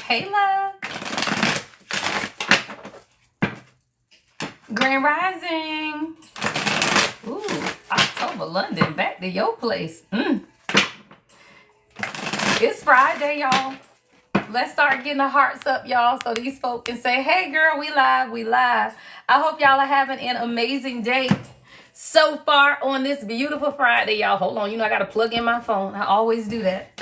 Hey, love. Grand Rising. Ooh, October, London, back to your place. It's Friday, y'all. Let's start getting the hearts up, y'all, so these folk can say, hey, girl, we live, we live. I hope y'all are having an amazing day so far on this beautiful Friday, y'all. Hold on, you know I got to plug in my phone. I always do that.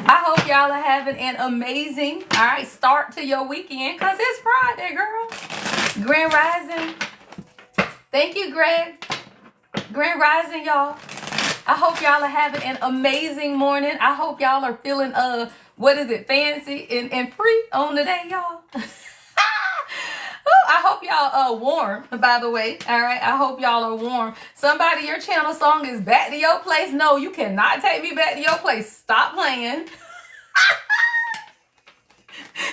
I hope y'all are having an amazing, all right, start to your weekend, because it's Friday, girl. Grand Rising. Thank you, Greg. Grand Rising, y'all. I hope y'all are having an amazing morning. I hope y'all are feeling, fancy and free on the day, y'all. I hope y'all warm, by the way. All right, I hope y'all are warm. Somebody, your channel song is back to your place. No, you cannot take me back to your place. Stop playing.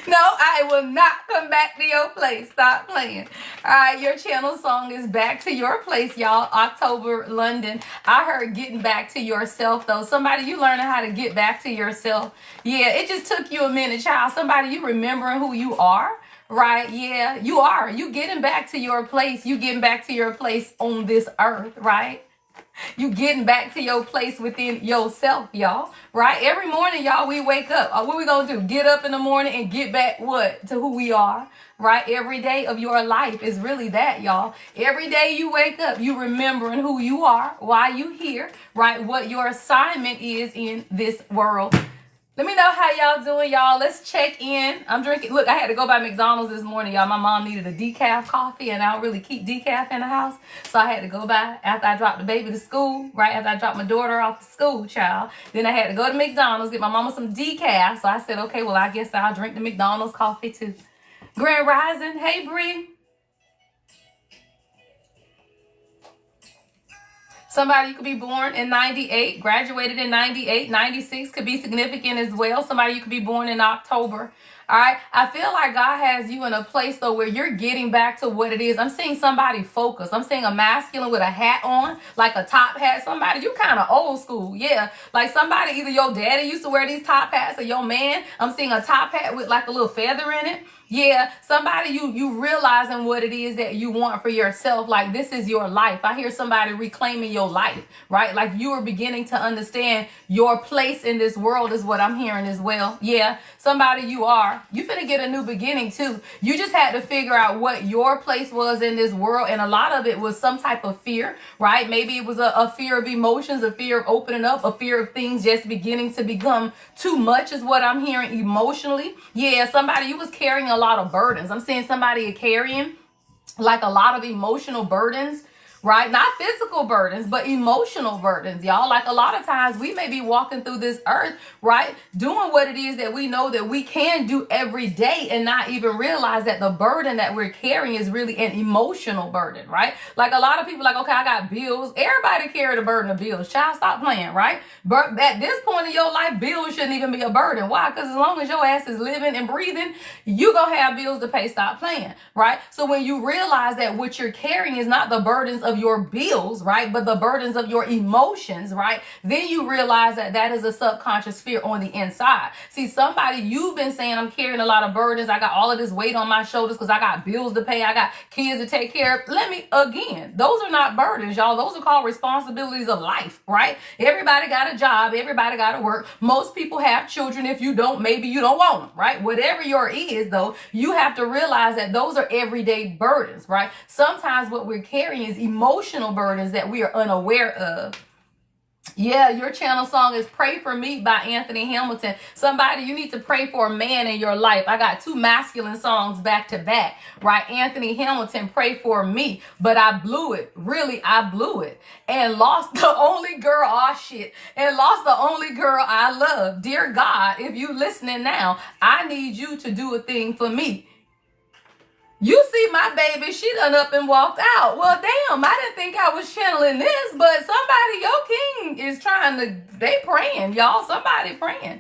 No, I will not come back to your place. Stop playing. All right, your channel song is back to your place, y'all. October, London. I heard getting back to yourself, though. Somebody, you learning how to get back to yourself. Yeah, it just took you a minute, child. Somebody, you remembering who you are, right? Yeah, you are. You getting back to your place. You getting back to your place on this earth, right? You getting back to your place within yourself, y'all, right? Every morning, y'all, we wake up. What we gonna do? Get up in the morning and get back what? To who we are, right? Every day of your life is really that, y'all. Every day you wake up, you remembering who you are, why you here, right? What your assignment is in this world. Let me know how y'all doing, y'all. Let's check in. I'm drinking. Look, I had to go by McDonald's this morning, y'all. My mom needed a decaf coffee, and I don't really keep decaf in the house. So I had to go by after I dropped the baby to school, right? After I dropped my daughter off to school, child. Then I had to go to McDonald's, get my mama some decaf. So I said, okay, well, I guess I'll drink the McDonald's coffee too. Grand Rising. Hey, Bree. Somebody, you could be born in 98, graduated in 98, 96 could be significant as well. Somebody, you could be born in October. All right. I feel like God has you in a place, though, where you're getting back to what it is. I'm seeing somebody focused. I'm seeing a masculine with a hat on, like a top hat. Somebody, you kind of old school. Yeah. Like somebody, either your daddy used to wear these top hats or your man. I'm seeing a top hat with like a little feather in it. Yeah, somebody, you realizing what it is that you want for yourself. Like, this is your life. I hear somebody reclaiming your life, right? Like, you are beginning to understand your place in this world is what I'm hearing as well. Yeah, somebody, you finna get a new beginning too. You just had to figure out what your place was in this world. And a lot of it was some type of fear, right? Maybe it was a fear of emotions, a fear of opening up, a fear of things just beginning to become too much is what I'm hearing emotionally. Yeah, somebody, you was carrying a lot of burdens. I'm seeing somebody carrying like a lot of emotional burdens, right? Not physical burdens, but emotional burdens, y'all. Like a lot of times we may be walking through this earth, right? Doing what it is that we know that we can do every day and not even realize that the burden that we're carrying is really an emotional burden, right? Like a lot of people like, okay, I got bills. Everybody carry the burden of bills. Child, stop playing, right? But at this point in your life, bills shouldn't even be a burden. Why? Because as long as your ass is living and breathing, you gonna have bills to pay. Stop playing, right? So when you realize that what you're carrying is not the burdens of your bills, right, but the burdens of your emotions, right, then you realize that that is a subconscious fear on the inside. See, somebody, you've been saying, I'm carrying a lot of burdens. I got all of this weight on my shoulders because I got bills to pay. I got kids to take care of. Again, those are not burdens, y'all. Those are called responsibilities of life, right? Everybody got a job. Everybody got to work. Most people have children. If you don't, maybe you don't want them, right? Whatever your is, though, you have to realize that those are everyday burdens, right? Sometimes what we're carrying is emotional burdens that we are unaware of. Yeah, your channel song is Pray For Me by Anthony Hamilton. Somebody, you need to pray for a man in your life. I got two masculine songs back to back, right? Anthony Hamilton, Pray For Me. But I blew it. Really, I blew it. And lost the only girl, and lost the only girl I love. Dear God, if you listening now, I need you to do a thing for me. You see my baby, she done up and walked out. Well, damn, I didn't think I was channeling this, but somebody, your king is they praying, y'all. Somebody praying.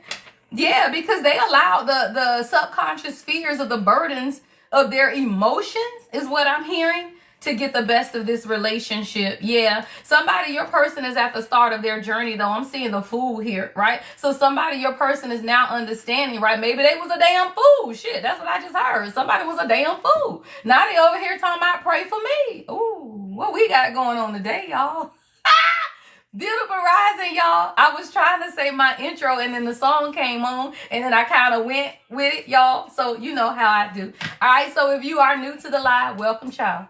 Yeah, because they allow the subconscious fears of the burdens of their emotions is what I'm hearing. to get the best of this relationship. Yeah. Somebody, your person is at the start of their journey, though. I'm seeing the fool here, right? So somebody, your person is now understanding, right? Maybe they was a damn fool. Shit, that's what I just heard. Somebody was a damn fool. Now they over here talking about pray for me. Ooh, what we got going on today, y'all? Beautiful rising, y'all. I was trying to say my intro and then the song came on and then I kind of went with it, y'all. So you know how I do. All right, so if you are new to the live, welcome, child.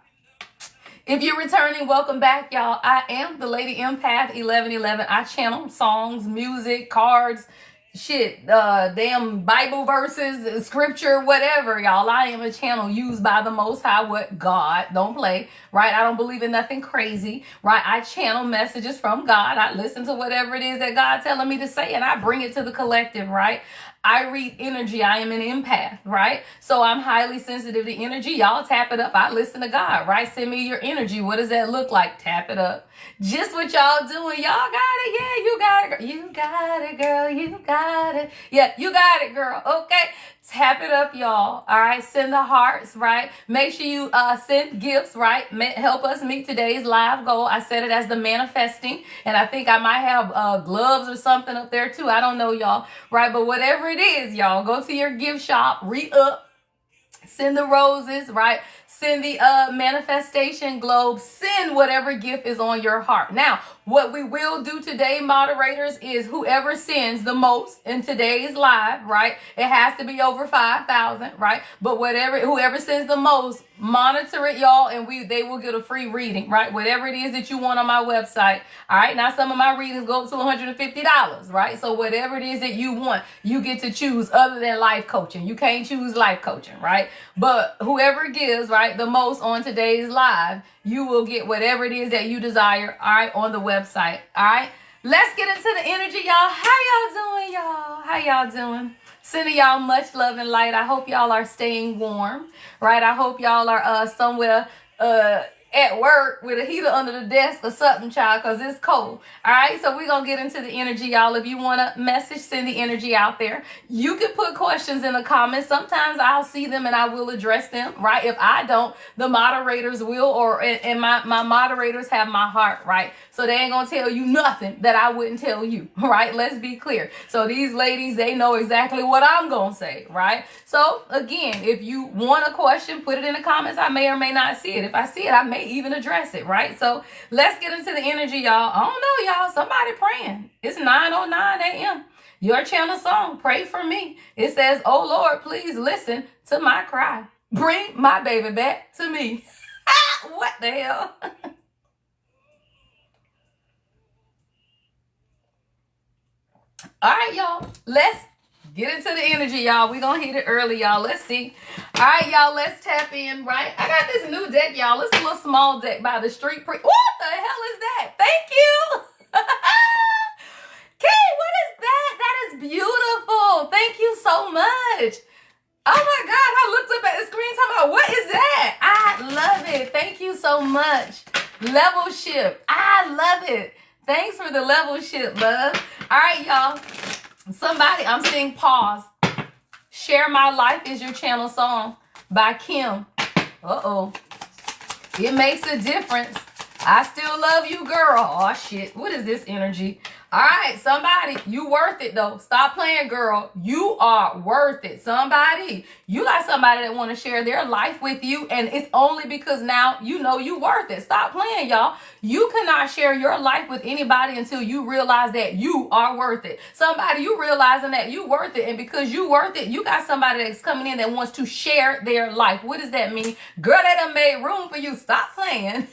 If you're returning, welcome back, y'all. I am the Lady Empath 1111. I channel songs, music, cards, shit, damn Bible verses, scripture, whatever, y'all. I am a channel used by the Most High, what God, don't play, right? I don't believe in nothing crazy, right? I channel messages from God. I listen to whatever it is that God telling me to say, and I bring it to the collective, right? I read energy. I am an empath, right? So I'm highly sensitive to energy. Y'all tap it up. I listen to God, right? Send me your energy. What does that look like? Tap it up. Just what y'all doing. Y'all got it. Yeah, you got it. You got it, girl. You got it. Yeah, you got it, girl. Okay. Tap it up, y'all. All right. Send the hearts, right? Make sure you send gifts, right? Help us meet today's live goal. I said it as the manifesting, and I think I might have gloves or something up there too. I don't know, y'all, right? But whatever it is, y'all, go to your gift shop, re-up, send the roses, right? Send the manifestation globe. Send whatever gift is on your heart. Now, what we will do today, moderators, is whoever sends the most in today's live, right? It has to be over 5,000, right? But whoever sends the most, monitor it, y'all, and they will get a free reading, right? Whatever it is that you want on my website. All right. Now, some of my readings go up to $150, right? So whatever it is that you want, you get to choose other than life coaching. You can't choose life coaching, right? But whoever gives, right, the most on today's live, you will get whatever it is that you desire, all right, on the website. All right. Let's get into the energy, y'all. How y'all doing, y'all? How y'all doing? Sending y'all much love and light. I hope y'all are staying warm, right? I hope y'all are somewhere at work with a heater under the desk or something, child, because it's cold. All right, so we're going to get into the energy, y'all. If you want to message, send the energy out there. You can put questions in the comments. Sometimes I'll see them and I will address them, right? If I don't, the moderators will, and my moderators have my heart, right? So they ain't going to tell you nothing that I wouldn't tell you, right? Let's be clear. So these ladies, they know exactly what I'm going to say, right? So again, if you want a question, put it in the comments. I may or may not see it. If I see it, I may even address it, right? So let's get into the energy, y'all. I don't know, y'all. Somebody praying. It's 9:09 a.m. Your channel song, Pray For Me. It says, oh Lord, please listen to my cry. Bring my baby back to me. What the hell? All right, y'all. Let's get into the energy, y'all. We're going to hit it early, y'all. Let's see. All right, y'all. Let's tap in, right? I got this new deck, y'all. It's a little small deck by the Street. What the hell is that? Thank you. Kay, what is that? That is beautiful. Thank you so much. Oh, my God. I looked up at the screen talking about, what is that? I love it. Thank you so much. Level ship. I love it. Thanks for the level ship, love. All right, y'all. Somebody, I'm seeing pause. Share My Life is Your Channel song by Kim. Uh-oh. It makes a difference. I still love you, girl. Oh, shit. What is this energy? All right, somebody, you worth it, though. Stop playing, girl. You are worth it. Somebody, you got somebody that want to share their life with you, and it's only because now you know you worth it. Stop playing, y'all. You cannot share your life with anybody until you realize that you are worth it. Somebody, you realizing that you worth it, and because you worth it, you got somebody that's coming in that wants to share their life. What does that mean? Girl, they done made room for you. Stop playing.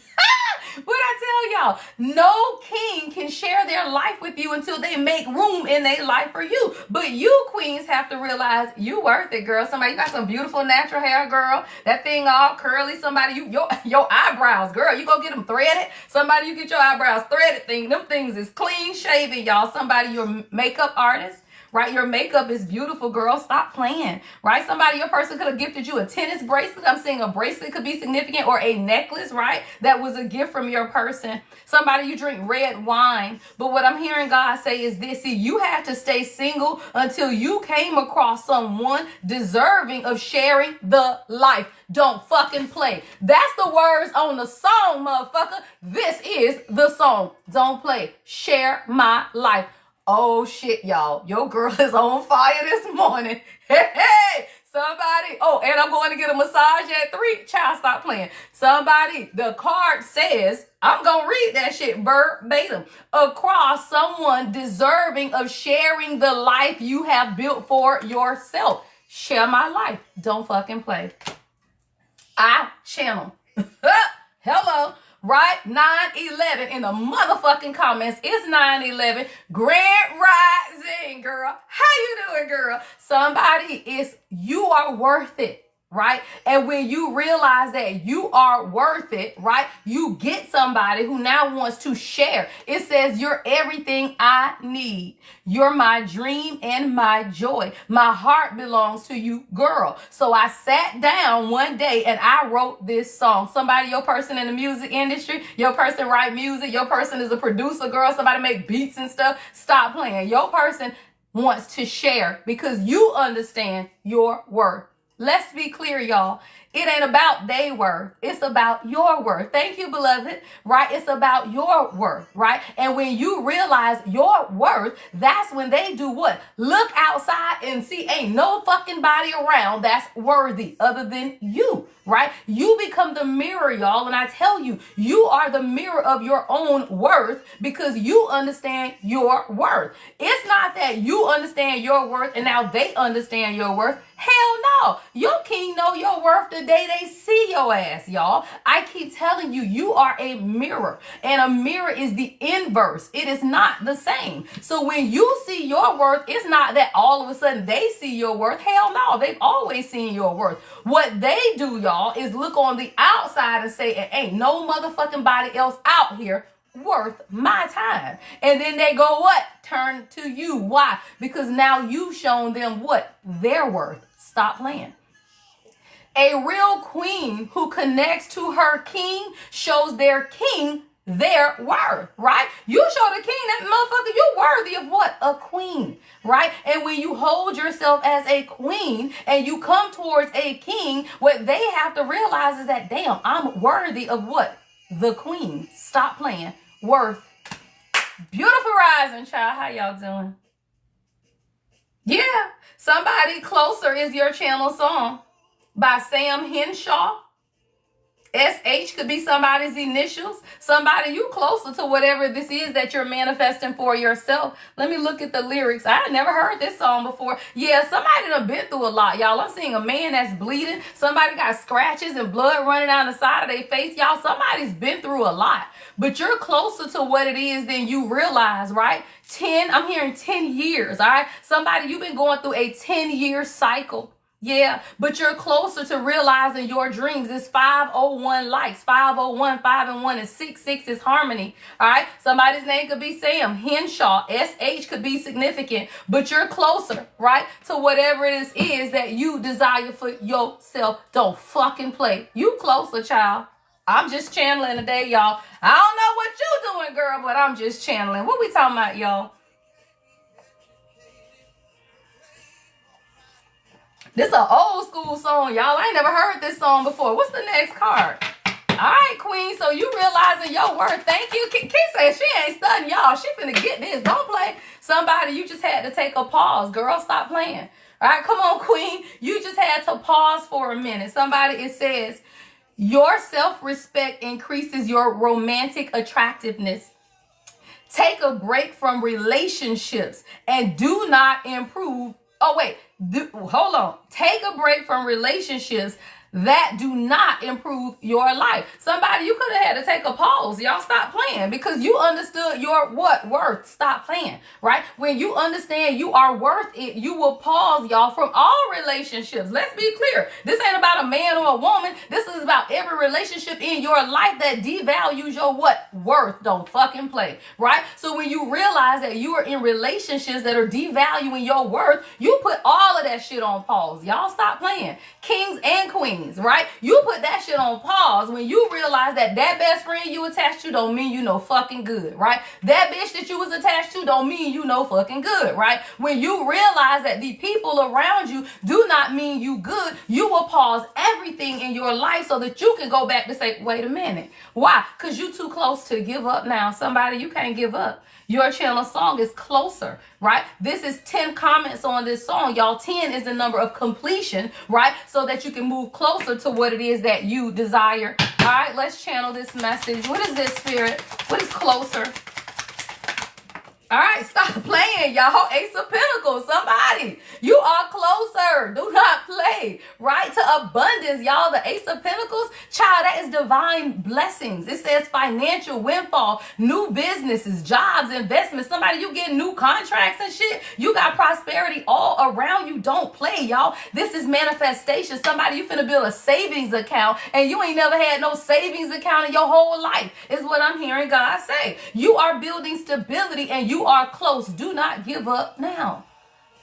What I tell y'all, no king can share their life with you until they make room in their life for you. But you queens have to realize you worth it, girl. Somebody, you got some beautiful natural hair, girl. That thing all curly. Somebody, your eyebrows, girl, you go get them threaded. Somebody, you get your eyebrows threaded. Them things is clean shaven, y'all. Somebody, you're a makeup artist, right? Your makeup is beautiful, girl. Stop playing, right? Somebody, your person could have gifted you a tennis bracelet. I'm saying a bracelet could be significant, or a necklace, right? That was a gift from your person. Somebody, you drink red wine. But what I'm hearing God say is this: see, you had to stay single until you came across someone deserving of sharing the life. Don't fucking play. That's the words on the song, motherfucker. This is the song. Don't play. Share my life. Oh shit, y'all. Your girl is on fire this morning. Hey, somebody. Oh, and I'm going to get a massage at 3. Child, stop playing. Somebody, the card says, I'm going to read that shit verbatim. Across someone deserving of sharing the life you have built for yourself. Share my life. Don't fucking play. I channel. Hello. Right? 9/11 in the motherfucking comments. It's 9/11. Grand Rising, girl. How you doing, girl? Somebody, you are worth it. Right? And when you realize that you are worth it, right? You get somebody who now wants to share. It says, you're everything I need. You're my dream and my joy. My heart belongs to you, girl. So I sat down one day and I wrote this song. Somebody, your person in the music industry, your person write music, your person is a producer, girl. Somebody make beats and stuff. Stop playing. Your person wants to share because you understand your worth. Let's be clear, y'all. It ain't about their worth. It's about your worth. Thank you, beloved. Right? It's about your worth, right? And when you realize your worth, that's when they do what? Look outside and see ain't no fucking body around that's worthy other than you, right? You become the mirror, y'all. And I tell you, you are the mirror of your own worth because you understand your worth. It's not that you understand your worth and now they understand your worth. Hell no. Your king know your worth the day they see your ass, y'all. I keep telling you, you are a mirror. And a mirror is the inverse. It is not the same. So when you see your worth, it's not that all of a sudden they see your worth. Hell no. They've always seen your worth. What they do, y'all, is look on the outside and say, it ain't no motherfucking body else out here worth my time. And then they go what? Turn to you. Why? Because now you've shown them what? Their worth. Stop playing. A real queen who connects to her king shows their king their worth, right? You show the king that motherfucker, you're worthy of what? A queen, right? And when you hold yourself as a queen and you come towards a king, what they have to realize is that, damn, I'm worthy of what? The queen. Stop playing. Worth. Beautiful rising, child. How y'all doing? Yeah. Somebody Closer is your channel song by Sam Henshaw. SH could be somebody's initials. Somebody, you closer to whatever this is that you're manifesting for yourself. Let me look at the lyrics. I had never heard this song before. Yeah, somebody done been through a lot, y'all. I'm seeing a man that's bleeding. Somebody got scratches and blood running down the side of their face. Y'all, somebody's been through a lot. But you're closer to what it is than you realize, right? I'm hearing 10 years, all right? Somebody, you've been going through a 10-year cycle. Yeah, but you're closer to realizing your dreams. It's 501 likes, 501, 5 and 1 is 6 is harmony. All right. Somebody's name could be Sam Henshaw. SH could be significant, but you're closer, right, to whatever it is that you desire for yourself. Don't fucking play. You closer, child. I'm just channeling today, y'all. I don't know what you doing, girl, but I'm just channeling. What we talking about, y'all? This is an old school song, y'all. I ain't never heard this song before. What's the next card? All right, Queen. So you realizing your worth. Thank you. Key says she ain't studying, y'all. She finna get this. Don't play. Somebody, you just had to take a pause. Girl, stop playing. All right, come on, Queen. You just had to pause for a minute. Somebody, it says, your self-respect increases your romantic attractiveness. Take a break from relationships and do not improve. Oh, wait. Hold on. Take a break from relationships that do not improve your life. Somebody, you could have had to take a pause. Y'all stop playing because you understood your what? Worth. Stop playing, right? When you understand you are worth it, you will pause, y'all, from all relationships. Let's be clear. This ain't about a man or a woman. This is about every relationship in your life that devalues your what? Worth. Don't fucking play, right? So when you realize that you are in relationships that are devaluing your worth, you put all of that shit on pause. Y'all stop playing. Kings and queens, right? You put that shit on pause when you realize that that best friend you attached to don't mean you no fucking good, right? That bitch that you was attached to don't mean you no fucking good, right? When you realize that the people around you do not mean you good, you will pause everything in your life so that you can go back to say, wait a minute. Why? Because you too close to give up now. Somebody, you can't give up. Your channel song is Closer, right? This is 10 comments on this song. Y'all, 10 is the number of completion, right? So that you can move closer to what it is that you desire. All right, let's channel this message. What is this, Spirit? What is Closer? All right, stop playing, y'all. Ace of Pentacles, somebody. You are closer. Do not play, right? To abundance, y'all. The Ace of Pentacles, child, that is divine blessings. It says financial windfall, new businesses, jobs, investments. Somebody, you get new contracts and shit. You got prosperity all around you. Don't play, y'all. This is manifestation. Somebody, you finna build a savings account and you ain't never had no savings account in your whole life, is what I'm hearing God say. You are building stability and you are close. Do not give up now.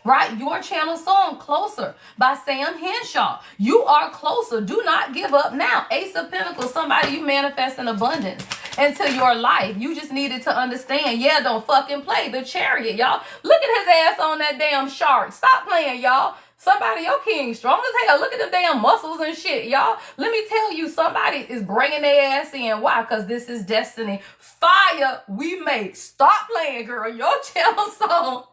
Right? Your channel song, Closer, by Sam Henshaw. You are closer. Do not give up now. Ace of Pentacles, somebody, you manifest in abundance into your life. You just needed to understand. Yeah, don't fucking play. The Chariot, y'all. Look at his ass on that damn shark. Stop playing, y'all. Somebody, your king, strong as hell. Look at them damn muscles and shit, y'all. Let me tell you, somebody is bringing their ass in. Why? Because this is destiny. Fire we make. Stop playing, girl. Your channel song.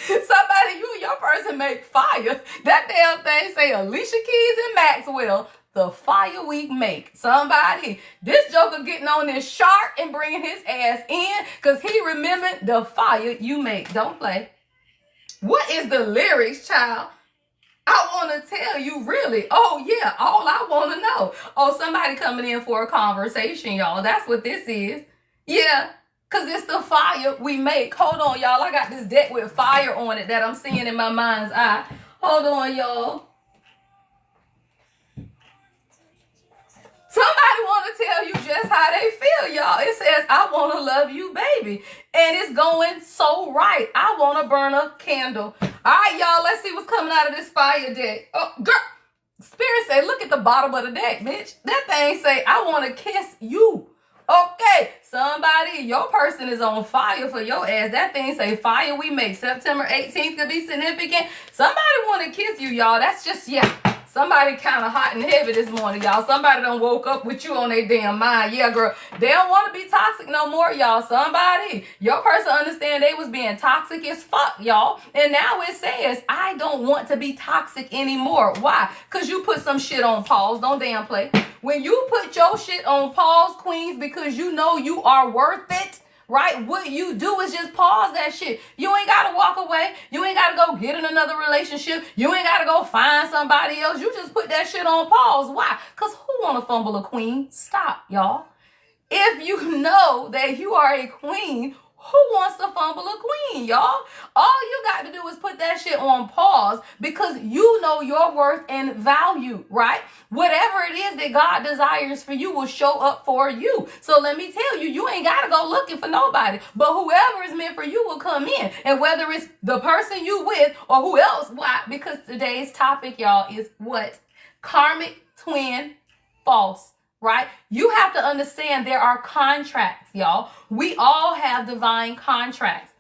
Somebody, you and your person make fire. That damn thing say Alicia Keys and Maxwell. The fire we make. Somebody, this joker getting on this shark and bringing his ass in because he remembered the fire you make. Don't play. What is the lyrics, child? I want to tell you, really. Oh, yeah, all I want to know. Oh, somebody coming in for a conversation, y'all. That's what this is. Yeah, because it's the fire we make. Hold on, y'all. I got this deck with fire on it that I'm seeing in my mind's eye. Hold on, y'all. Somebody want to tell you just how they feel, y'all. It says, I want to love you, baby. And it's going so right. I want to burn a candle. All right, y'all, let's see what's coming out of this fire deck. Oh, girl. Spirit say, look at the bottom of the deck, bitch. That thing say, I want to kiss you. Okay, somebody, your person is on fire for your ass. That thing say, fire we make. September 18th could be significant. Somebody want to kiss you, y'all. That's just, yeah. Somebody kind of hot and heavy this morning, y'all. Somebody done woke up with you on their damn mind. Yeah, girl. They don't want to be toxic no more, y'all. Somebody, your person understand they was being toxic as fuck, y'all. And now it says, I don't want to be toxic anymore. Why? Because you put some shit on pause. Don't damn play. When you put your shit on pause, queens, because you know you are worth it, right? What you do is just pause that shit. You ain't got to walk away. You ain't got to go get in another relationship. You ain't got to go find somebody else. You just put that shit on pause. Why? Because who want to fumble a queen? Stop, y'all. If you know that you are a queen, who wants to fumble a queen, y'all? All you got to do is put that shit on pause because you know your worth and value, right? Whatever it is that God desires for you will show up for you. So let me tell you, you ain't got to go looking for nobody, but whoever is meant for you will come in. And whether it's the person you with or who else, why? Because today's topic, y'all, is what? Karmic twin false. Right? You have to understand there are contracts, y'all. We all have divine contracts.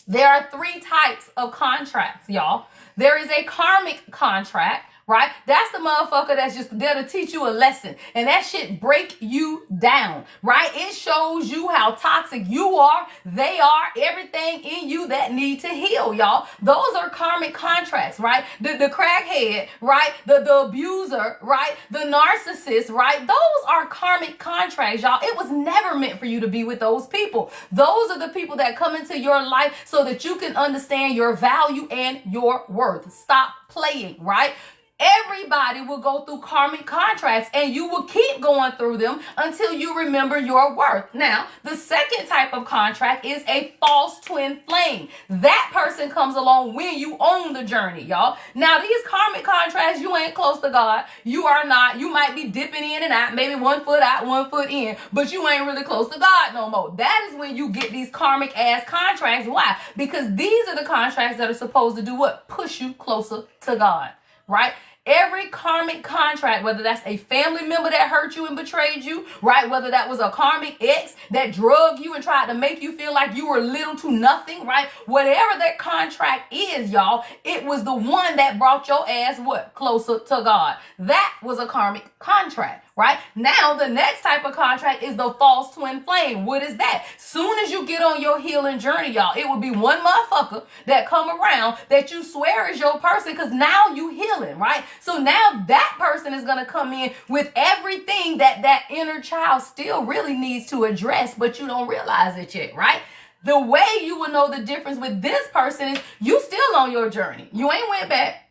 There are 3 types of contracts, y'all. There is a karmic contract, right? That's the motherfucker that's just there to teach you a lesson. And that shit break you down, right? It shows you how toxic you are. They are everything in you that need to heal, y'all. Those are karmic contracts, right? The crackhead, right? The abuser, right? The narcissist, right? Those are karmic contracts, y'all. It was never meant for you to be with those people. Those are the people that come into your life so that you can understand your value and your worth. Stop playing, right? Everybody will go through karmic contracts, and you will keep going through them until you remember your worth. Now, the second type of contract is a false twin flame. That person comes along when you own the journey, y'all. Now, these karmic contracts, you ain't close to God. You are not. You might be dipping in and out, maybe 1 foot out, 1 foot in, but you ain't really close to God no more. That is when you get these karmic ass contracts. Why? Because these are the contracts that are supposed to do what? Push you closer to God, right? Every karmic contract, whether that's a family member that hurt you and betrayed you, right? Whether that was a karmic ex that drugged you and tried to make you feel like you were little to nothing, right? Whatever that contract is, y'all, it was the one that brought your ass what? Closer to God. That was a karmic contract, right? Now, the next type of contract is the false twin flame. What is that? Soon as you get on your healing journey, y'all, it will be one motherfucker that come around that you swear is your person because now you healing, right? So now that person is going to come in with everything that inner child still really needs to address, but you don't realize it yet, right? The way you will know the difference with this person is you still on your journey. You ain't went back.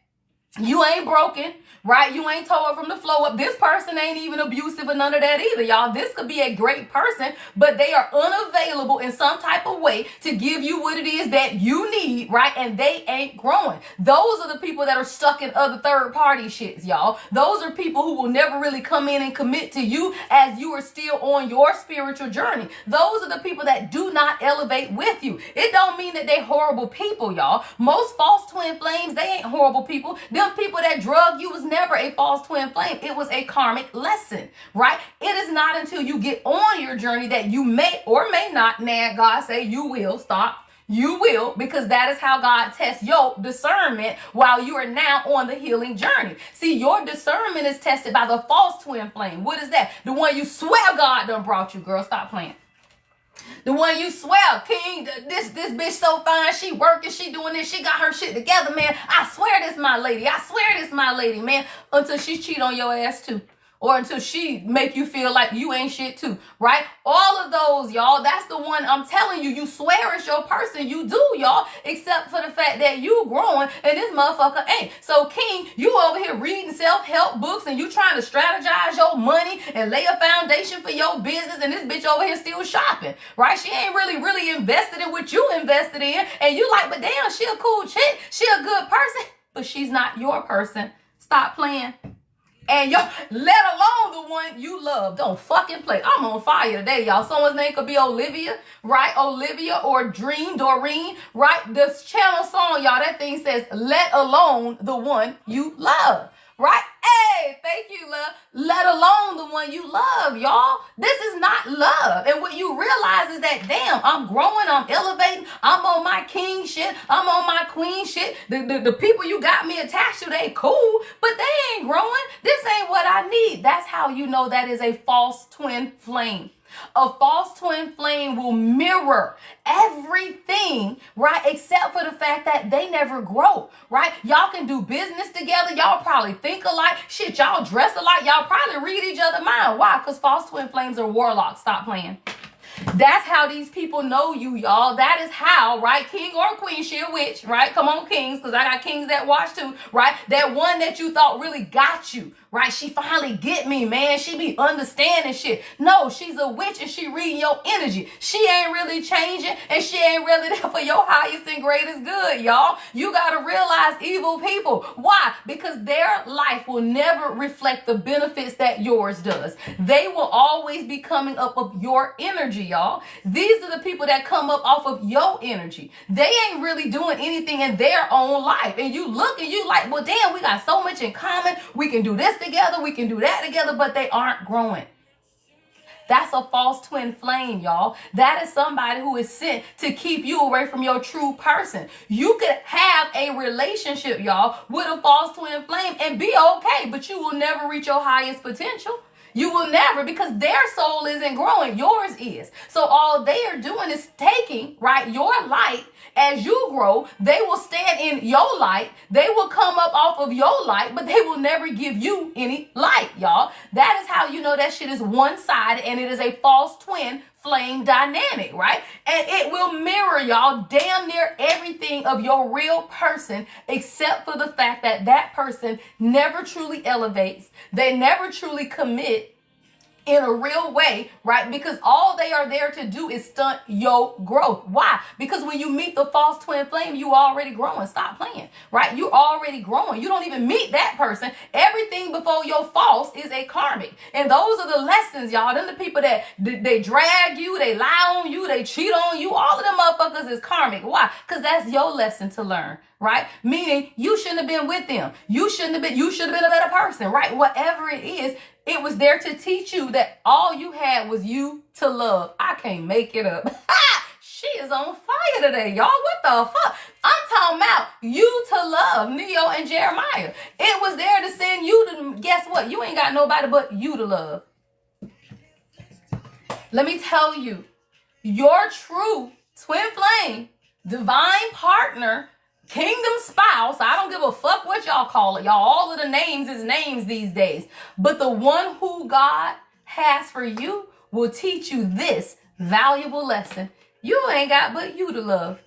You ain't broken, right? You ain't tore it from the floor up. This person ain't even abusive or none of that either, y'all. This could be a great person, but they are unavailable in some type of way to give you what it is that you need, right? And they ain't growing. Those are the people that are stuck in other third party shits, y'all. Those are people who will never really come in and commit to you as you are still on your spiritual journey. Those are the people that do not elevate with you. It don't mean that they horrible people, y'all. Most false twin flames, they ain't horrible people. Them people that drug you was never a false twin flame. It was a karmic lesson, right? It is not until you get on your journey that you may or may not, now God say you will, stop. You will, because that is how God tests your discernment while you are now on the healing journey. See, your discernment is tested by the false twin flame. What is that? The one you swear God done brought you, girl. Stop playing. The one you swear, King, this bitch so fine, she working, she doing this, she got her shit together, man. I swear this my lady. I swear this my lady, man. Until she cheat on your ass too. Or until she make you feel like you ain't shit too, right? All of those, y'all, that's the one I'm telling you. You swear it's your person. You do, y'all, except for the fact that you growing and this motherfucker ain't. So, King, you over here reading self-help books and you trying to strategize your money and lay a foundation for your business, and this bitch over here still shopping, right? She ain't really invested in what you invested in, and you like, but damn, she a cool chick. She a good person, but she's not your person. Stop playing. And yo, let alone the one you love. Don't fucking play. I'm on fire today, y'all. Someone's name could be Olivia, right? Olivia or Doreen, right? This channel song, y'all, that thing says, let alone the one you love, right? Hey, thank you, love. Let alone the one you love, y'all. This is not love. And what you realize is that, damn, I'm growing, I'm elevating, I'm on my king shit, I'm on my queen shit. The people you got me attached to, they cool, but they ain't growing. This ain't what I need. That's how you know that is a false twin flame. A false twin flame will mirror everything, right? Except for the fact that they never grow, right? Y'all can do business together. Y'all probably think alike. Shit, y'all dress alike. Y'all probably read each other's mind. Why? Because false twin flames are warlocks. Stop playing. That's how these people know you, y'all. That is how, right? King or queen, she a witch, right? Come on, kings, because I got kings that watch too, right? That one that you thought really got you, right? She finally get me, man. She be understanding shit. No, she's a witch and she reading your energy. She ain't really changing and she ain't really there for your highest and greatest good, y'all. You got to realize evil people. Why? Because their life will never reflect the benefits that yours does. They will always be coming up of your energy, y'all. These are the people that come up off of your energy. They ain't really doing anything in their own life. And you look and you like, well, damn, we got so much in common. We can do this together. We can do that together, but they aren't growing. That's a false twin flame, y'all. That is somebody who is sent to keep you away from your true person. You could have a relationship, y'all, with a false twin flame and be okay, but you will never reach your highest potential. You will never, because their soul isn't growing. Yours is. So all they are doing is taking, right, your light. As you grow, they will stand in your light. They will come up off of your light, but they will never give you any light, y'all. That is how you know that shit is one-sided and it is a false twin flame dynamic, right? And it will mirror, y'all, damn near everything of your real person, except for the fact that that person never truly elevates. They never truly commit in a real way, right? Because all they are there to do is stunt your growth. Why? Because when you meet the false twin flame, you already growing. Stop playing, right? You're already growing. You don't even meet that person. Everything before your false is a karmic. And those are the lessons, y'all. Them the people that they drag you, they lie on you, they cheat on you. All of them motherfuckers is karmic. Why? Because that's your lesson to learn, right? Meaning you shouldn't have been with them. You should have been a better person, right? Whatever it is, it was there to teach you that all you had was you to love. I can't make it up. She is on fire today, y'all. What the fuck? I'm talking about you to love, Neo and Jeremiah. It was there to send you to, guess what? You ain't got nobody but you to love. Let me tell you, your true twin flame, divine partner, kingdom spouse, I don't give a fuck what y'all call it, y'all. All of the names is names these days. But the one who God has for you will teach you this valuable lesson. You ain't got but you to love.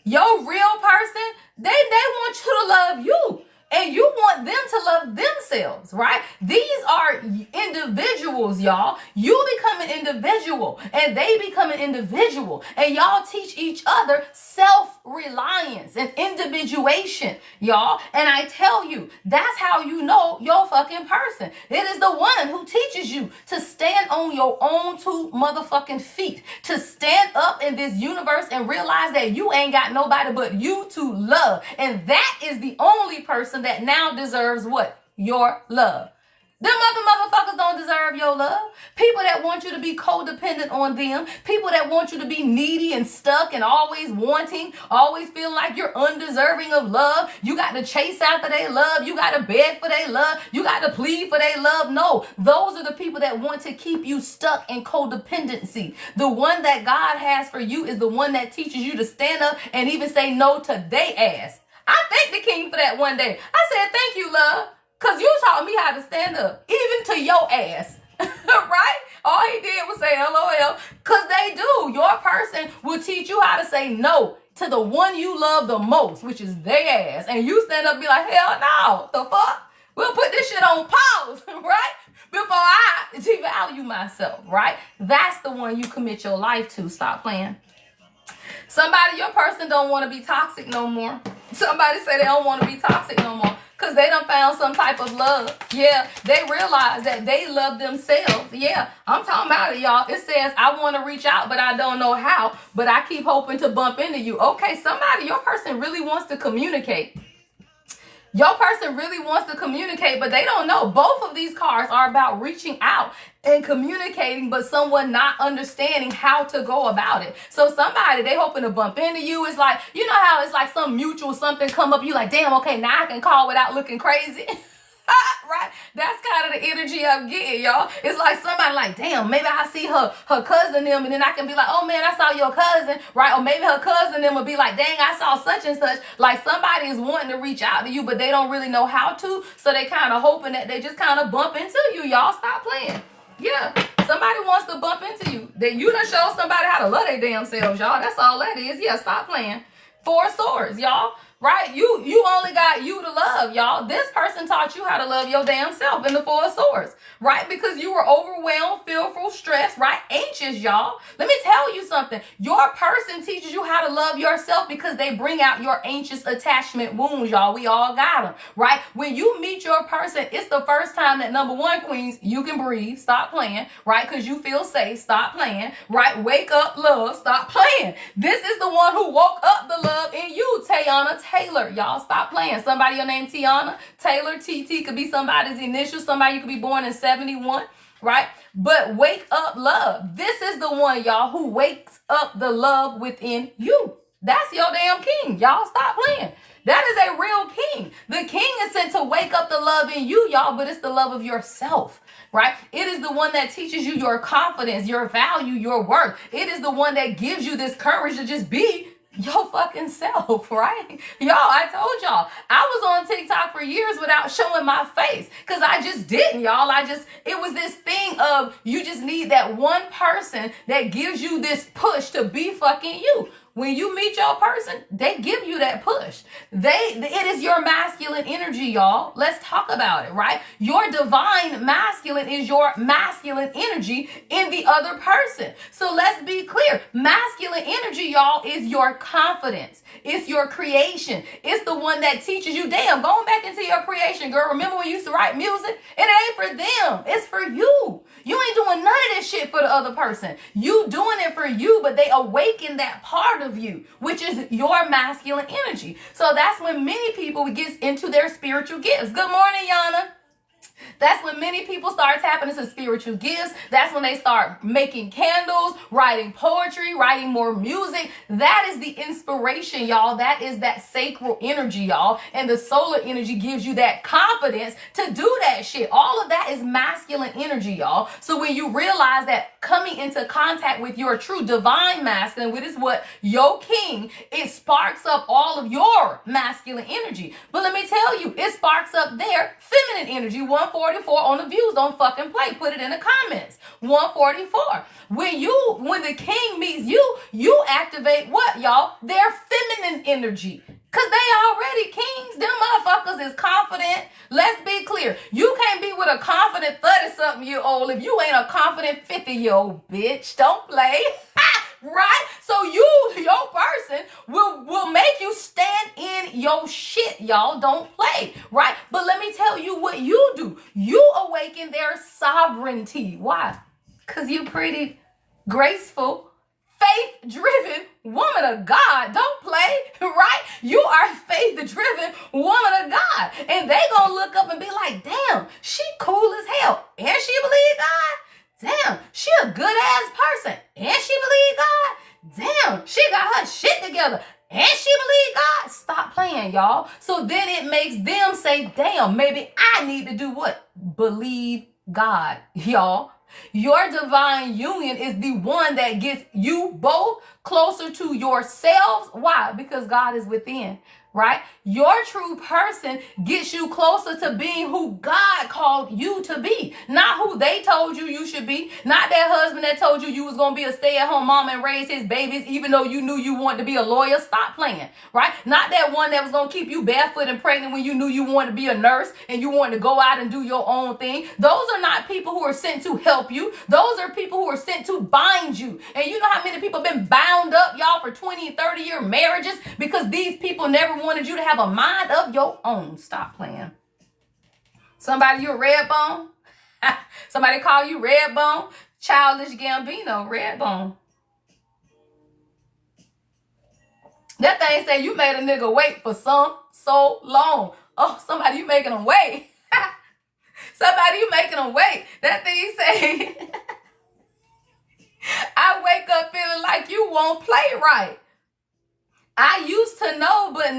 Your real person, they want you to love you. And you want them to love themselves, right? These are individuals, y'all. You become an individual and they become an individual. And y'all teach each other self-reliance and individuation, y'all. And I tell you, that's how you know your fucking person. It is the one who teaches you to stand on your own two motherfucking feet, to stand up in this universe and realize that you ain't got nobody but you to love. And that is the only person that now deserves what? Your love. Them other motherfuckers don't deserve your love. People that want you to be codependent on them. People that want you to be needy and stuck and always wanting, always feeling like you're undeserving of love. You got to chase after their love. You got to beg for their love. You got to plead for their love. No, those are the people that want to keep you stuck in codependency. The one that God has for you is the one that teaches you to stand up and even say no to they ass. I thank the king for that one day. I said, thank you, love, because you taught me how to stand up, even to your ass, right? All he did was say LOL, because they do. Your person will teach you how to say no to the one you love the most, which is their ass. And you stand up and be like, hell no, the fuck? We'll put this shit on pause, right? Before I devalue myself, right? That's the one you commit your life to. Stop playing. Somebody, your person don't want to be toxic no more. Somebody say they don't want to be toxic no more because they done found some type of love. Yeah, they realize that they love themselves. Yeah, I'm talking about it, y'all. It says, I want to reach out, but I don't know how, but I keep hoping to bump into you. Okay, somebody, your person really wants to communicate. Your person really wants to communicate, but they don't know. Both of these cards are about reaching out and communicating, but someone not understanding how to go about it. So somebody, they hoping to bump into you. It's like, you know how it's like some mutual something come up. You like, damn, okay, now I can call without looking crazy. Right? That's kind of the energy I'm getting, y'all. It's like somebody like, damn, maybe I see her cousin them, and then I can be like, oh man, I saw your cousin, right? Or maybe her cousin them will be like, dang, I saw such and such. Like somebody is wanting to reach out to you, but they don't really know how to. So they kind of hoping that they just kind of bump into you, y'all. Stop playing. Yeah, somebody wants to bump into you. That you done show somebody how to love their damn selves, y'all. That's all that is. Yeah, stop playing. 4 swords, y'all. Right? You only got you to love, y'all. This person taught you how to love your damn self in the 4 swords, right? Because you were overwhelmed, fearful, stressed, right? Anxious, y'all. Let me tell you something. Your person teaches you how to love yourself because they bring out your anxious attachment wounds, y'all. We all got them, right? When you meet your person, it's the first time that, number one, queens, you can breathe. Stop playing, right? Because you feel safe. Stop playing, right? Wake up, love. Stop playing. This is the one who woke up the love in you, Tayana Taylor. Y'all stop playing. Somebody your name Tiana Taylor, TT could be somebody's initial. Somebody you could be born in 71, right? But wake up love. This is the one, y'all, who wakes up the love within you. That's your damn king. Y'all stop playing. That is a real king. The king is sent to wake up the love in you, y'all, but it's the love of yourself, right? It is the one that teaches you your confidence, your value, your worth. It is the one that gives you this courage to just be your fucking self, right? Y'all, I told y'all, I was on TikTok for years without showing my face because I just didn't, y'all. It was this thing of you just need that one person that gives you this push to be fucking you. When you meet your person, they give you that push. It is your masculine energy, y'all. Let's talk about it, right? Your divine masculine is your masculine energy in the other person. So let's be clear. Masculine energy, y'all, is your confidence. It's your creation. It's the one that teaches you, damn, going back into your creation, girl. Remember when you used to write music? And it ain't for them. It's for you. You ain't doing none of this shit for the other person. You doing it for you, but they awaken that part of you, which is your masculine energy. So that's when many people get into their spiritual gifts. Good morning, Yana. That's when many people start tapping into spiritual gifts. That's when they start making candles, writing poetry, writing more music. That is the inspiration, y'all. That is that sacral energy, y'all. And the solar energy gives you that confidence to do that shit. All of that is masculine energy, y'all. So when you realize that coming into contact with your true divine masculine, which is what your king, it sparks up all of your masculine energy. But let me tell you, it sparks up their feminine energy. 144 on the views. Don't fucking play. Put it in the comments. 144. When the king meets you, you activate what, y'all? Their feminine energy. Because they already kings. Them motherfuckers is confident. Let's be clear. You can't be with a confident 30-something-year-old if you ain't a confident 50-year-old bitch. Don't play. Right? So your person will make you stand in your shit, y'all. Don't play, right? But let me tell you what you do. You awaken their sovereignty. Why? Because you pretty graceful, faith-driven woman of God. Don't play, right? You are faith-driven woman of God. And they gonna look up and be like, damn, she cool as hell. And she believe God. Damn, she a good ass person. And she believe God. Damn, she got her shit together. And she believe God. Stop playing, y'all. So then it makes them say, damn, maybe I need to do what? Believe God, y'all. Your divine union is the one that gets you both closer to yourselves. Why? Because God is within, right? Your true person gets you closer to being who God called you to be, not who they told you you should be, not that husband that told you was going to be a stay-at-home mom and raise his babies even though you knew you wanted to be a lawyer. Stop playing, right? Not that one that was going to keep you barefoot and pregnant when you knew you wanted to be a nurse and you wanted to go out and do your own thing. Those are not people who are sent to help you. Those are people who are sent to bind you. And you know how many people have been bound up, y'all, for 20 and 30-year marriages because these people never wanted you to have a mind of your own. Stop playing. Somebody, you a red bone? Somebody call you red bone? Childish Gambino, red bone. That thing say you made a nigga wait for so long. Oh, somebody, you making them wait. Somebody, you making them wait. That thing say, I wake up feeling like you won't play right. I used to know, but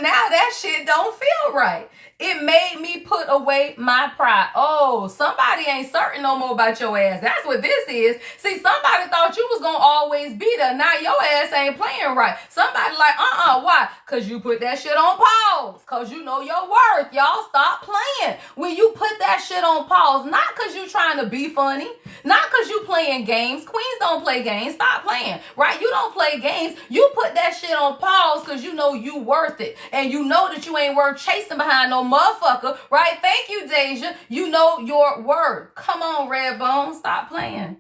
now that shit don't feel right. It made me put away my pride. Oh, somebody ain't certain no more about your ass. That's what this is. See, somebody thought you was going to always be there. Now your ass ain't playing right. Somebody like, why? Because you put that shit on pause. Because you know your worth. Y'all stop playing. When you put that shit on pause, not because you trying to be funny, not because you playing games. Queens don't play games. Stop playing, right? You don't play games. You put that shit on pause because you know you worth it. And you know that you ain't worth chasing behind no motherfucker, right? Thank you, Deja. You know your word. Come on, Redbone. Stop playing.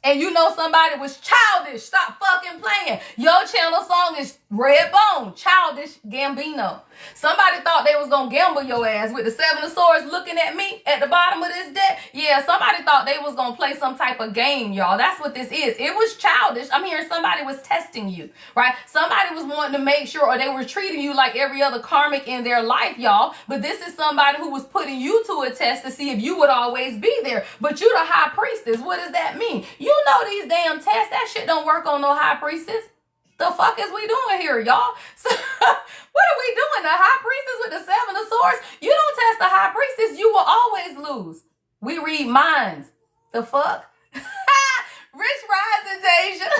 And you know somebody was childish. Stop fucking playing. Your channel song is Redbone, Childish Gambino. Somebody thought they was gonna gamble your ass with the Seven of Swords looking at me at the bottom of this deck. Yeah, somebody thought they was gonna play some type of game, y'all. That's what this is. It was childish. I'm hearing somebody was testing you, right? Somebody was wanting to make sure, or they were treating you like every other karmic in their life, y'all. But this is somebody who was putting you to a test to see if you would always be there. But you the high priestess. What does that mean? You know these damn tests. That shit don't work on no high priestess. The fuck is we doing here, y'all? So, what are we doing? The high priestess with the Seven of Swords? You don't test the high priestess, you will always lose. We read minds. The fuck? Rich rising, Deja.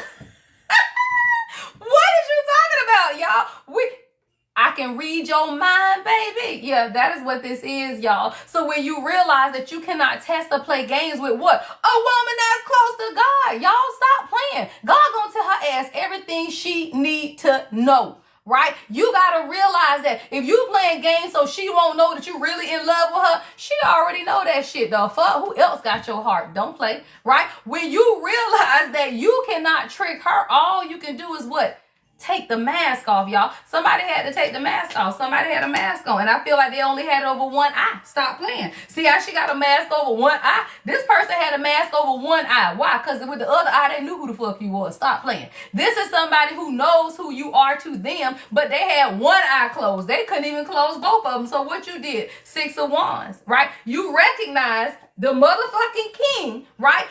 read your mind, baby. Yeah, that is what this is, y'all. So when you realize that you cannot test or play games with what? A woman that's close to God. Y'all stop playing. God gonna tell her ass everything she need to know. Right? You got to realize that if you playing games so she won't know that you really in love with her, she already know that shit. The fuck? Who else got your heart? Don't play. Right? When you realize that you cannot trick her, all you can do is what? Take the mask off, y'all. Somebody had to take the mask off. Somebody had a mask on. And I feel like they only had it over one eye. Stop playing. See how she got a mask over one eye? This person had a mask over one eye. Why? Because with the other eye, they knew who the fuck you was. Stop playing. This is somebody who knows who you are to them, but they had one eye closed. They couldn't even close both of them. So what you did? 6 of Wands, right? You recognize the motherfucking king, right?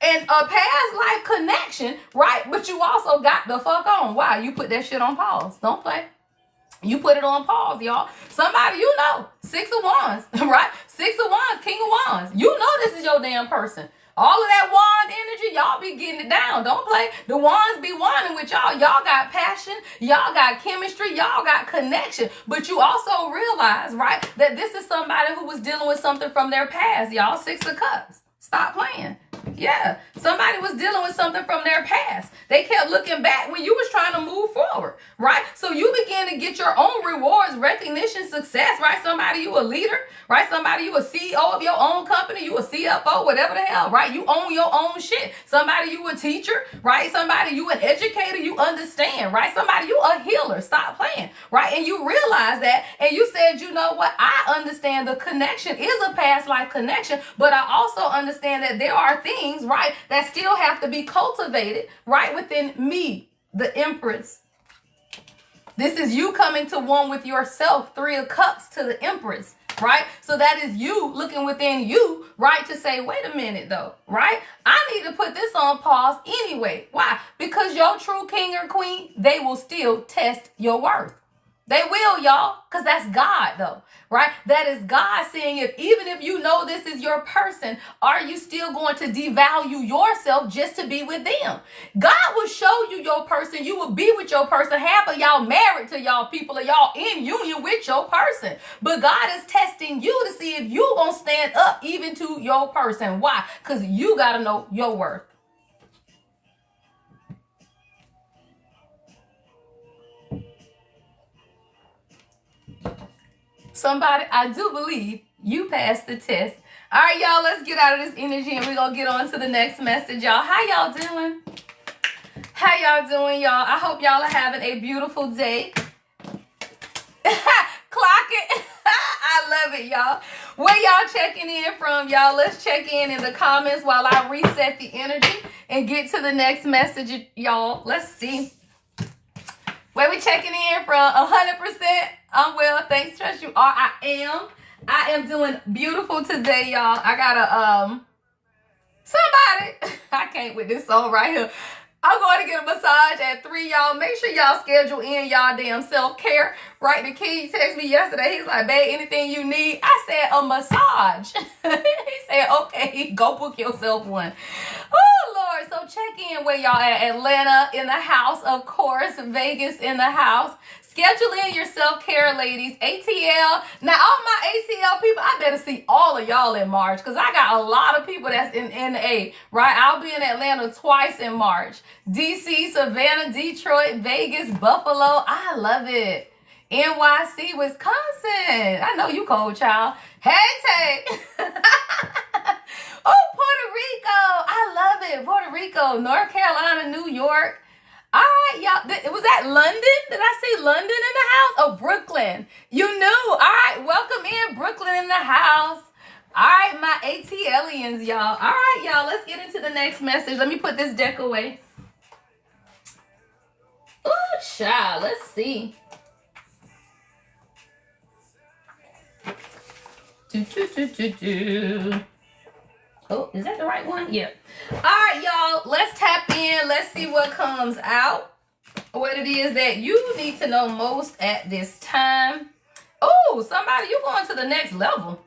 And a past life connection, right? But you also got the fuck on. Why? You put that shit on pause. Don't play. You put it on pause, y'all. Somebody you know. 6 of Wands, right? 6 of Wands, King of Wands. You know this is your damn person. All of that wand energy, y'all be getting it down. Don't play. The wands be wanding with y'all. Y'all got passion. Y'all got chemistry. Y'all got connection. But you also realize, right, that this is somebody who was dealing with something from their past, y'all. 6 of Cups. Stop playing. Yeah, somebody was dealing with something from their past. They kept looking back when you was trying to move forward, right? So you begin to get your own rewards, recognition, success, right? Somebody you a leader, right? Somebody you a CEO of your own company, you a CFO, whatever the hell, right? You own your own shit. Somebody you a teacher, right? Somebody you an educator, you understand, right? Somebody you a healer. Stop playing, right? And you realize that, and you said, you know what? I understand the connection is a past life connection, but I also understand that there are things, right, that still have to be cultivated, right, within me, the Empress. This is you coming to one with yourself. 3 of Cups to the Empress, right? So that is you looking within you, right, to say, wait a minute, though, right? I need to put this on pause anyway. Why? Because your true king or queen, they will still test your worth. They will, y'all, because that's God, though, right? That is God saying, even if you know this is your person, are you still going to devalue yourself just to be with them? God will show you your person. You will be with your person. Half of y'all married to y'all people, or y'all in union with your person. But God is testing you to see if you going to stand up even to your person. Why? Because you got to know your worth. Somebody, I do believe you passed the test. All right, y'all, let's get out of this energy and we're going to get on to the next message, y'all. How y'all doing? How y'all doing, y'all? I hope y'all are having a beautiful day. Clock it. I love it, y'all. Where y'all checking in from, y'all? Let's check in the comments while I reset the energy and get to the next message, y'all. Let's see. Where we checking in from? 100%. I'm well, thanks, trust you are. I am doing beautiful today, y'all. I got a somebody. I can't with this song right here. I'm going to get a massage at 3, y'all. Make sure y'all schedule in y'all damn self-care. Right? The kid texted me yesterday. He's like, babe, anything you need? I said, a massage. He said, okay, go book yourself one. Oh, Lord. So check in where y'all at. Atlanta in the house, of course. Vegas in the house. Schedule in your self-care, ladies. ATL. Now, all my ATL people, I better see all of y'all in March because I got a lot of people that's in NA, right? I'll be in Atlanta twice in March. DC, Savannah, Detroit, Vegas, Buffalo. I love it. NYC, Wisconsin. I know you cold, child. Hey, Tay. Oh, Puerto Rico. I love it. Puerto Rico, North Carolina, New York. All right, y'all. Was that London? Did I say London in the house? Oh, Brooklyn. You knew. All right, welcome in, Brooklyn in the house. All right, my ATLians, y'all. All right, y'all. Let's get into the next message. Let me put this deck away. Oh, child. Let's see. Oh, is that the right one? Yeah. All right, y'all. Let's tap in. Let's see what comes out. What it is that you need to know most at this time. Oh, somebody, you going to the next level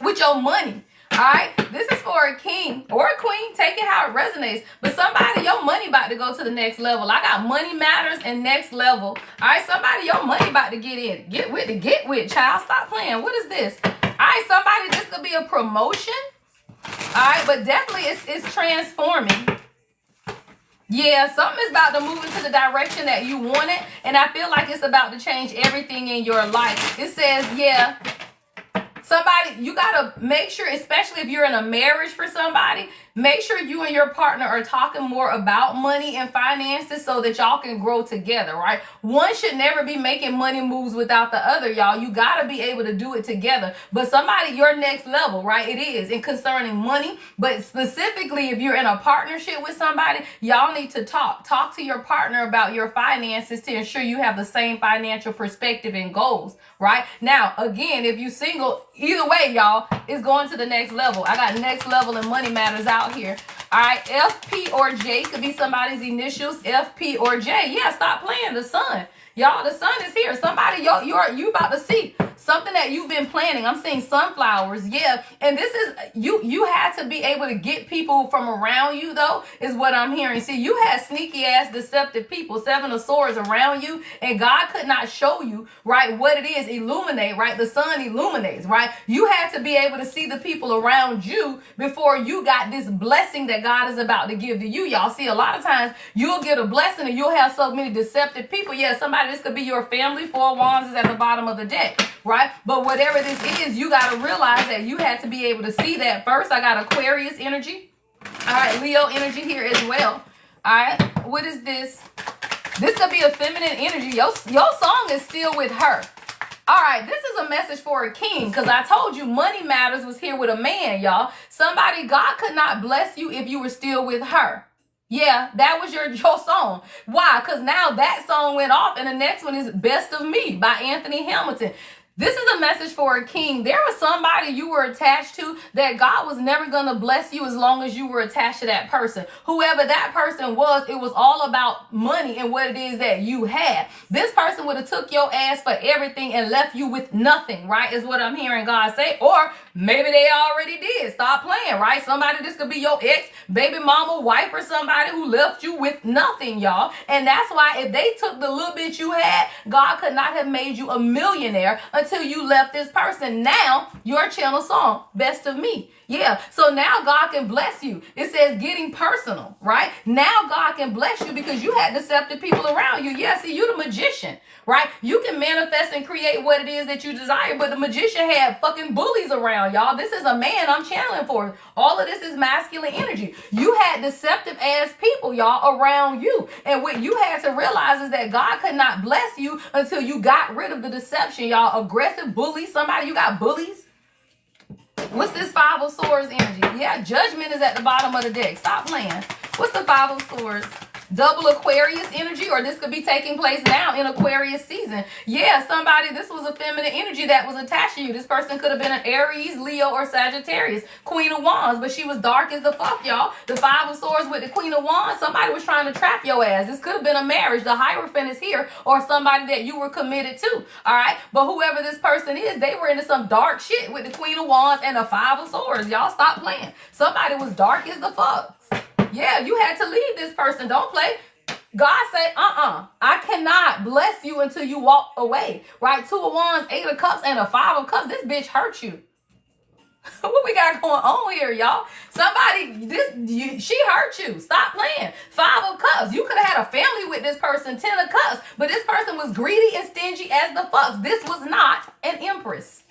with your money. All right, this is for a king or a queen. Take it how it resonates. But somebody, your money about to go to the next level. I got money matters and next level. All right, somebody, your money about to get in. Get with, child. Stop playing. What is this? All right, somebody, this could be a promotion. All right, but definitely it's transforming. Yeah, something is about to move into the direction that you want it. And I feel like it's about to change everything in your life. It says, yeah. Somebody, you got to make sure, especially if you're in a marriage for somebody, make sure you and your partner are talking more about money and finances so that y'all can grow together, right? One should never be making money moves without the other, y'all. You got to be able to do it together. But somebody, your next level, right? It is in concerning money. But specifically, if you're in a partnership with somebody, y'all need to talk to your partner about your finances to ensure you have the same financial perspective and goals, right? Now, again, if you single, either way, y'all, it's going to the next level. I got next level and money matters out here. All right, FP or J could be somebody's initials, FP or J. Yeah, stop playing. The sun. Y'all, the sun is here. Somebody, you about to see something that you've been planning. I'm seeing sunflowers. Yeah. And this is, you had to be able to get people from around you, though, is what I'm hearing. See, you had sneaky ass deceptive people, 7 of swords around you, and God could not show you, right, what it is. Illuminate, right? The sun illuminates, right? You had to be able to see the people around you before you got this blessing that God is about to give to you. Y'all see, a lot of times you'll get a blessing and you'll have so many deceptive people. Yeah, somebody, this could be your family. 4 wands is at the bottom of the deck, right? But whatever this is, you got to realize that you had to be able to see that first. I got Aquarius energy. All right, Leo energy here as well. All right, what is this? This could be a feminine energy. Your song is still with her. All right, this is a message for a king because I told you money matters was here with a man, y'all. Somebody, God could not bless you if you were still with her. Yeah, that was your song. Why? Because now that song went off and the next one is Best of Me by Anthony Hamilton. This is a message for a king. There was somebody you were attached to that God was never going to bless you as long as you were attached to that person. Whoever that person was, it was all about money and what it is that you had. This person would have took your ass for everything and left you with nothing, right? Is what I'm hearing God say. Or maybe they already did. Stop playing, right? Somebody, this could be your ex, baby mama, wife, or somebody who left you with nothing, y'all. And that's why if they took the little bit you had, God could not have made you a millionaire until you left this person. Now, your channel song, Best of Me. Yeah, so now God can bless you. It says getting personal, right? Now God can bless you because you had deceptive people around you. Yeah, see, you the magician, right? You can manifest and create what it is that you desire, but the magician had fucking bullies around, y'all. This is a man I'm channeling for. All of this is masculine energy. You had deceptive ass people, y'all, around you. And what you had to realize is that God could not bless you until you got rid of the deception, y'all. Aggressive bullies, somebody, you got bullies. What's this 5 of swords energy? Yeah, judgment is at the bottom of the deck. Stop playing. What's the 5 of swords? Double Aquarius energy, or this could be taking place now in Aquarius season. Yeah, somebody, this was a feminine energy that was attached to you. This person could have been an Aries, Leo, or Sagittarius. Queen of Wands, but she was dark as the fuck, y'all. The 5 of swords with the Queen of Wands, somebody was trying to trap your ass. This could have been a marriage. The Hierophant is here, or somebody that you were committed to, all right? But whoever this person is, they were into some dark shit with the Queen of Wands and the 5 of swords. Y'all stop playing. Somebody was dark as the fuck. Yeah, you had to leave this person. Don't play. God say, I cannot bless you until you walk away, right? 2 of Wands, 8 of Cups, and a 5 of Cups. This bitch hurt you. What we got going on here, y'all? Somebody, she hurt you. Stop playing. 5 of Cups. You could have had a family with this person, 10 of Cups, but this person was greedy and stingy as the fucks. This was not an empress.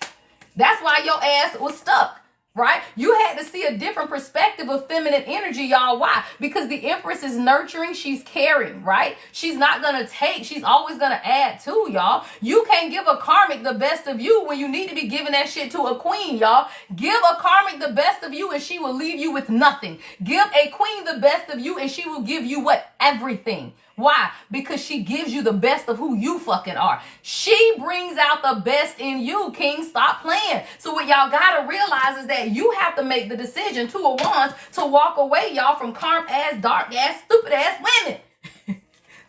That's why your ass was stuck. Right? You had to see a different perspective of feminine energy, y'all. Why? Because the Empress is nurturing. She's caring, right? She's not going to take. She's always going to add to, y'all. You can't give a Karmic the best of you when you need to be giving that shit to a queen, y'all. Give a Karmic the best of you and she will leave you with nothing. Give a queen the best of you and she will give you what? Everything. Why? Because she gives you the best of who you fucking are. She brings out the best in you, King. Stop playing. So what y'all got to realize is that you have to make the decision, 2 of Wands, to walk away, y'all, from carp ass, dark ass, stupid ass women.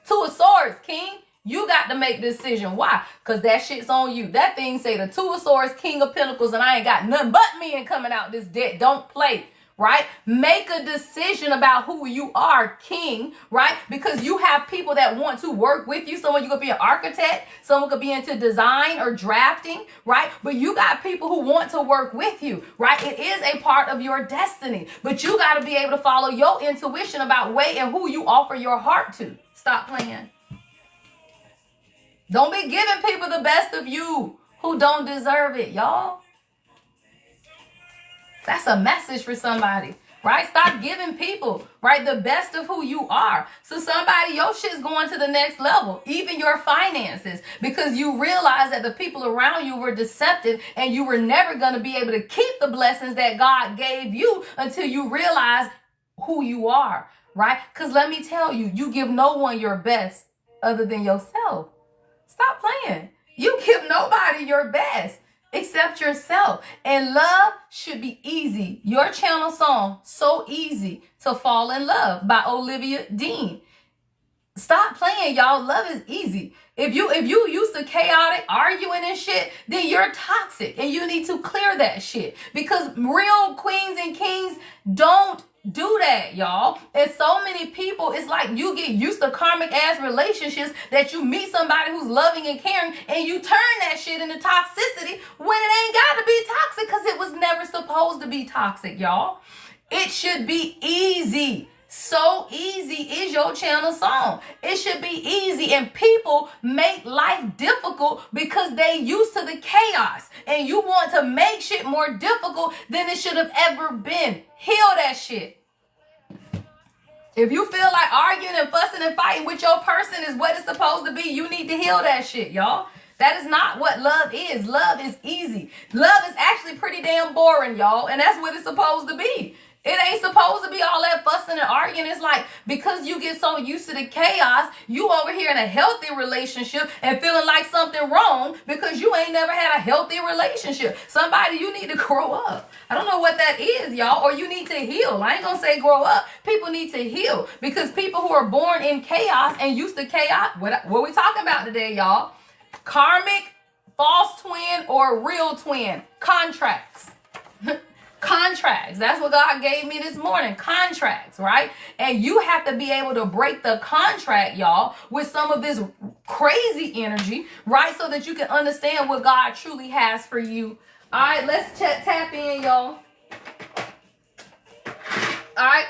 2 of Swords, King. You got to make the decision. Why? Because that shit's on you. That thing say the Two of Swords, King of Pentacles, and I ain't got nothing but men coming out this debt. Don't play. Right? Make a decision about who you are, king, right? Because you have people that want to work with you. Someone, you could be an architect, someone could be into design or drafting, right? But you got people who want to work with you, right? It is a part of your destiny, but you got to be able to follow your intuition about way and who you offer your heart to. Stop playing. Don't be giving people the best of you who don't deserve it, y'all. That's a message for somebody, right? Stop giving people, right, the best of who you are. So somebody, your shit's going to the next level, even your finances, because you realize that the people around you were deceptive and you were never going to be able to keep the blessings that God gave you until you realize who you are, right? Because let me tell you, you give no one your best other than yourself. Stop playing. You give nobody your best except yourself. And love should be easy. Your channel song, So Easy to Fall in Love by Olivia Dean. Stop playing, y'all. Love is easy. If you used to chaotic arguing and shit, then you're toxic and you need to clear that shit, because real queens and kings don't do that, y'all. And so many people, it's like you get used to karmic ass relationships that you meet somebody who's loving and caring and you turn that shit into toxicity when it ain't gotta be toxic, because it was never supposed to be toxic, y'all. It should be easy. So Easy is your channel song. It should be easy, and people make life difficult because they used to the chaos, and you want to make shit more difficult than it should have ever been. Heal that shit. If you feel like arguing and fussing and fighting with your person is what it's supposed to be, you need to heal that shit, y'all. That is not what love is. Love is easy. Love is actually pretty damn boring, y'all, and that's what it's supposed to be. It ain't supposed to be all that fussing and arguing. It's like, because you get so used to the chaos, you over here in a healthy relationship and feeling like something wrong because you ain't never had a healthy relationship. Somebody, you need to grow up. I don't know what that is, y'all, or you need to heal. I ain't gonna say grow up. People need to heal, because people who are born in chaos and used to chaos, what we talking about today, y'all? Karmic, false twin, or real twin. Contracts. Contracts. That's what God gave me this morning. Contracts, right? And you have to be able to break the contract, y'all, with some of this crazy energy, right? So that you can understand what God truly has for you. All right, let's tap in, y'all. All right,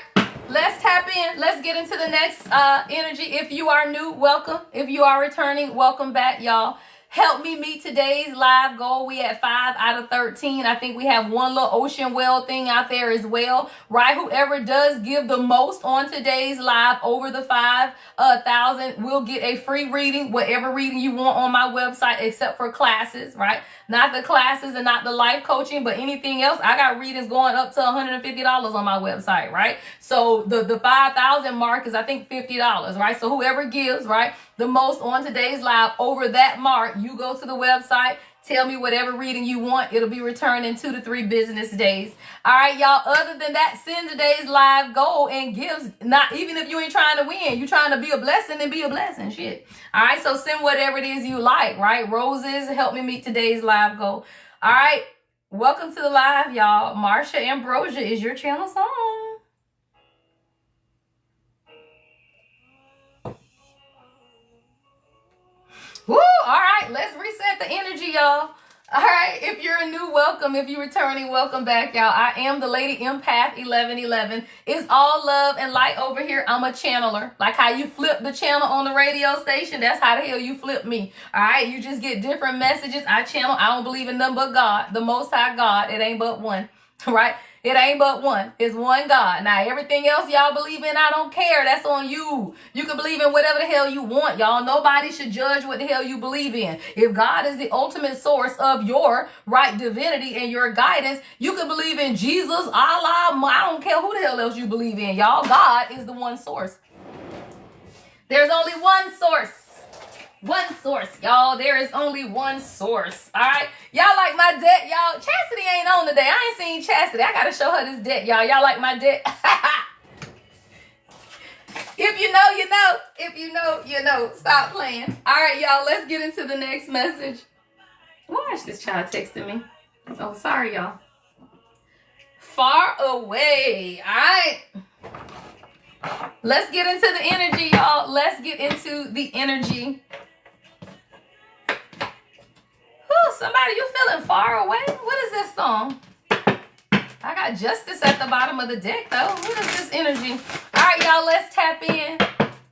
let's tap in. Let's get into the next energy. If you are new, welcome. If you are returning, welcome back, y'all. Help me meet today's live goal. We at 5 out of 13. I think we have one little ocean well thing out there as well, right? Whoever does give the most on today's live over the 5,000 will get a free reading, whatever reading you want on my website, except for classes, right? Not the classes and not the life coaching, but anything else. I got readings going up to $150 on my website, right? So the 5,000 mark is, I think, $50, right? So whoever gives, right, the most on today's live over that mark, you go to the website, tell me whatever reading you want. It'll be returned in 2 to 3 business days. All right, y'all. Other than that, send today's live goal and gifts. Not even if you ain't trying to win, you trying to be a blessing, and be a blessing. Shit. All right. So send whatever it is you like. Right. Roses, help me meet today's live goal. All right. Welcome to the live, y'all. Marsha Ambrosia is your channel song. Woo! All right, let's reset the energy, y'all. All right, if you're a new, welcome. If you're returning, welcome back, y'all. I am the Lady Empath 1111. It's all love and light over here. I'm a channeler. Like how you flip the channel on the radio station, that's how the hell you flip me. All right, you just get different messages. I channel. I don't believe in none but God, the Most High God. It ain't but one, right? It ain't but one. It's one God. Now, everything else y'all believe in, I don't care. That's on you. You can believe in whatever the hell you want, y'all. Nobody should judge what the hell you believe in. If God is the ultimate source of your right divinity and your guidance, you can believe in Jesus, Allah, I don't care who the hell else you believe in, y'all. God is the one source. There's only one source. One source, y'all. There is only one source. All right. Y'all like my debt, y'all. Chastity ain't on today. I ain't seen Chastity. I got to show her this debt, y'all. Y'all like my debt? If you know, you know. If you know, you know. Stop playing. All right, y'all. Let's get into the next message. Why is this child texting me? Oh, sorry, y'all. Far away. All right. Let's get into the energy, y'all. Let's get into the energy. Whew, somebody, you feeling far away? What is this song? I got Justice at the bottom of the deck, though. What is this energy? All right, y'all, let's tap in.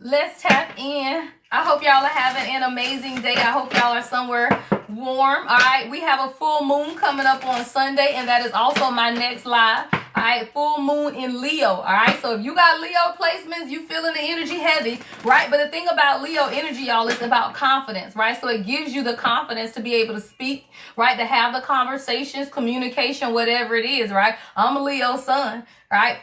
Let's tap in. I hope y'all are having an amazing day. I hope y'all are somewhere warm. All right, we have a full moon coming up on Sunday, and that is also my next live. All right, full moon in Leo. All right, so if you got Leo placements, you feeling the energy heavy, right? But the thing about Leo energy, y'all, is about confidence, right? So it gives you the confidence to be able to speak, right? To have the conversations, communication, whatever it is, right? I'm a Leo sun, right?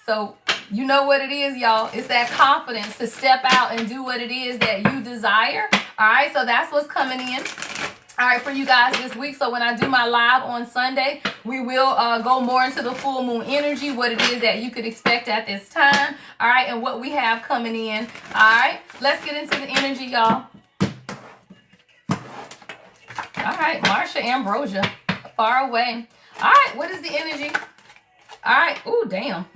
So you know what it is, y'all. It's that confidence to step out and do what it is that you desire. All right, so that's what's coming in. All right, for you guys this week. So when I do my live on Sunday, we will go more into the full moon energy, what it is that you could expect at this time. All right, and what we have coming in. All right, let's get into the energy, y'all. All right, Marsha Ambrosia, far away. All right, what is the energy? All right, ooh, damn.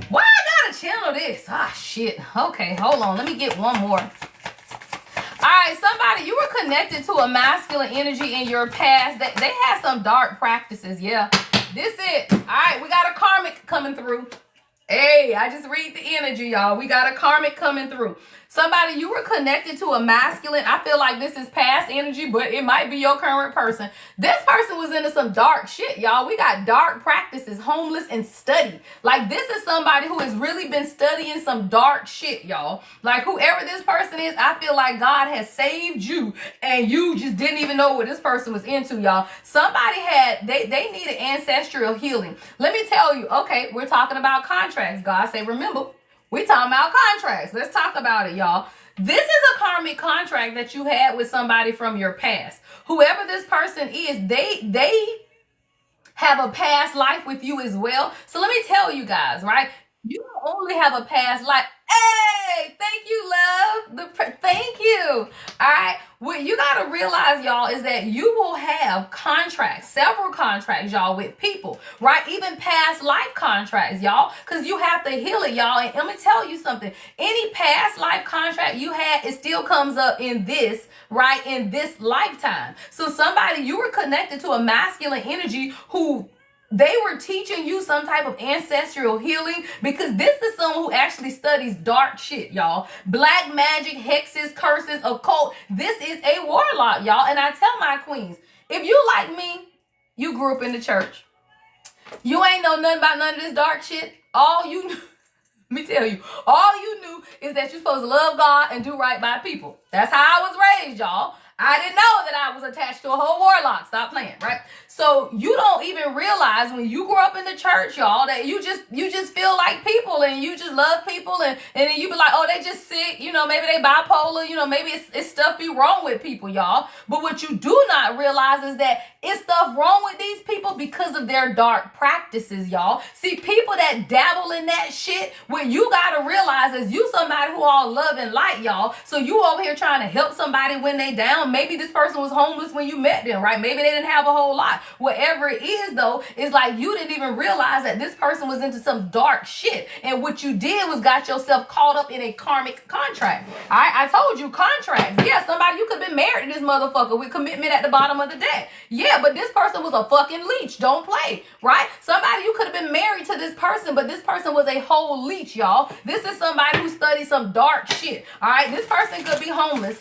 Why I gotta channel this? Ah, shit. Okay, hold on. Let me get one more. All right, somebody, you were connected to a masculine energy in your past. They had some dark practices, yeah. This it. All right, we got a karmic coming through. Hey, I just read the energy, y'all. We got a karmic coming through. Somebody, you were connected to a masculine. I feel like this is past energy, but it might be your current person. This person was into some dark shit, y'all. We got dark practices, homeless, and study. Like, this is somebody who has really been studying some dark shit, y'all. Like, whoever this person is, I feel like God has saved you, and you just didn't even know what this person was into, y'all. Somebody had, they needed ancestral healing. Let me tell you, okay, we're talking about contracts. God say, remember, we talking about contracts. Let's talk about it, y'all. This is a karmic contract that you had with somebody from your past. Whoever this person is, they have a past life with you as well. So let me tell you guys, right? You don't only have a past life. Hey, thank you, love. Thank you. All right. What you got to realize, y'all, is that you will have contracts, several contracts, y'all, with people, right? Even past life contracts, y'all, because you have to heal it, y'all. And let me tell you something. Any past life contract you had, it still comes up in this, right? In this lifetime. So somebody, you were connected to a masculine energy who they were teaching you some type of ancestral healing, because this is someone who actually studies dark shit, y'all. Black magic, hexes, curses, occult. This is a warlock, y'all. And I tell my queens, if you like me, you grew up in the church. You ain't know nothing about none of this dark shit. All you knew, let me tell you, all you knew is that you're supposed to love God and do right by people. That's how I was raised, y'all. I didn't know that I was attached to a whole warlock. Stop playing, right? So you don't even realize when you grew up in the church, y'all, that you just feel like people and you just love people, and then you be like, oh, they just sick, you know, maybe they bipolar, you know, maybe it's stuff be wrong with people, y'all. But what you do not realize is that it's stuff wrong with these people because of their dark practices, y'all. See, people that dabble in that shit, what you gotta realize is you somebody who all love and light, y'all. So you over here trying to help somebody when they down. Maybe this person was homeless when you met them, right? Maybe they didn't have a whole lot. Whatever it is, though, it's like you didn't even realize that this person was into some dark shit. And what you did was got yourself caught up in a karmic contract. All right, I told you, contracts. Yeah, somebody, you could have been married to this motherfucker with commitment at the bottom of the deck. Yeah, but this person was a fucking leech. Don't play, right? Somebody, you could have been married to this person, but this person was a whole leech, y'all. This is somebody who studied some dark shit. All right, this person could be homeless.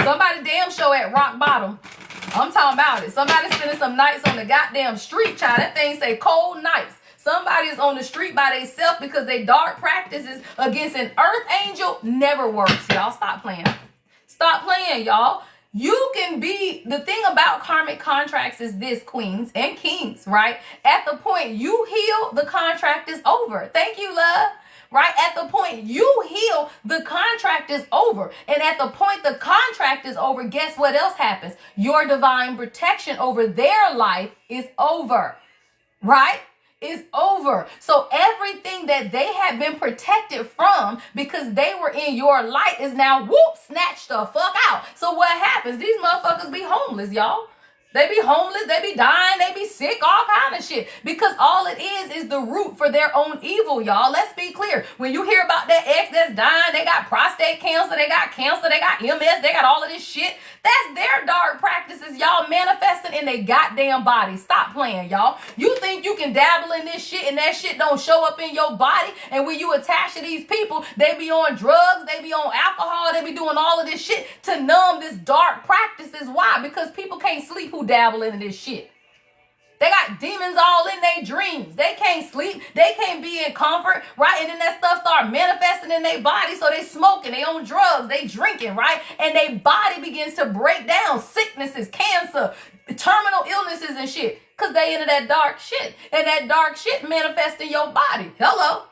Somebody damn sure at rock bottom. I'm talking about it. Somebody spending some nights on the goddamn street, child. That thing say cold nights. Somebody is on the street by themselves because they dark practices against an earth angel never works, y'all. Stop playing. Stop playing, y'all. You can be, the thing about karmic contracts is this, queens and kings, right? At the point you heal, the contract is over. Thank you, love. Right? At the point you heal, the contract is over. And at the point the contract is over, guess what else happens? Your divine protection over their life is over. Right? is over. So everything that they had been protected from because they were in your light is now, whoop, snatched the fuck out. So what happens? These motherfuckers be homeless, y'all. They be homeless, they be dying, they be sick, all kind of shit. Because all it is the root for their own evil, y'all. Let's be clear. When you hear about that ex that's dying, they got prostate cancer, they got MS, they got all of this shit. That's their dark practices, y'all, manifesting in their goddamn body. Stop playing, y'all. You think you can dabble in this shit and that shit don't show up in your body? And when you attach to these people, they be on drugs, they be on alcohol, they be doing all of this shit to numb this dark practices. Why? Because people can't sleep who dabble into this shit. They got demons all in their dreams. They can't sleep. They can't be in comfort, right? And then that stuff start manifesting in their body. So they smoking, they on drugs, they drinking, right? And their body begins to break down. Sicknesses, cancer, terminal illnesses and shit. Because they into that dark shit. And that dark shit manifests in your body. Hello?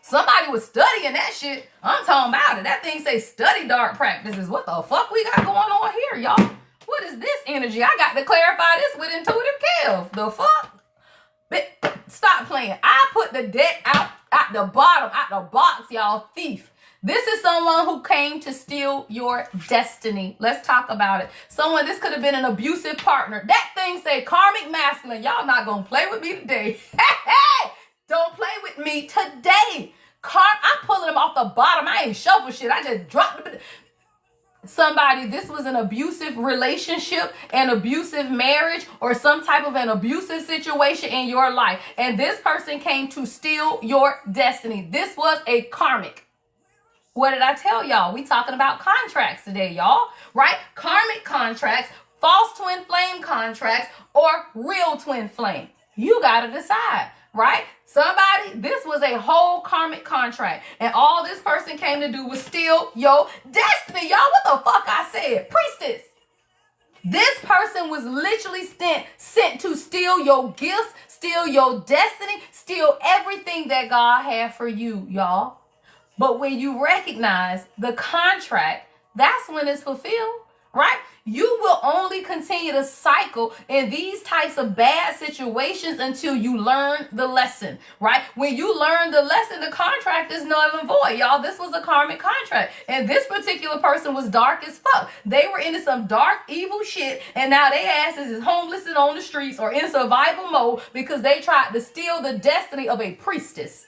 Somebody was studying that shit. I'm talking about it. That thing say study dark practices. What the fuck we got going on here, y'all? What is this energy? I got to clarify this with intuitive Kev. The fuck? But stop playing. I put the deck out the bottom, out the box, y'all. Thief. This is someone who came to steal your destiny. Let's talk about it. This could have been an abusive partner. That thing say karmic masculine. Y'all not going to play with me today. Hey, don't play with me today. I'm pulling them off the bottom. I ain't shuffle shit. I just dropped them. Somebody, this was an abusive relationship, an abusive marriage, or some type of an abusive situation in your life. And this person came to steal your destiny. This was a karmic. What did I tell y'all? We talking about contracts today, y'all, right? Karmic contracts, false twin flame contracts, or real twin flame. You got to decide, right? Somebody, this was a whole karmic contract. And all this person came to do was steal your destiny. Y'all, what the fuck I said? Priestess. This person was literally sent to steal your gifts, steal your destiny, steal everything that God had for you, y'all. But when you recognize the contract, that's when it's fulfilled, right? You will only continue to cycle in these types of bad situations until you learn the lesson, right? When you learn the lesson, the contract is null and void, y'all. This was a karmic contract. And this particular person was dark as fuck. They were into some dark, evil shit. And now their asses is homeless and on the streets or in survival mode because they tried to steal the destiny of a priestess.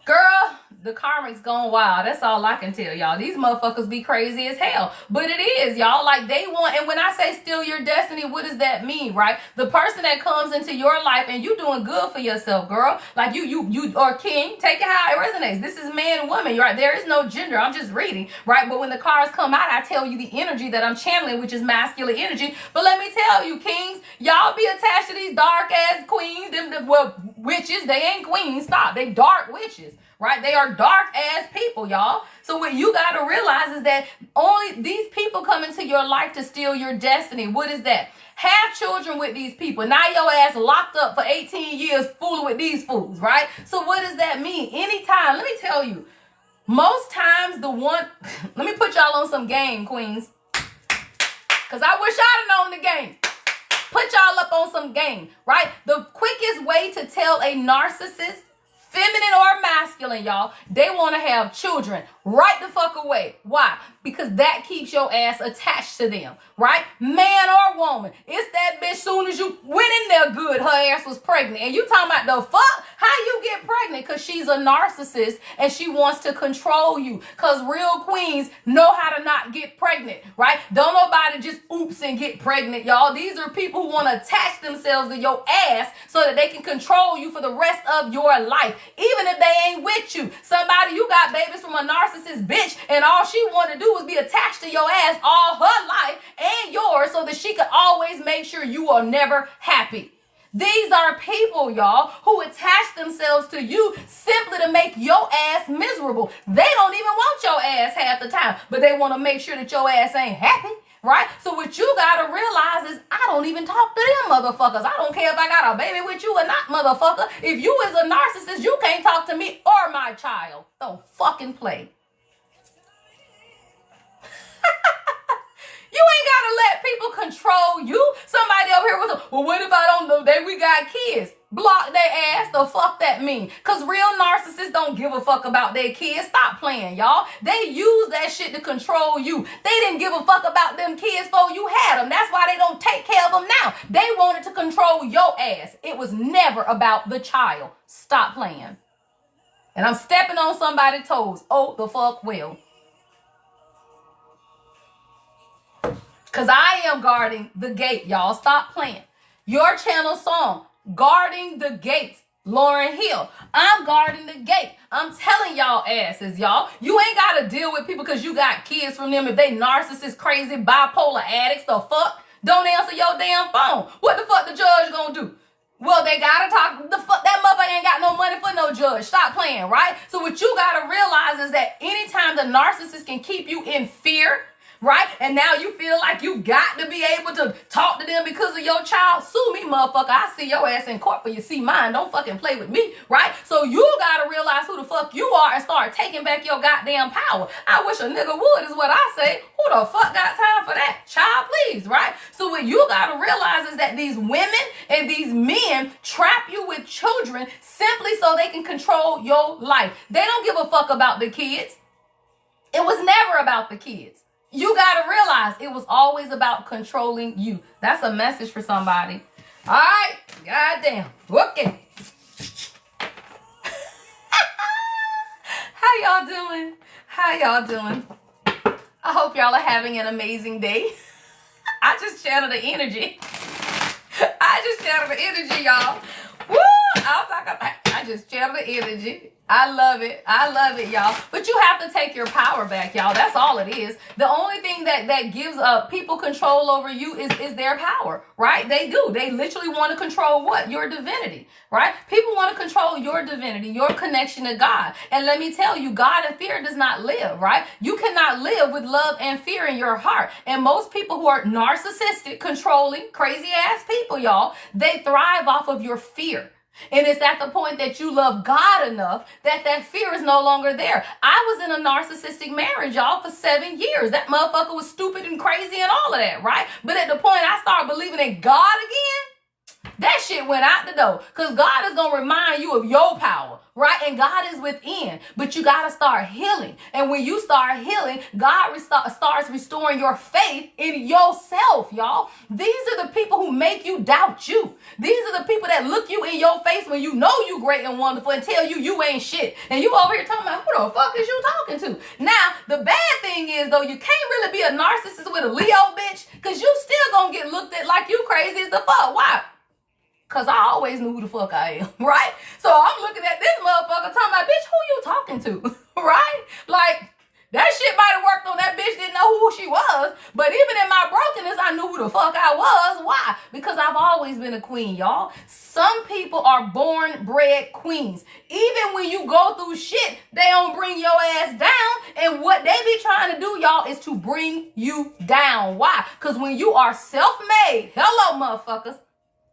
Girl, the karmic's gone wild. That's all I can tell y'all. These motherfuckers be crazy as hell. But it is, y'all. Like they want, and when I say steal your destiny, what does that mean, right? The person that comes into your life and you doing good for yourself, girl. Like you are king. Take it how it resonates. This is man and woman, right? There is no gender. I'm just reading, right? But when the cards come out, I tell you the energy that I'm channeling, which is masculine energy. But let me tell you, kings, y'all be attached to these dark ass queens. Well, witches, they ain't queens. Stop. They dark witches. Right? They are dark ass people, y'all. So what you got to realize is that only these people come into your life to steal your destiny. What is that? Have children with these people. Now your ass locked up for 18 years fooling with these fools, right? So what does that mean? Anytime, let me tell you, most times let me put y'all on some game, queens. Because I wish I'd have known the game. Put y'all up on some game, right? The quickest way to tell a narcissist, feminine or masculine, y'all, they want to have children right the fuck away. Why? Because that keeps your ass attached to them, right? Man or woman. It's that bitch soon as you went in there good, her ass was pregnant. And you talking about the fuck? How you get pregnant? Because she's a narcissist and she wants to control you. Because real queens know how to not get pregnant, right? Don't nobody just oops and get pregnant, y'all. These are people who want to attach themselves to your ass so that they can control you for the rest of your life. Even if they ain't with you. Somebody, you got babies from a narcissist bitch and all she want to do is be attached to your ass all her life and yours so that she could always make sure you are never happy. These are people, y'all, who attach themselves to you simply to make your ass miserable. They don't even want your ass half the time, but they want to make sure that your ass ain't happy. Right? So what you gotta realize is I don't even talk to them motherfuckers. I don't care if I got a baby with you or not, motherfucker. If you is a narcissist, you can't talk to me or my child. Don't fucking play. You ain't gotta let people control you. Somebody over here was, well, what if I don't know that we got kids? Block their ass. The fuck that mean? Because real narcissists don't give a fuck about their kids. Stop playing, y'all. They use that shit to control you. They didn't give a fuck about them kids before you had them. That's why they don't take care of them now. They wanted to control your ass. It was never about the child. Stop playing. And I'm stepping on somebody's toes. Oh, the fuck will. Because I am guarding the gate, y'all. Stop playing. Your channel song, Guarding the Gates, Lauryn Hill. I'm guarding the gate. I'm telling y'all asses, y'all. You ain't got to deal with people because you got kids from them. If they narcissists, crazy, bipolar addicts, the fuck, don't answer your damn phone. What the fuck the judge gonna do? Well, they gotta talk. The fuck, that motherfucker ain't got no money for no judge. Stop playing, right? So what you gotta realize is that anytime the narcissist can keep you in fear, right? And now you feel like you got to be able to talk to them because of your child. Sue me, motherfucker. I see your ass in court for you see mine. Don't fucking play with me, right? So you got to realize who the fuck you are and start taking back your goddamn power. I wish a nigga would is what I say. Who the fuck got time for that? Child, please, right? So what you got to realize is that these women and these men trap you with children simply so they can control your life. They don't give a fuck about the kids. It was never about the kids. You got to realize it was always about controlling you. That's a message for somebody. All right. Goddamn. Okay. How y'all doing? How y'all doing? I hope y'all are having an amazing day. I just channeled the energy. Y'all. Woo! I just channeled the energy. I love it. I love it, y'all. But you have to take your power back, y'all. That's all it is. The only thing that gives people control over you is their power, right? They do. They literally want to control what? Your divinity, right? People want to control your divinity, your connection to God. And let me tell you, God and fear does not live, right? You cannot live with love and fear in your heart. And most people who are narcissistic, controlling, crazy ass people, y'all, they thrive off of your fear. And it's at the point that you love God enough that fear is no longer there. I was in a narcissistic marriage, y'all, for 7 years. That motherfucker was stupid and crazy and all of that, right? But at the point I started believing in God again, that shit went out the door. Because God is going to remind you of your power, right? And God is within. But you got to start healing. And when you start healing, God starts restoring your faith in yourself, y'all. These are the people who make you doubt you. These are the people that look you in your face when you know you great and wonderful and tell you ain't shit. And you over here talking about, who the fuck is you talking to? Now, the bad thing is, though, you can't really be a narcissist with a Leo bitch because you still going to get looked at like you crazy as the fuck. Why? Because I always knew who the fuck I am, right? So I'm looking at this motherfucker talking about, bitch, who you talking to, right? Like, that shit might have worked on that bitch, didn't know who she was. But even in my brokenness, I knew who the fuck I was. Why? Because I've always been a queen, y'all. Some people are born bred queens. Even when you go through shit, they don't bring your ass down. And what they be trying to do, y'all, is to bring you down. Why? Because when you are self-made, hello, motherfuckers.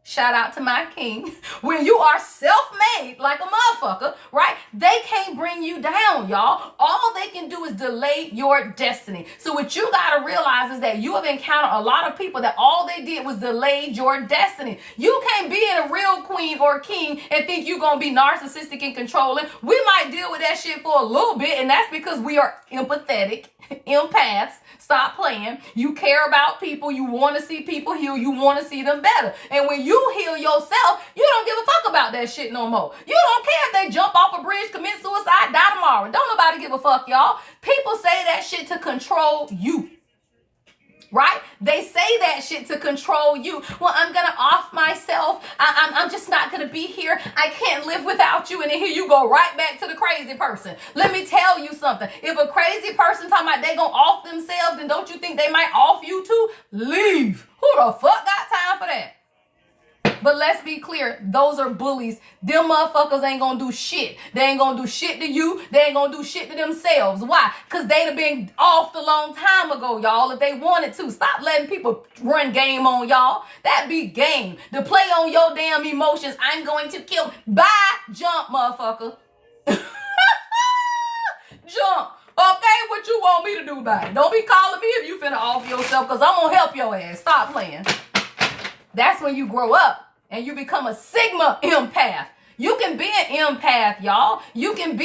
Shout out to my king. When you are self-made like a motherfucker, right? They can't bring you down, y'all. All they can do is delay your destiny. So what you got to realize is that you have encountered a lot of people that all they did was delay your destiny. You can't be in a real queen or king and think you're going to be narcissistic and controlling. We might deal with that shit for a little bit, and that's because we are empathetic, empaths. Stop playing. You care about people. You want to see people heal. You want to see them better. And when you heal yourself, you don't give a fuck about that shit no more. You don't care if they jump off a bridge, commit suicide, die tomorrow. Don't nobody give a fuck, y'all. People say that shit to control you. Right? They say that shit to control you. Well, I'm going to off myself. I'm just not going to be here. I can't live without you. And then here you go right back to the crazy person. Let me tell you something. If a crazy person talking about they going to off themselves, then don't you think they might off you too? Leave. Who the fuck got time for that? But let's be clear, those are bullies. Them motherfuckers ain't gonna do shit. They ain't gonna do shit to you. They ain't gonna do shit to themselves. Why? Because they'd have been off a long time ago, y'all, if they wanted to. Stop letting people run game on y'all. That be game. To play on your damn emotions. I'm going to kill. Bye. Jump, motherfucker. Jump. Okay, what you want me to do about it? Don't be calling me if you finna off yourself, because I'm gonna help your ass. Stop playing. That's when you grow up and you become a Sigma empath. You can be an empath, y'all. You can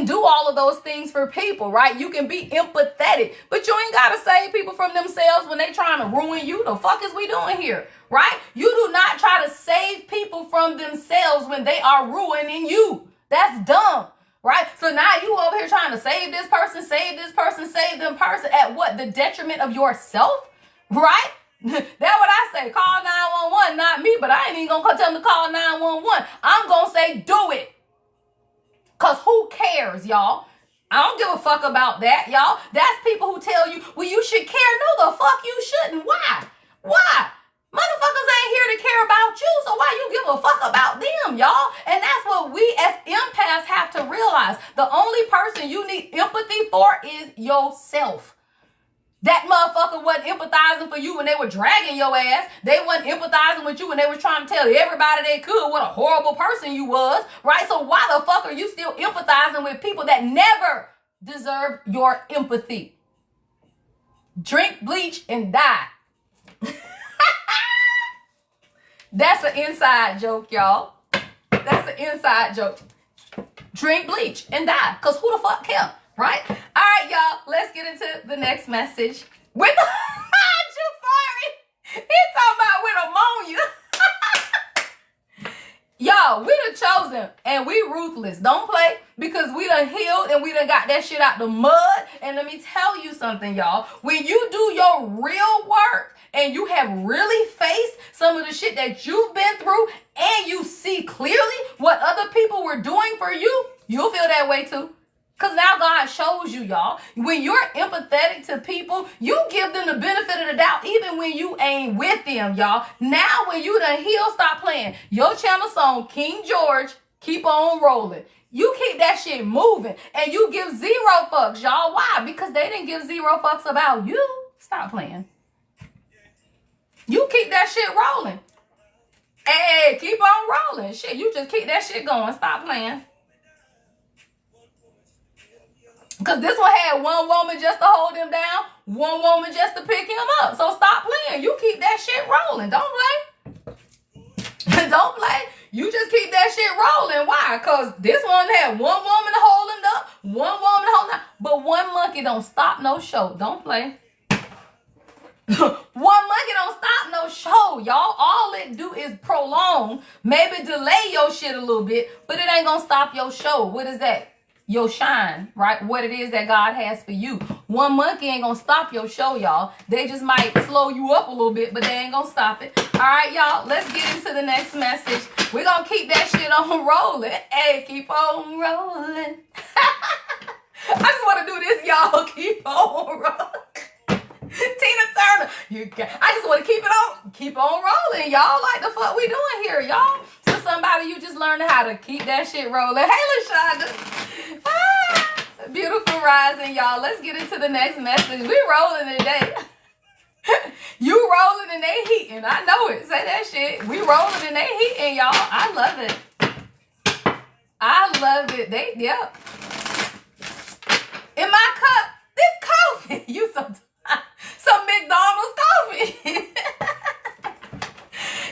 do all of those things for people, right? You can be empathetic, but you ain't got to save people from themselves when they trying to ruin you. The fuck is we doing here, right? You do not try to save people from themselves when they are ruining you. That's dumb, right? So now you over here trying to save this person, save them person at what? The detriment of yourself, right? That's what I say. Call 911, not me, but I ain't even gonna tell them to call 911. I'm gonna say do it. Cause who cares, y'all? I don't give a fuck about that, y'all. That's people who tell you, well, you should care. No, the fuck you shouldn't. Why? Motherfuckers ain't here to care about you, so why you give a fuck about them, y'all? And that's what we as empaths have to realize. The only person you need empathy for is yourself. That motherfucker wasn't empathizing for you when they were dragging your ass. They wasn't empathizing with you when they were trying to tell everybody they could what a horrible person you was, right? So why the fuck are you still empathizing with people that never deserve your empathy? Drink bleach and die. That's an inside joke, y'all. That's an inside joke. Drink bleach and die. Because who the fuck cares? Right? All right, y'all. Let's get into the next message. With Jafari. He's talking about with ammonia. Y'all, we the chosen and we ruthless. Don't play, because we done healed and we done got that shit out the mud. And let me tell you something, y'all. When you do your real work and you have really faced some of the shit that you've been through and you see clearly what other people were doing for you, you'll feel that way too. Because now God shows you, y'all. When you're empathetic to people, you give them the benefit of the doubt even when you ain't with them, y'all. Now when you done heal, stop playing. Your channel song, King George, keep on rolling. You keep that shit moving. And you give zero fucks, y'all. Why? Because they didn't give zero fucks about you. Stop playing. You keep that shit rolling. Hey, keep on rolling. Shit, you just keep that shit going. Stop playing. Because this one had one woman just to hold him down, one woman just to pick him up. So stop playing. You keep that shit rolling. Don't play. Don't play. You just keep that shit rolling. Why? Because this one had one woman to hold him up, one woman to hold him down. But one monkey don't stop no show. Don't play. One monkey don't stop no show, y'all. All it do is prolong, maybe delay your shit a little bit, but it ain't gonna stop your show. What is that? Your shine, right? What it is that God has for you. One monkey ain't gonna stop your show, y'all. They just might slow you up a little bit, but they ain't gonna stop it. All right, y'all, let's get into the next message. We're gonna keep that shit on rolling. Hey, keep on rolling. I just want to do this, y'all. Keep on rolling. Tina Turner. I just want to keep on rolling, y'all. Like the fuck we doing here, y'all? So somebody you just learned how to keep that shit rolling. Hey, LaShonda. Beautiful rising, y'all. Let's get into the next message. We rolling today. You rolling and they heating. I know it. Say that shit. We rolling and they heating, y'all. I love it. I love it. Yep. In my cup, this coffee. You some McDonald's coffee.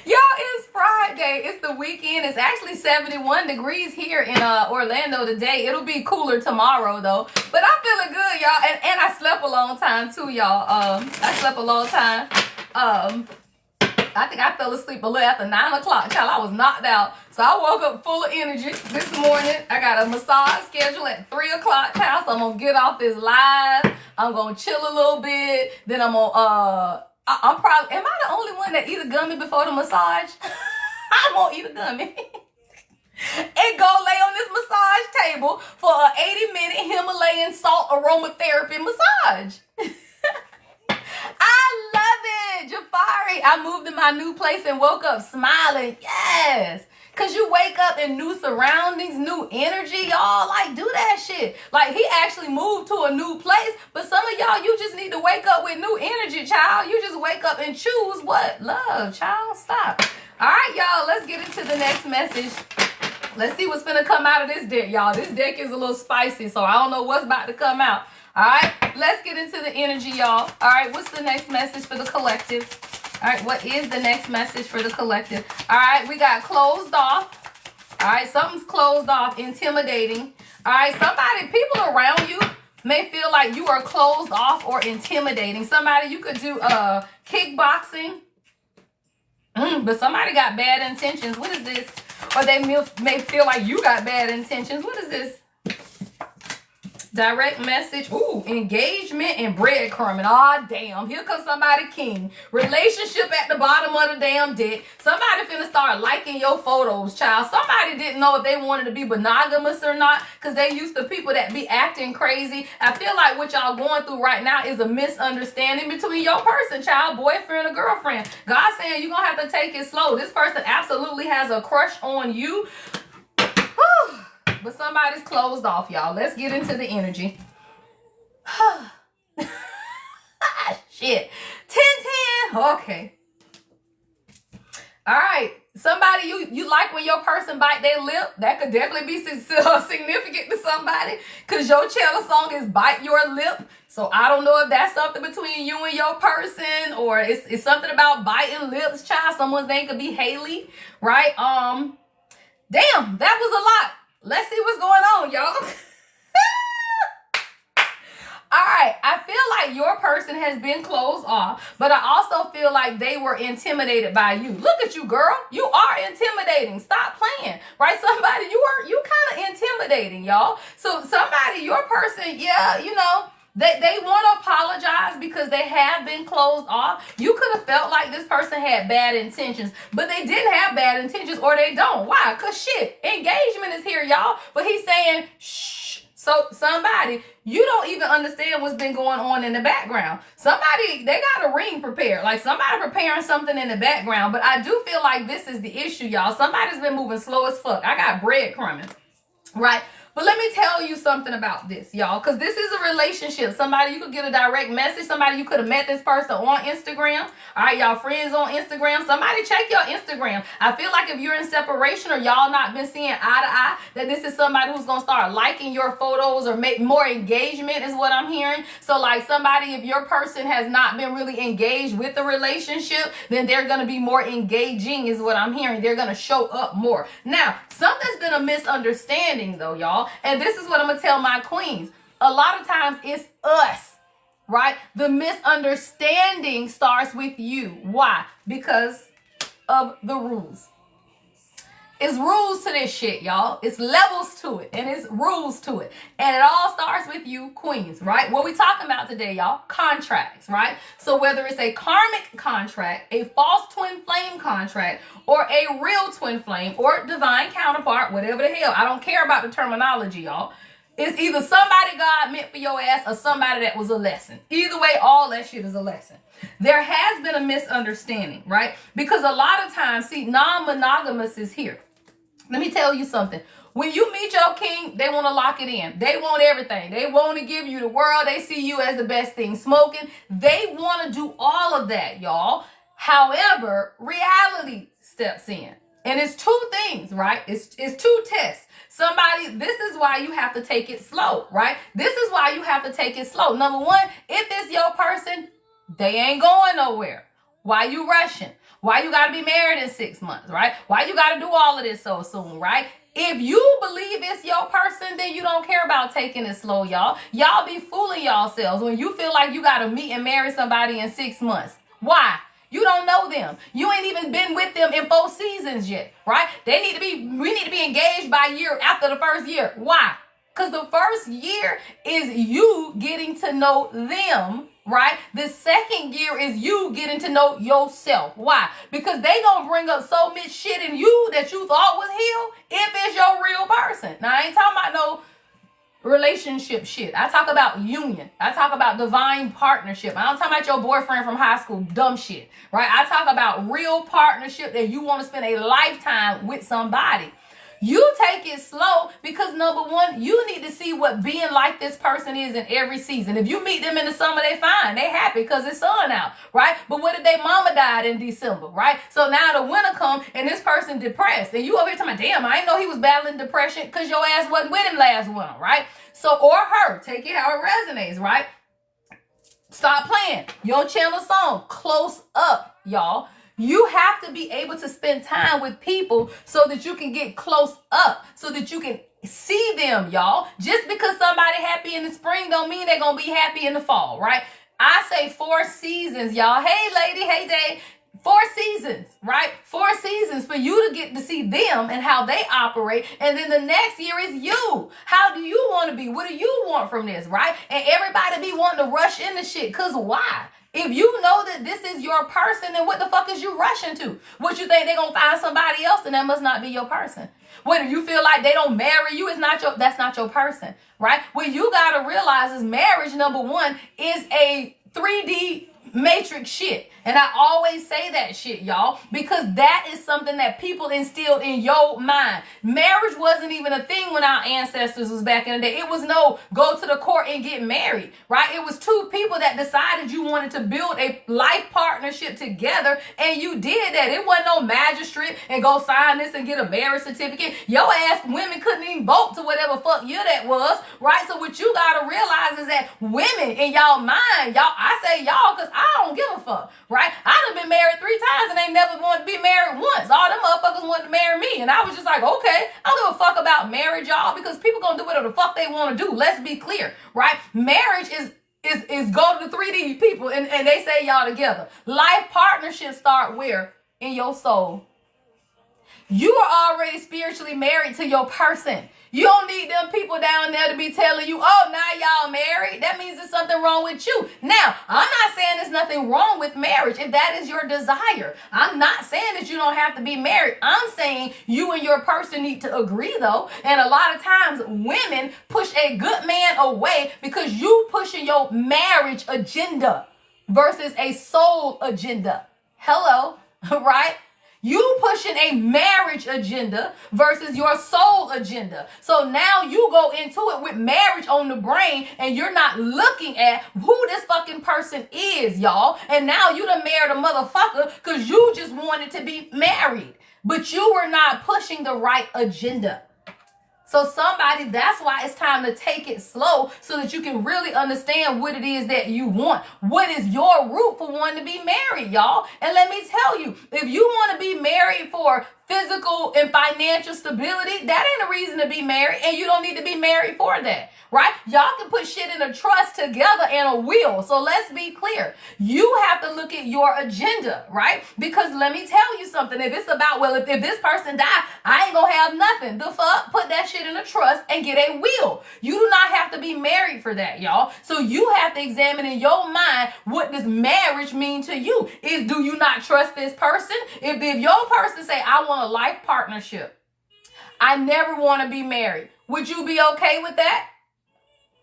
Y'all, it's Friday. It's the weekend. It's actually 71 degrees here in Orlando today. It'll be cooler tomorrow though. But I'm feeling good, y'all. And I slept a long time too, y'all. I slept a long time. I think I fell asleep a little after 9 o'clock. Child, I was knocked out. So I woke up full of energy this morning. I got a massage schedule at 3 o'clock, child. So I'm going to get off this live. I'm going to chill a little bit. Then I'm going to, am I the only one that eat a gummy before the massage? I'm going to eat a gummy. And go lay on this massage table for an 80-minute Himalayan salt aromatherapy massage. I love it, Jafari. I moved to my new place and woke up smiling. Yes. Because you wake up in new surroundings, new energy, y'all. Like, do that shit. Like, he actually moved to a new place. But some of y'all, you just need to wake up with new energy, child. You just wake up and choose what? Love, child. Stop. All right, y'all. Let's get into the next message. Let's see what's finna come out of this deck, y'all. This deck is a little spicy, so I don't know what's about to come out. All right, let's get into the energy, y'all. All right, what's the next message for the collective? All right, what is the next message for the collective? All right, we got closed off. All right, something's closed off, intimidating. All right, people around you may feel like you are closed off or intimidating. Somebody, you could do kickboxing, but somebody got bad intentions. What is this? Or they may feel like you got bad intentions. What is this? Direct message. Ooh, engagement and breadcrumbing. Ah, damn. Here comes somebody king. Relationship at the bottom of the damn deck. Somebody finna start liking your photos, child. Somebody didn't know if they wanted to be monogamous or not because they used to people that be acting crazy. I feel like what y'all going through right now is a misunderstanding between your person, child, boyfriend or girlfriend. God saying you're going to have to take it slow. This person absolutely has a crush on you. Whew. But somebody's closed off, y'all. Let's get into the energy. Shit. 10-10. Okay. All right. Somebody you like when your person bite their lip. That could definitely be significant to somebody because your cello song is Bite Your Lip. So I don't know if that's something between you and your person or it's something about biting lips, child. Someone's name could be Haley, right? Damn, that was a lot. Let's see what's going on, y'all. All right, I feel like your person has been closed off, but I also feel like they were intimidated by you. Look at you, girl. You are intimidating. Stop playing, right? Somebody, you kind of intimidating, y'all. So somebody, your person, yeah, you know, they want to apologize because they have been closed off. You could have felt like this person had bad intentions, but they didn't have bad intentions or they don't. Why? Because shit, engagement is here, y'all. But he's saying, shh. So somebody, you don't even understand what's been going on in the background. Somebody, they got a ring prepared. Like somebody preparing something in the background. But I do feel like this is the issue, y'all. Somebody's been moving slow as fuck. I got breadcrumbing, right? But let me tell you something about this, y'all, because this is a relationship. Somebody, you could get a direct message. Somebody, you could have met this person on Instagram. All right, y'all friends on Instagram. Somebody check your Instagram. I feel like if you're in separation or y'all not been seeing eye to eye, that this is somebody who's going to start liking your photos or make more engagement is what I'm hearing. So like somebody, if your person has not been really engaged with the relationship, then they're going to be more engaging is what I'm hearing. They're going to show up more. Now, something's been a misunderstanding though, y'all. And this is what I'm going to tell my queens. A lot of times it's us, right? The misunderstanding starts with you. Why? Because of the rules. It's rules to this shit, y'all. It's levels to it and it's rules to it. And it all starts with you, queens, right? What we talking about today, y'all? Contracts, right? So whether it's a karmic contract, a false twin flame contract, or a real twin flame, or divine counterpart, whatever the hell. I don't care about the terminology, y'all. It's either somebody God meant for your ass or somebody that was a lesson. Either way, all that shit is a lesson. There has been a misunderstanding, right? Because a lot of times, see, non-monogamous is here. Let me tell you something. When you meet your king, they want to lock it in. They want everything. They want to give you the world. They see you as the best thing smoking. They want to do all of that, y'all. However, reality steps in. And it's two things, right? It's two tests. Somebody, this is why you have to take it slow, right? This is why you have to take it slow. Number one, if it's your person, they ain't going nowhere. Why you rushing? Why you got to be married in 6 months, right? Why you got to do all of this so soon, right? If you believe it's your person, then you don't care about taking it slow, y'all. Y'all be fooling yourselves when you feel like you got to meet and marry somebody in 6 months. Why? You don't know them. You ain't even been with them in 4 seasons yet, right? We need to be engaged by a year after the first year. Why? Because the first year is you getting to know them, right? The second year is you getting to know yourself. Why? Because they gonna bring up so much shit in you that you thought was healed if it's your real person. Now, I ain't talking about no relationship shit. I talk about union. I talk about divine partnership. I don't talk about your boyfriend from high school, dumb shit, right? I talk about real partnership that you want to spend a lifetime with somebody. You take it slow because number one, you need to see what being like this person is in every season. If you meet them in the summer, they fine. They happy because it's sun out, right? But what if their mama died in December, right? So now the winter come and this person depressed. And you over here talking about, damn, I didn't know he was battling depression because your ass wasn't with him last winter, right? So, or her, take it how it resonates, right? Stop playing your channel song close up, y'all. You have to be able to spend time with people so that you can get close up, so that you can see them, y'all. Just because somebody happy in the spring don't mean they're going to be happy in the fall, right? I say 4 seasons, y'all. Hey, lady. Hey, Dave. 4 seasons, right? 4 seasons for you to get to see them and how they operate. And then the next year is you. How do you want to be? What do you want from this, right? And everybody be wanting to rush into shit. Because why? If you know that this is your person, then what the fuck is you rushing to? What you think they're going to find somebody else, then that must not be your person. What, if you feel like they don't marry you, that's not your person, right? What you got to realize is marriage, number one, is a 3D matrix shit. And I always say that shit, y'all, because that is something that people instilled in your mind. Marriage wasn't even a thing when our ancestors was back in the day. It was no go to the court and get married, right? It was 2 people that decided you wanted to build a life partnership together, and you did that. It wasn't no magistrate and go sign this and get a marriage certificate. Your ass women couldn't even vote to whatever fuck year that was, right? So what you gotta realize is that women in y'all mind, y'all, I say y'all because I don't give a fuck, right? I done been married 3 times and ain't never wanted to be married once. All them motherfuckers wanted to marry me. And I was just like, okay, I don't give a fuck about marriage, y'all, because people gonna do whatever the fuck they want to do. Let's be clear, right? Marriage is go to the 3D people and they say y'all together. Life partnerships start where? In your soul. You are already spiritually married to your person. You don't need them people down there to be telling you, oh, now y'all married. That means there's something wrong with you. Now, I'm not saying there's nothing wrong with marriage if that is your desire. I'm not saying that you don't have to be married. I'm saying you and your person need to agree, though. And a lot of times women push a good man away because you pushing your marriage agenda versus a soul agenda. Hello, right? You pushing a marriage agenda versus your soul agenda. So now you go into it with marriage on the brain and you're not looking at who this fucking person is, y'all. And now you done married a motherfucker because you just wanted to be married. But you were not pushing the right agenda. So that's why it's time to take it slow so that you can really understand what it is that you want. What is your root for wanting to be married, y'all? And let me tell you, if you want to be married for physical and financial stability, that ain't a reason to be married, and you don't need to be married for that, right? Y'all can put shit in a trust together and a will. So let's be clear. You have to look at your agenda, right? Because let me tell you something. If it's about, well, if this person died, I ain't gonna have nothing. The fuck? Put that shit in a trust and get a will. You do not have to be married for that, y'all. So you have to examine in your mind what does marriage mean to you. Do you not trust this person? If your person say, I want a life partnership, I never want to be married, would you be okay with that?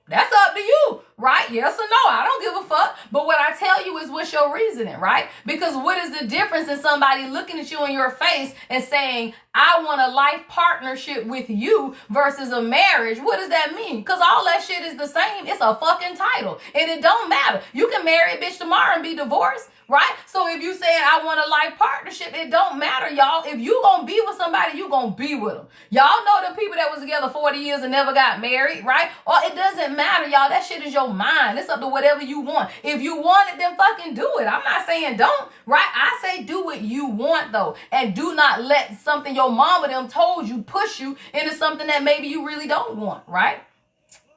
That's up to you, right? Yes or no? I don't give a fuck. But what I tell you is what's your reasoning, right? Because what is the difference in somebody looking at you in your face and saying, I want a life partnership with you versus a marriage? What does that mean? Because all that shit is the same. It's a fucking title. And it don't matter. You can marry a bitch tomorrow and be divorced, right? So if you say I want a life partnership, it don't matter, y'all. If you gonna be with somebody, you gonna be with them. Y'all know the people that was together 40 years and never got married, right? Or it doesn't matter, y'all. That shit is your mind. It's up to whatever you want. If you want it, then fucking do it. I'm not saying don't, right? I say do what you want, though. And do not let something your mama them told you push you into something that maybe you really don't want, right?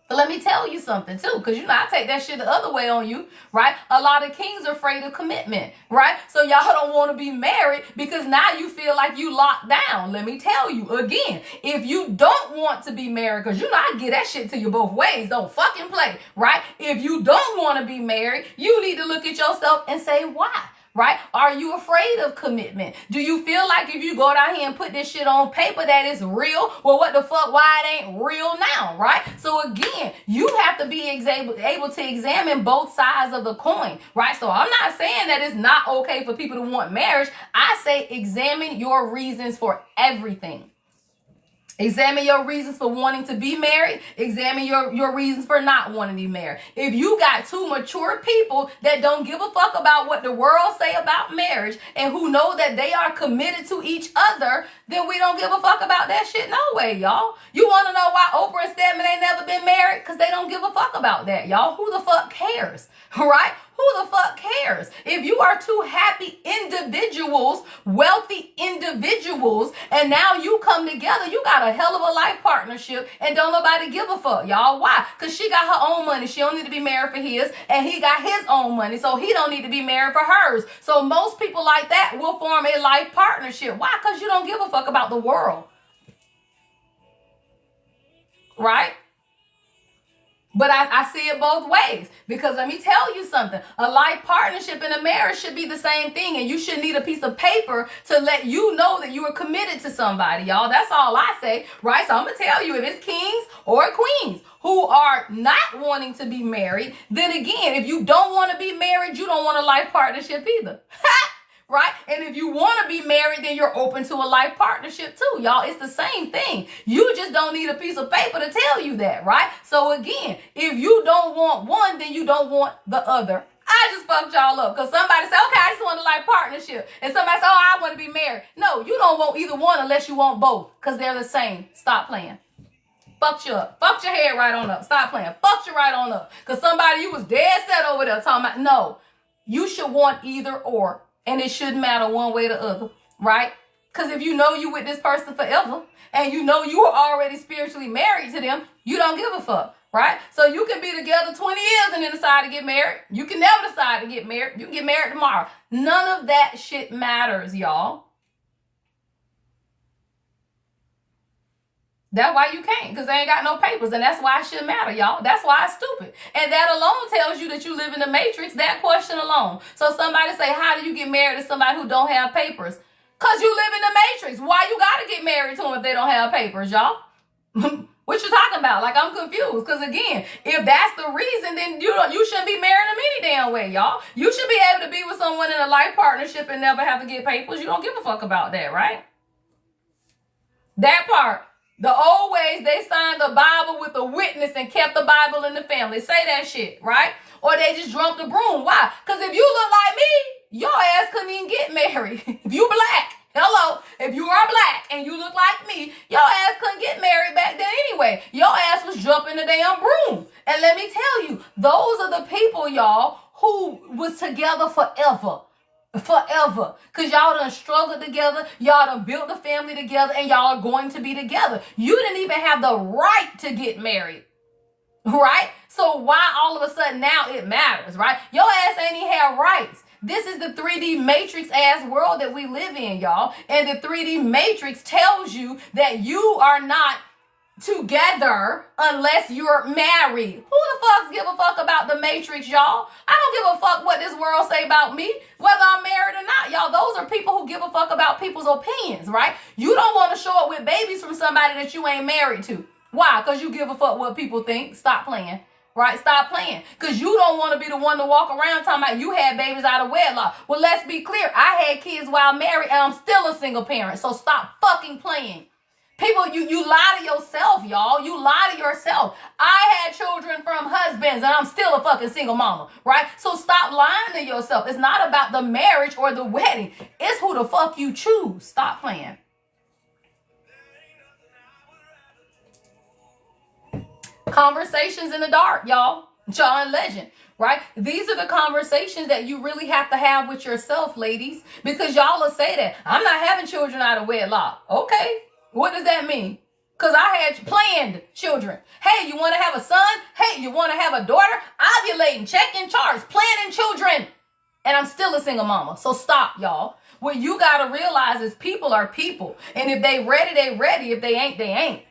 But let me tell you something too, because I take that shit the other way on you, right? A lot of kings are afraid of commitment, right? So y'all don't want to be married because now you feel like you locked down. Let me tell you again, if you don't want to be married, because I get that shit to you both ways, don't fucking play, right? If you don't want to be married, you need to look at yourself and say why. Right? Are you afraid of commitment? Do you feel like if you go down here and put this shit on paper that it's real? Well, what the fuck? Why it ain't real now? Right? So again, you have to be able to examine both sides of the coin. Right? So I'm not saying that it's not okay for people to want marriage. I say examine your reasons for everything. Examine your reasons for wanting to be married. Examine your reasons for not wanting to be married. If you got two mature people that don't give a fuck about what the world say about marriage and who know that they are committed to each other, then we don't give a fuck about that shit no way, y'all. You want to know why Oprah and Stedman ain't never been married? Because they don't give a fuck about that, y'all. Who the fuck cares? Right? Who the fuck cares? If you are two happy individuals, wealthy individuals, and now you come together, you got a hell of a life partnership, and don't nobody give a fuck, y'all. Why? Because she got her own money. She don't need to be married for his, and he got his own money, so he don't need to be married for hers. So most people like that will form a life partnership. Why? Because you don't give a fuck about the world. Right? But I see it both ways, because let me tell you something. A life partnership in a marriage should be the same thing, and you should need a piece of paper to let you know that you are committed to somebody, y'all. That's all I say, right? So I'm going to tell you, if it's kings or queens who are not wanting to be married, then again, if you don't want to be married, you don't want a life partnership either. Right? And if you want to be married, then you're open to a life partnership too, y'all. It's the same thing. You just don't need a piece of paper to tell you that, right? So again, if you don't want one, then you don't want the other. I just fucked y'all up because somebody said, okay, I just want a life partnership. And somebody said, oh, I want to be married. No, you don't want either one unless you want both, because they're the same. Stop playing. Fucked you up. Fucked your head right on up. Stop playing. Fucked you right on up. Because somebody, you was dead set over there talking about, no, you should want either or. And it shouldn't matter one way or the other, right? Because if you know you with this person forever and you know you are already spiritually married to them, you don't give a fuck, right? So you can be together 20 years and then decide to get married. You can never decide to get married. You can get married tomorrow. None of that shit matters, y'all. That's why you can't, because they ain't got no papers, and that's why it shouldn't matter, y'all. That's why it's stupid. And that alone tells you that you live in the matrix, that question alone. So somebody say, how do you get married to somebody who don't have papers? Because you live in the matrix. Why you got to get married to them if they don't have papers, y'all? What you talking about? Like, I'm confused. Because again, if that's the reason, then you shouldn't be marrying them any damn way, y'all. You should be able to be with someone in a life partnership and never have to get papers. You don't give a fuck about that, right? That part. The old ways, they signed the Bible with a witness and kept the Bible in the family. Say that shit, right? Or they just jumped the broom. Why? Because if you look like me, your ass couldn't even get married. If you black, hello, if you are black and you look like me, your ass couldn't get married back then anyway. Your ass was jumping the damn broom. And let me tell you, those are the people, y'all, who was together forever. Forever. Because y'all done struggled together, y'all done built a family together, and y'all are going to be together. You didn't even have the right to get married, right? So why all of a sudden now it matters, right? Your ass ain't even have rights. This is the 3D matrix ass world that we live in, y'all. And the 3D matrix tells you that you are not together unless you're married. Who the fuck give a fuck about the matrix, y'all? I don't give a fuck what this world say about me, whether I'm married or not, y'all. Those are people who give a fuck about people's opinions, right? You don't want to show up with babies from somebody that you ain't married to. Why? Because you give a fuck what people think. Stop playing. Right? Stop playing. Because you don't want to be the one to walk around talking about you had babies out of wedlock. Well, let's be clear. I had kids while married and I'm still a single parent. So stop fucking playing. People, you lie to yourself, y'all. You lie to yourself. I had children from husbands and I'm still a fucking single mama, right? So stop lying to yourself. It's not about the marriage or the wedding. It's who the fuck you choose. Stop playing. Conversations in the dark, y'all. John Legend, right? These are the conversations that you really have to have with yourself, ladies, because y'all will say that I'm not having children out of wedlock. Okay. What does that mean? Because I had planned children. Hey, you want to have a son? Hey, you want to have a daughter? Ovulating, checking charts, planning children. And I'm still a single mama. So stop, y'all. What you got to realize is people are people. And if they ready, they ready. If they ain't, they ain't.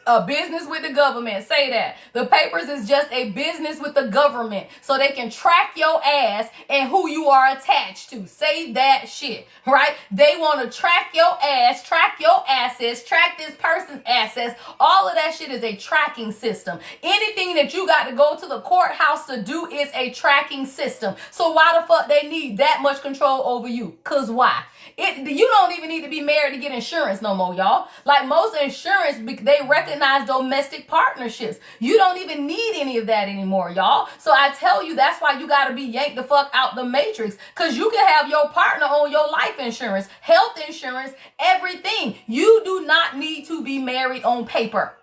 A business with the government. Say that. The papers is just a business with the government. So they can track your ass and who you are attached to. Say that shit. Right? They want to track your ass, track your assets, track this person's assets. All of that shit is a tracking system. Anything that you got to go to the courthouse to do is a tracking system. So why the fuck they need that much control over you? Cause why? You don't even need to be married to get insurance no more, y'all. Like most insurance, they recognize domestic partnerships. You don't even need any of that anymore, y'all. So I tell you, that's why you got to be yanked the fuck out the matrix. Because you can have your partner on your life insurance, health insurance, everything. You do not need to be married on paper.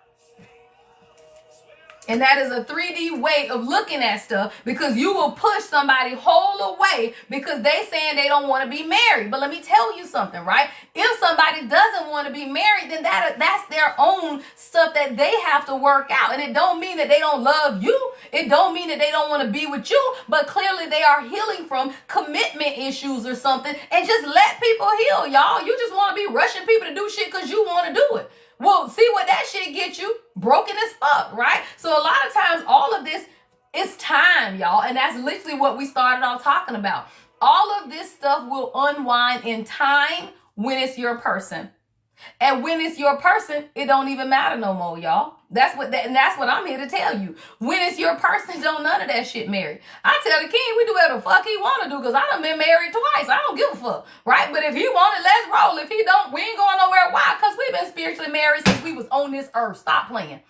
And that is a 3D way of looking at stuff, because you will push somebody whole away because they saying they don't want to be married. But let me tell you something, right? If somebody doesn't want to be married, then that's their own stuff that they have to work out. And it don't mean that they don't love you. It don't mean that they don't want to be with you. But clearly they are healing from commitment issues or something. And just let people heal, y'all. You just want to be rushing people to do shit because you want to do it. Well, see what that shit gets you? Broken as fuck, right? So a lot of times all of this is time, y'all. And that's literally what we started off talking about. All of this stuff will unwind in time when it's your person. And when it's your person, it don't even matter no more, y'all. That's what I'm here to tell you. When it's your person, don't none of that shit marry. I tell the king we do whatever the fuck he want to do, because I done been married twice. I don't give a fuck, right? But if he want it, let's roll. If he don't, we ain't going nowhere. Why? Because we've been spiritually married since we was on this earth. Stop playing.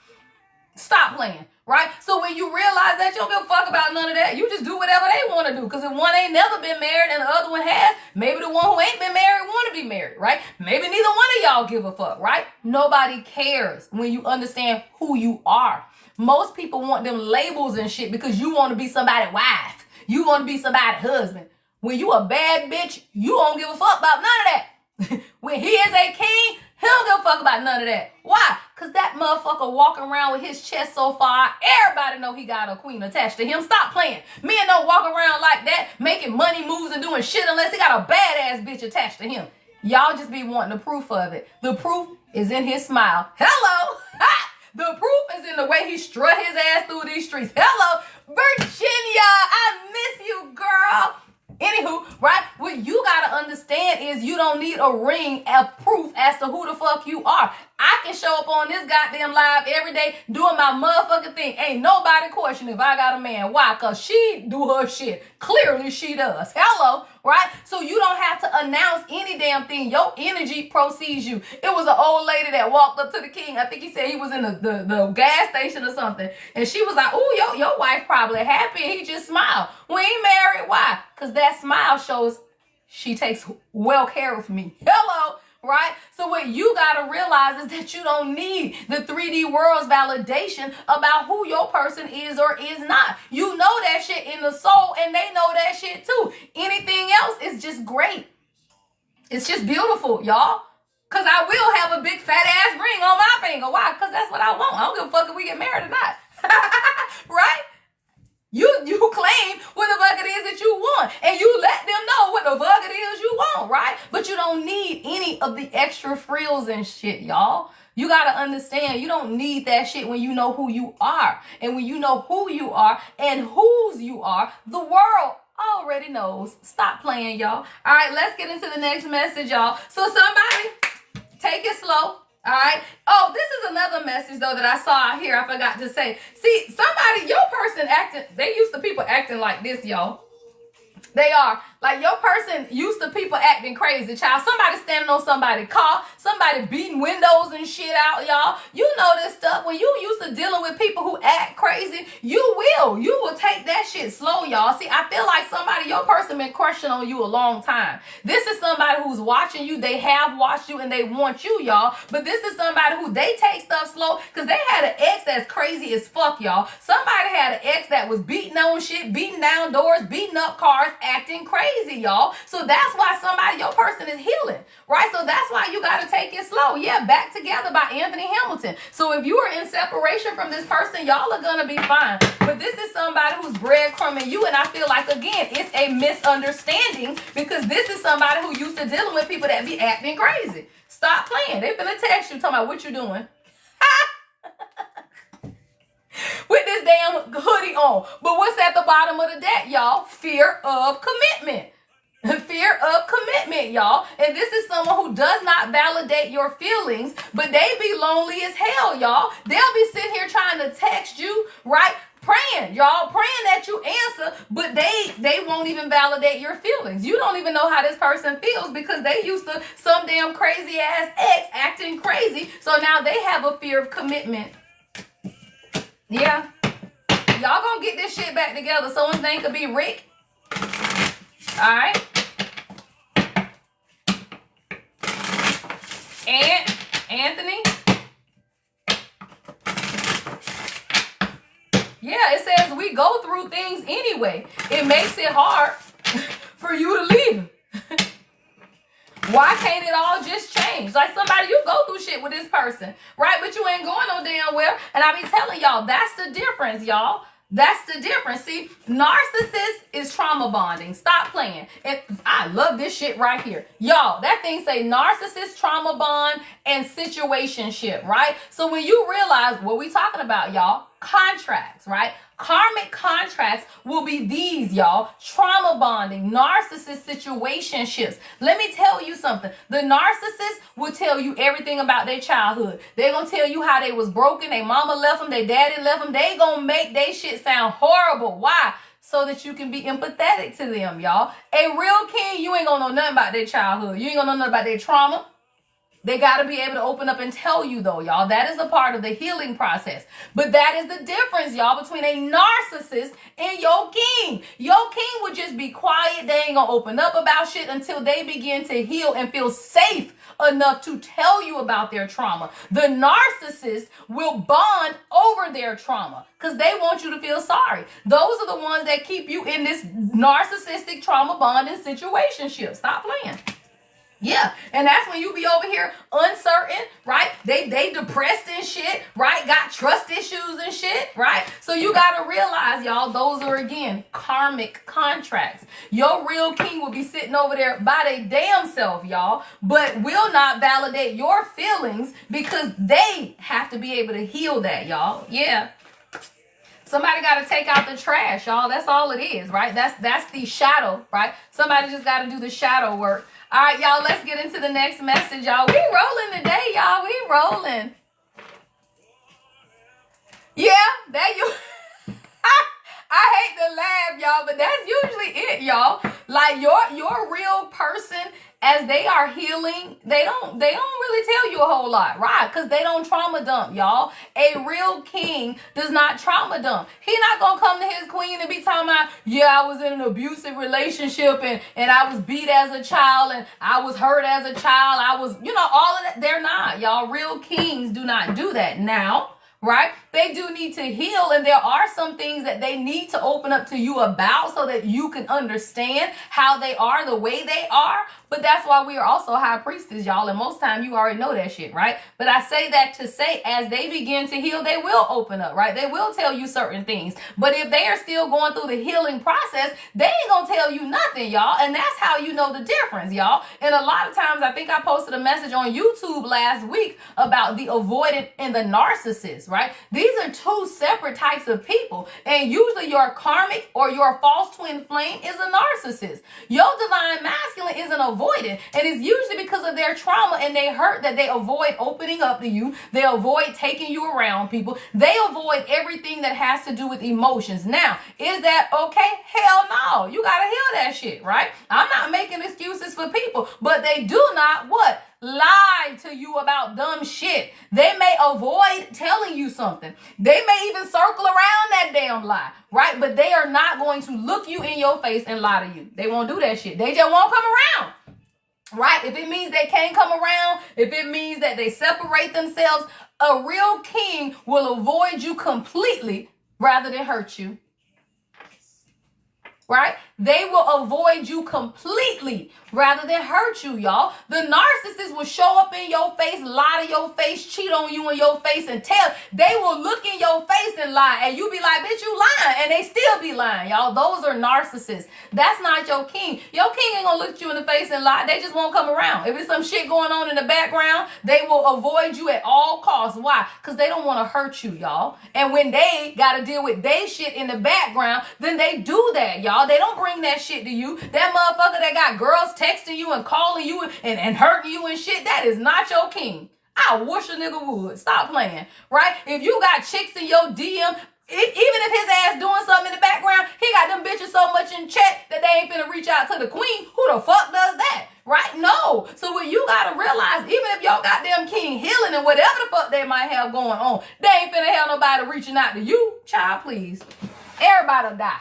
Stop playing, right? So when you realize that, you don't give a fuck about none of that. You just do whatever they want to do. Because if one ain't never been married and the other one has, maybe the one who ain't been married want to be married, right? Maybe neither one of y'all give a fuck, right? Nobody cares when you understand who you are. Most people want them labels and shit because you want to be somebody's wife. You want to be somebody's husband. When you a bad bitch, you don't give a fuck about none of that. When he is a king, he don't give a fuck about none of that. Why? Because that motherfucker walking around with his chest so far, everybody know he got a queen attached to him. Stop playing. Men don't walk around like that, making money moves and doing shit unless he got a badass bitch attached to him. Y'all just be wanting the proof of it. The proof is in his smile. Hello. The proof is in the way he strut his ass through these streets. Hello. Virginia, I miss you, girl. Anywho, right, what you gotta understand is you don't need a ring of proof as to who the fuck you are. I can show up on this goddamn live every day doing my motherfucking thing. Ain't nobody question if I got a man. Why? Because she do her shit. Clearly she does. Hello, right? So you don't have to announce any damn thing. Your energy precedes you. It was an old lady that walked up to the king. I think he said he was in the gas station or something. And she was like, oh, your wife probably happy. He just smiled. We ain't married. Why? Because that smile shows she takes well care of me. Hello. Right? So what you got to realize is that you don't need the 3D world's validation about who your person is or is not. You know that shit in the soul, and they know that shit too. Anything else is just great. It's just beautiful, y'all. Because I will have a big fat ass ring on my finger. Why? Because that's what I want. I don't give a fuck if we get married or not. Right? You claim what the fuck it is that you want, and you let them know what the fuck it is you want, right? But you don't need any of the extra frills and shit, y'all. You got to understand, you don't need that shit when you know who you are. And when you know who you are and whose you are, the world already knows. Stop playing, y'all. All right, let's get into the next message, y'all. So somebody, take it slow. All right. Oh, this is another message, though, that I saw out here. I forgot to say. See, somebody, your person acting, they used to people acting like this, y'all. They are. Like, your person used to people acting crazy, child. Somebody standing on somebody's car. Somebody beating windows and shit out, y'all. You know this stuff. When you used to dealing with people who act crazy, you will take that shit slow, y'all. See, I feel like somebody, your person been crushing on you a long time. This is somebody who's watching you. They have watched you and they want you, y'all. But this is somebody who they take stuff slow because they had an ex that's crazy as fuck, y'all. Somebody had an ex that was beating on shit, beating down doors, beating up cars, acting crazy, y'all. So that's why somebody, your person is healing, right? So that's why you got to take it slow. Yeah, Back Together by Anthony Hamilton. So if you are in separation from this person, y'all are going to be fine. But this is somebody who's breadcrumbing you. And I feel like, again, it's a misunderstanding because this is somebody who used to dealing with people that be acting crazy. Stop playing. They finna text you talking about what you doing. the damn hoodie on. But what's at the bottom of the deck, y'all? Fear of commitment. Fear of commitment, y'all. And this is someone who does not validate your feelings, but they be lonely as hell, y'all. They'll be sitting here trying to text you, right? Praying, y'all, praying that you answer, but they won't even validate your feelings. You don't even know how this person feels because they used to some damn crazy ass ex acting crazy. So now they have a fear of commitment. Yeah. Y'all gonna get this shit back together. Someone's name could be Rick. All right. And Anthony. Yeah, it says we go through things anyway. It makes it hard for you to leave. Why can't it all just change? Like somebody, you go through shit with this person, right? But you ain't going no damn well. And I be telling y'all, that's the difference, y'all. That's the difference. See, narcissist is trauma bonding. Stop playing. And I love this shit right here. Y'all, that thing say narcissist, trauma bond, and situationship, right? So when you realize what we talking about, y'all, contracts, right? Karmic contracts will be these, y'all. Trauma bonding, narcissist situationships. Let me tell you something. The narcissist will tell you everything about their childhood. They're going to tell you how they was broken. Their mama left them. Their daddy left them. They going to make their shit sound horrible. Why? So that you can be empathetic to them, y'all. A real king, you ain't going to know nothing about their childhood. You ain't going to know nothing about their trauma. They got to be able to open up and tell you, though, y'all. That is a part of the healing process. But that is the difference, y'all, between a narcissist and your king. Your king would just be quiet. They ain't going to open up about shit until they begin to heal and feel safe enough to tell you about their trauma. The narcissist will bond over their trauma because they want you to feel sorry. Those are the ones that keep you in this narcissistic trauma bonding situationship. Stop playing. Yeah, and that's when you be over here uncertain, right? They depressed and shit, right? Got trust issues and shit, right? So you got to realize, y'all, those are, again, karmic contracts. Your real king will be sitting over there by their damn self, y'all, but will not validate your feelings because they have to be able to heal that, y'all. Yeah. Somebody got to take out the trash, y'all. That's all it is, right? That's the shadow, right? Somebody just got to do the shadow work. All right, y'all, let's get into the next message, y'all. We rolling today, y'all. We rolling. Yeah, that you... I hate to laugh, y'all, but that's usually it, y'all. Like your real person, as they are healing, they don't really tell you a whole lot, right? Because they don't trauma dump, y'all. A real king does not trauma dump. He not gonna come to his queen and be talking about, yeah, I was in an abusive relationship and I was beat as a child and I was hurt as a child. I was, all of that. They're not, y'all. Real kings do not do that now. Right? They do need to heal, and there are some things that they need to open up to you about so that you can understand how they are the way they are. But that's why we are also high priestess, y'all. And most time you already know that shit, right? But I say that to say as they begin to heal, they will open up, right? They will tell you certain things. But if they are still going through the healing process, they ain't gonna tell you nothing, y'all. And that's how you know the difference, y'all. And a lot of times, I think I posted a message on YouTube last week about the avoidant and the narcissist, right? These are two separate types of people. And usually your karmic or your false twin flame is a narcissist. Your divine masculine is an avoidant. And it's usually because of their trauma and they hurt that they avoid opening up to you. They avoid taking you around people. They avoid everything that has to do with emotions. Now, is that okay? Hell no. You got to heal that shit, right? I'm not making excuses for people, but they do not what? Lie to you about dumb shit. They may avoid telling you something. They may even circle around that damn lie, right? But they are not going to look you in your face and lie to you. They won't do that shit. They just won't come around. Right? If it means they can't come around, if it means that they separate themselves, a real king will avoid you completely rather than hurt you. right? They will avoid you completely rather than hurt you, y'all. The narcissist will show up in your face, lie to your face, cheat on you in your face, and tell. They will look in your face and lie, and you be like, bitch, you lying, and they still be lying, y'all. Those are narcissists. That's not your king. Your king ain't gonna look at you in the face and lie. They just won't come around. If it's some shit going on in the background, they will avoid you at all costs. Why? Because they don't want to hurt you, y'all. And when they got to deal with they shit in the background, then they do that, y'all. They don't bring that shit to you. That motherfucker that got girls texting you and calling you and hurting you and shit, that is not your king. I wish a nigga would. Stop playing, right? If you got chicks in your DM, even if his ass doing something in the background, he got them bitches so much in check that they ain't finna reach out to the queen. Who the fuck does that? Right? No. So what you gotta realize, even if your goddamn king healing and whatever the fuck they might have going on, they ain't finna have nobody reaching out to you. Child, please. Everybody'll die.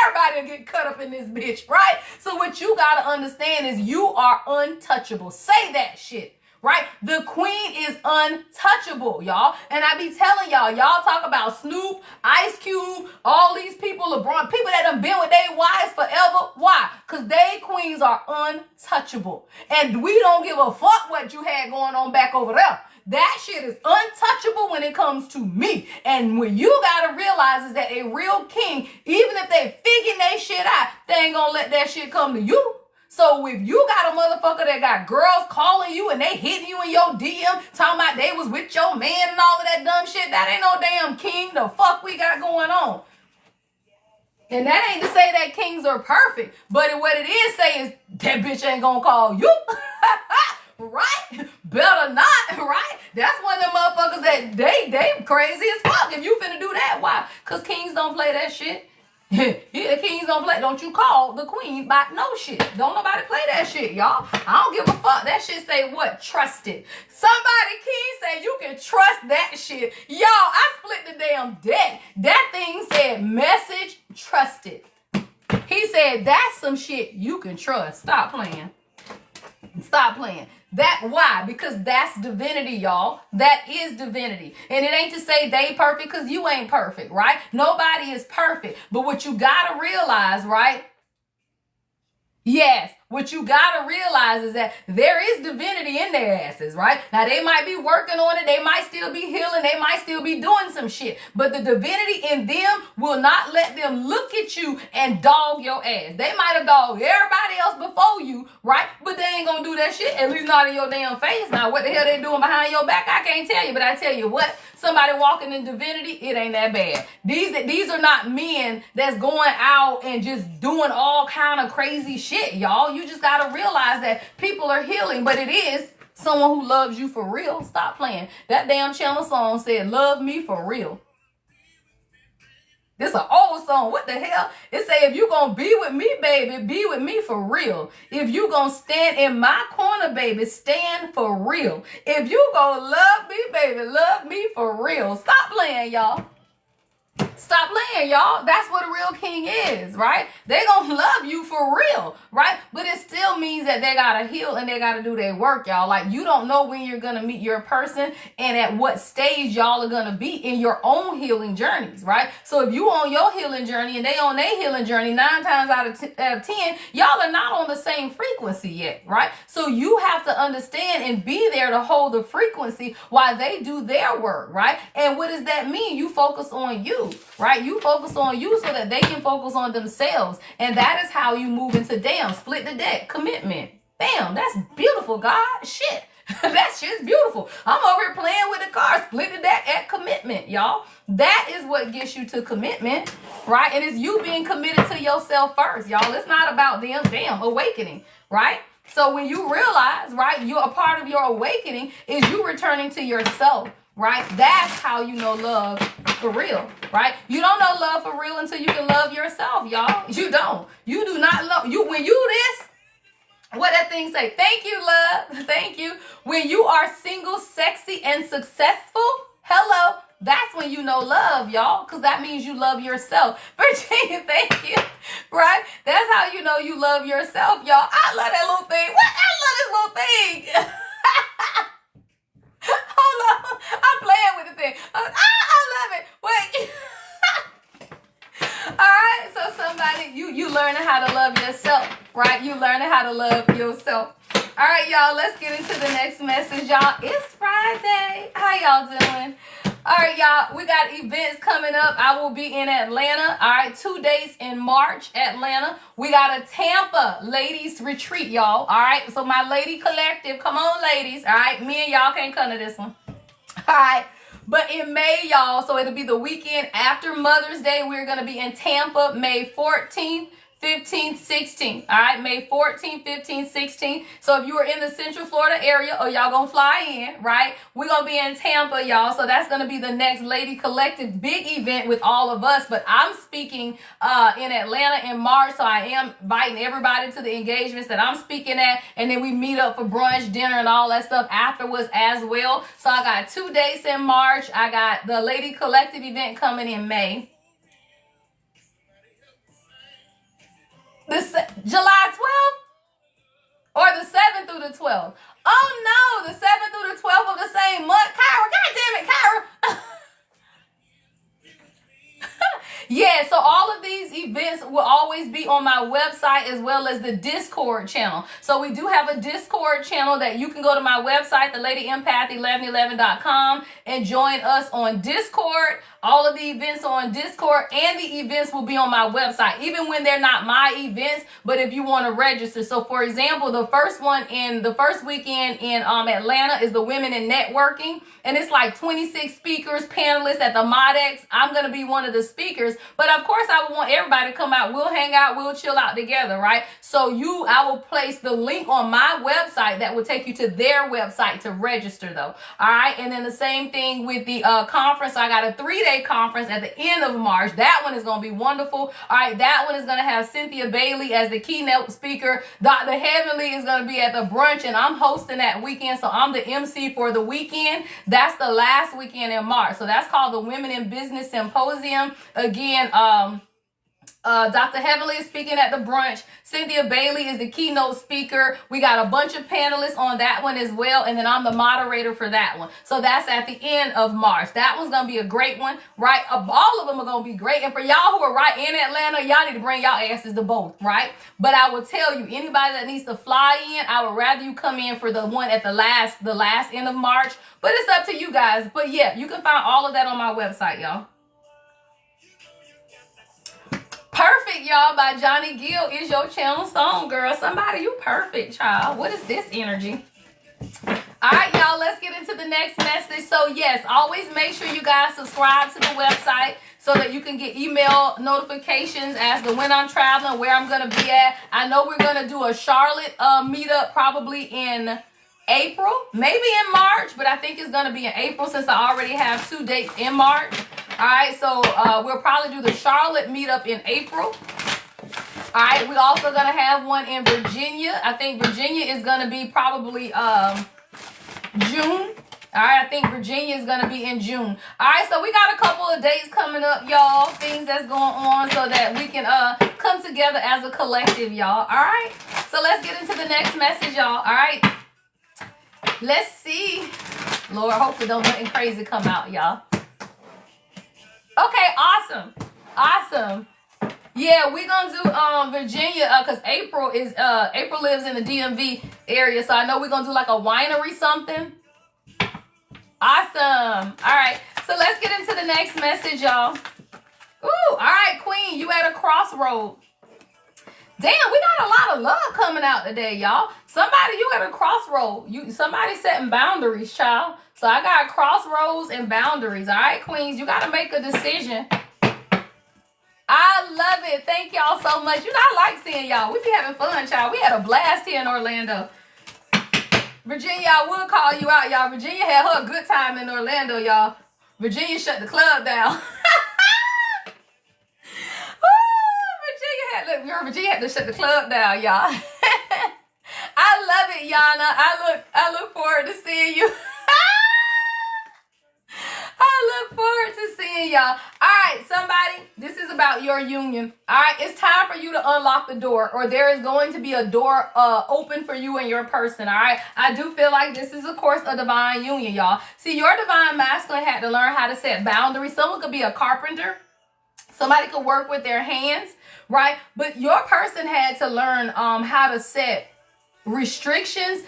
Everybody will get cut up in this bitch, right? So what you gotta understand is you are untouchable. Say that shit. Right? The queen is untouchable, y'all. And I be telling y'all talk about Snoop, Ice Cube, all these people, LeBron, people that done been with their wives forever. Why? Because they queens are untouchable. And we don't give a fuck what you had going on back over there. That shit is untouchable when it comes to me. And what you gotta realize is that a real king, even if they figuring their shit out, they ain't gonna let that shit come to you. So if you got a motherfucker that got girls calling you and they hitting you in your DM, talking about they was with your man and all of that dumb shit, that ain't no damn king. The fuck we got going on? And that ain't to say that kings are perfect, but what it is saying is that bitch ain't gonna call you. Right? Better not, right? That's one of them motherfuckers that they crazy as fuck if you finna do that. Why? Because kings don't play that shit. Yeah, kings don't play. Don't you call the queen by no shit. Don't nobody play that shit, y'all. I don't give a fuck. That shit say what? Trusted. Somebody king say you can trust that shit. Y'all, I split the damn deck. That thing said message trusted. He said that's some shit you can trust. Stop playing. Stop playing. That why? Because that's divinity, y'all. That is divinity. And it ain't to say they perfect because you ain't perfect, right? Nobody is perfect. But what you gotta realize, right? Yes, what you gotta realize is that there is divinity in their asses, right? Now they might be working on it, they might still be healing, they might still be doing some shit, but the divinity in them will not let them look at you and dog your ass. They might have dogged everybody else before you, right? But they ain't gonna do that shit, at least not in your damn face. Now what the hell they doing behind your back, I can't tell you, but I tell you what, somebody walking in divinity, it ain't that bad. These are not men that's going out and just doing all kind of crazy shit, y'all. You just gotta realize that people are healing, but it is someone who loves you for real. Stop playing. That damn channel song said, love me for real. This an old song. What the hell? It say, if you gonna be with me, baby, be with me for real. If you gonna stand in my corner, baby, stand for real. If you gonna love me, baby, love me for real. Stop playing, y'all. Stop playing, y'all. That's what a real king is, right? They gonna love you for real, right? But it still means that they gotta heal and they gotta do their work, y'all. Like, you don't know when you're gonna meet your person and at what stage y'all are gonna be in your own healing journeys, right? So if you on your healing journey and they on their healing journey, 9 times out of 10, y'all are not on the same frequency yet, right? So you have to understand and be there to hold the frequency while they do their work, right? And what does that mean? You focus on you, right? You focus on you so that they can focus on themselves. And that is how you move into split the deck, commitment. Bam, that's beautiful, God. Shit. That shit's beautiful. I'm over here playing with the cards, split the deck at commitment, y'all. That is what gets you to commitment, right? And it's you being committed to yourself first, y'all. It's not about them, awakening, right? So when you realize, right, you're a part of your awakening is you returning to yourself, right? That's how you know love for real, right? You don't know love for real until you can love yourself, y'all. You don't. You do not love you when you this. What that thing say? Thank you, love. Thank you. When you are single, sexy, and successful, hello, that's when you know love, y'all, because that means you love yourself. Virginia, thank you. Right? That's how you know you love yourself, y'all. I love that little thing. What? I love this little thing. Hold on. I'm playing with the thing. I love it. Wait. All right. So somebody, you learning how to love yourself, right? You learning how to love yourself. All right, y'all, let's get into the next message, y'all. It's Friday. How y'all doing? All right, y'all, we got events coming up. I will be in Atlanta. All right, 2 days in March, Atlanta. We got a Tampa ladies retreat, y'all. All right, so my lady collective, come on, ladies. All right, me and y'all can't come to this one. All right. But in May, y'all, so it'll be the weekend after Mother's Day. We're going to be in Tampa, May 14th, 15th, 16th. All right, May 14th, 15th, 16th. So if you are in the Central Florida area or y'all gonna fly in, right, we're gonna be in Tampa, y'all. So that's gonna be the next Lady Collective big event with all of us. But I'm speaking in Atlanta in March, so I am inviting everybody to the engagements that I'm speaking at, and then we meet up for brunch, dinner, and all that stuff afterwards as well. So I got 2 dates in March. I got the Lady Collective event coming in May. July 12th or the 7th through the 12th? Oh no, the 7th through the 12th of the same month. Kyra, god damn it, Kyra. Yeah, so all of these events will always be on my website as well as the Discord channel. So we do have a Discord channel that you can go to my website, thelady-empath1111.com, and join us on Discord. All of the events are on Discord, and the events will be on my website, even when they're not my events, but if you want to register. So for example, the first weekend in Atlanta is the Women in Networking, and it's like 26 speakers, panelists at the MODEX. I'm going to be one of the speakers, but of course I would want everybody to come out. We'll hang out, we'll chill out together, right? So I will place the link on my website that will take you to their website to register though. All right. And then the same thing with the conference. I got a 3-day conference at the end of March. That one is going to be wonderful. All right. That one is going to have Cynthia Bailey as the keynote speaker. Dr. Heavenly is going to be at the brunch, and I'm hosting that weekend. So I'm the MC for the weekend. That's the last weekend in March. So that's called the Women in Business Symposium. Again, Dr. Heavenly is speaking at the brunch. Cynthia Bailey is the keynote speaker. We got a bunch of panelists on that one as well. And then I'm the moderator for that one. So that's at the end of March. That one's going to be a great one, right? All of them are going to be great. And for y'all who are right in Atlanta, y'all need to bring y'all asses to both, right? But I will tell you, anybody that needs to fly in, I would rather you come in for the one at the last end of March. But it's up to you guys. But yeah, you can find all of that on my website, y'all. Perfect, y'all, by Johnny Gill is your channel song, girl. Somebody, you perfect, child. What is this energy? All right, y'all, let's get into the next message. So, yes, always make sure you guys subscribe to the website so that you can get email notifications as to when I'm traveling, where I'm going to be at. I know we're going to do a Charlotte meetup probably in April, maybe in March, but I think it's going to be in April since I already have 2 dates in March. All right, so we'll probably do the Charlotte meetup in April. All right, we're also going to have one in Virginia. I think Virginia is going to be probably June. All right, I think Virginia is going to be in June. All right, so we got a couple of dates coming up, y'all, things that's going on so that we can come together as a collective, y'all. All right, so let's get into the next message, y'all. All right, let's see. Lord, hopefully don't nothing crazy come out, y'all. Okay, awesome. Yeah, we're gonna do Virginia because April lives in the DMV area, so I know we're gonna do like a winery something. Awesome. All right, so let's get into the next message, y'all. Ooh, all right, Queen, you at a crossroad. Damn, we got a lot of love coming out today, y'all. Somebody, you at a crossroad. Somebody setting boundaries, child. So I got crossroads and boundaries. All right, Queens, you got to make a decision. I love it. Thank y'all so much. You know, I like seeing y'all. We be having fun, child. We had a blast here in Orlando. Virginia, I will call you out, y'all. Virginia had her a good time in Orlando, y'all. Virginia shut the club down. Virginia had to shut the club down, y'all. I love it, Yana. I look forward to seeing you. I look forward to seeing y'all. All right, somebody, this is about your union. All right, it's time for you to unlock the door, or there is going to be a door open for you and your person. All right, I do feel like this is, of course, a divine union, y'all. See, your divine masculine had to learn how to set boundaries. Someone could be a carpenter. Somebody could work with their hands, right? But your person had to learn how to set restrictions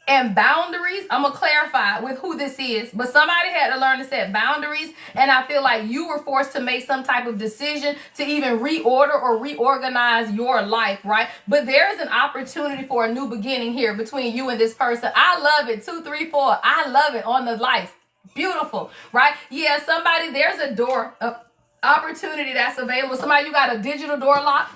and boundaries. I'm gonna clarify with who this is, but somebody had to learn to set boundaries, and I feel like you were forced to make some type of decision to even reorder or reorganize your life, right? But there is an opportunity for a new beginning here between you and this person. I love it. 2, 3, 4. I love it on the lights. Beautiful, right? Yeah, somebody, there's a door opportunity that's available. Somebody, you got a digital door lock.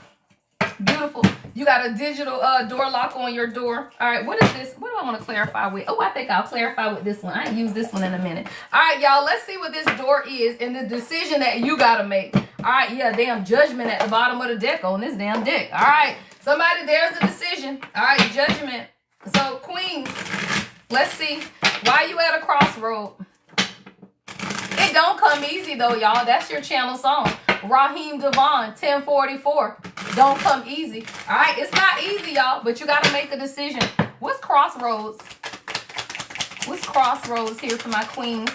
Beautiful. You got a digital door lock on your door. All right, what is this? What do I want to clarify with? Oh, I think I'll clarify with this one. I use this one in a minute. All right, y'all, let's see what this door is and the decision that you got to make. All right, yeah, damn judgment at the bottom of the deck on this damn deck. All right, somebody, there's a decision. All right, judgment. So, Queens, let's see. Why you at a crossroad? It don't come easy, though, y'all. That's your channel song. Raheem Devon, 1044. Don't come easy. All right, it's not easy, y'all, but you got to make a decision. What's crossroads? What's crossroads here for my queens?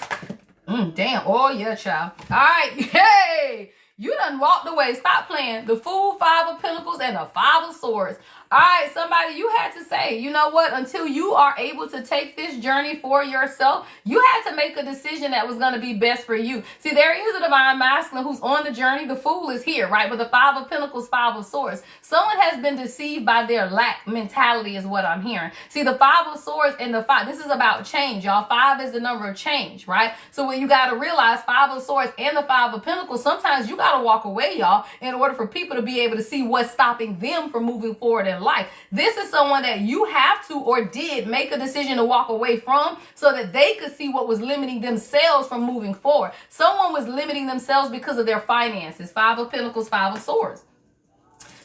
Damn. Oh, yeah, child. All right. Hey, you done walked away. Stop playing. The Fool, 5 of Pentacles, and the 5 of Swords. All right, somebody, you had to say, you know what? Until you are able to take this journey for yourself, you had to make a decision that was going to be best for you. See, there is a divine masculine who's on the journey. The Fool is here, right? But the 5 of Pentacles, 5 of Swords. Someone has been deceived by their lack mentality is what I'm hearing. See, the 5 of Swords and the 5, this is about change, y'all. 5 is the number of change, right? So what you got to realize, 5 of Swords and the 5 of Pentacles, sometimes you got to walk away, y'all, in order for people to be able to see what's stopping them from moving forward in life. This is someone that you have to or did make a decision to walk away from so that they could see what was limiting themselves from moving forward. Someone was limiting themselves because of their finances. 5 of Pentacles, 5 of Swords.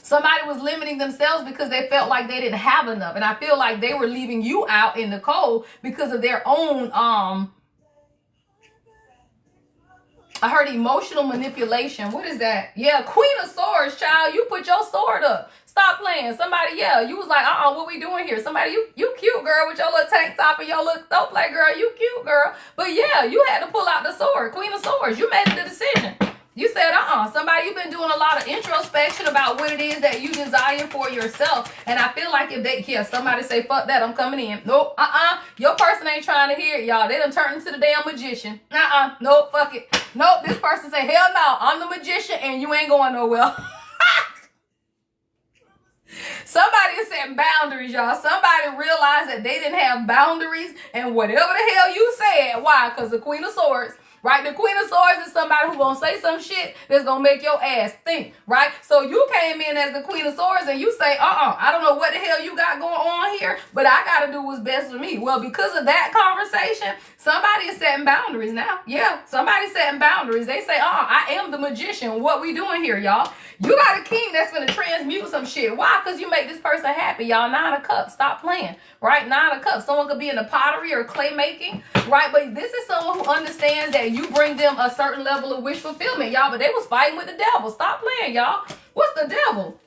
Somebody was limiting themselves because they felt like they didn't have enough. And I feel like they were leaving you out in the cold because of their own, I heard emotional manipulation. What is that? Yeah, Queen of Swords, child. You put your sword up. Stop playing. Somebody, yeah, you was like, what we doing here? Somebody, you cute, girl, with your little tank top and your little, don't play, girl. You cute, girl. But yeah, you had to pull out the sword. Queen of Swords. You made the decision. You said, somebody, you've been doing a lot of introspection about what it is that you desire for yourself. And I feel like if they, somebody say, fuck that, I'm coming in. Nope, your person ain't trying to hear it, y'all. They done turned into the damn magician. Nope, fuck it. Nope, this person say, hell no, I'm the magician and you ain't going nowhere. Somebody is setting boundaries, y'all. Somebody realized that they didn't have boundaries and whatever the hell you said. Why? Because the Queen of Swords. Right? The Queen of Swords is somebody who's going to say some shit that's going to make your ass think, right? So you came in as the Queen of Swords and you say, I don't know what the hell you got going on here, but I got to do what's best for me. Well, because of that conversation, somebody is setting boundaries now. Yeah, somebody's setting boundaries. They say, I am the magician. What we doing here, y'all? You got a king that's going to transmute some shit. Why? Because you make this person happy, y'all. 9 of Cups. Stop playing, right? 9 of Cups. Someone could be in the pottery or clay making, right? But this is someone who understands that you bring them a certain level of wish fulfillment, y'all. But they was fighting with the devil. Stop playing, y'all. What's the devil?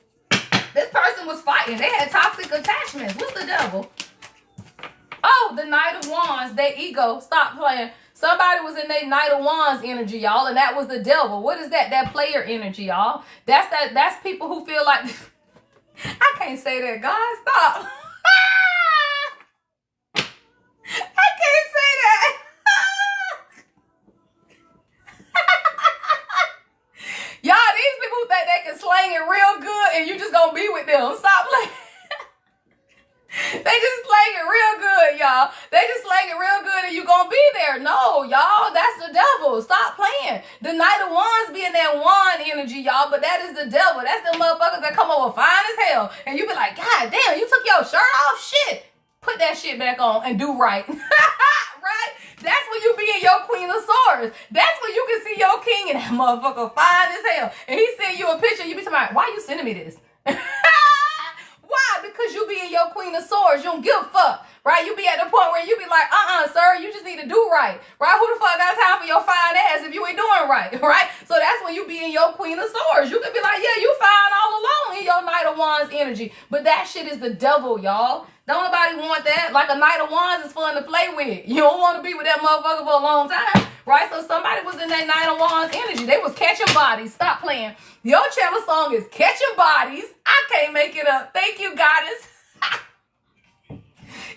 This person was fighting. They had toxic attachments. What's the devil? Oh, the Knight of Wands. Their ego. Stop playing. Somebody was in their Knight of Wands energy, y'all, and that was the devil. What is that? That player energy, y'all. That's people who feel like I can't say that, God. Stop. I can't say that. Y'all, these people who think they can slang it real good and you just gonna be with them. Stop playing. They just slang it real good, y'all. They just slang it real good and you gonna be there. No, y'all, that's the devil. Stop playing. The Knight of Wands be in that wand energy, y'all, but that is the devil. That's them motherfuckers that come over fine as hell. And you be like, God damn, you took your shirt off? Shit. Put that shit back on and do right. Right? That's when you be in your Queen of Swords. That's when you can see your king and that motherfucker fine as hell. And he send you a picture, you be talking, why you sending me this? Why? Because you be in your Queen of Swords. You don't give a fuck. right? You be at the point where you be like, sir, you just need to do right, right? Who the fuck got time for your fine ass if you ain't doing right, right? So that's when you be in your Queen of Swords. You could be like, yeah, you fine all alone in your Knight of Wands energy, but that shit is the devil, y'all. Don't nobody want that. Like a Knight of Wands is fun to play with. You don't want to be with that motherfucker for a long time, right? So somebody was in that Knight of Wands energy. They was catching bodies. Stop playing. Your channel song is Catching Bodies. I can't make it up. Thank you, goddess.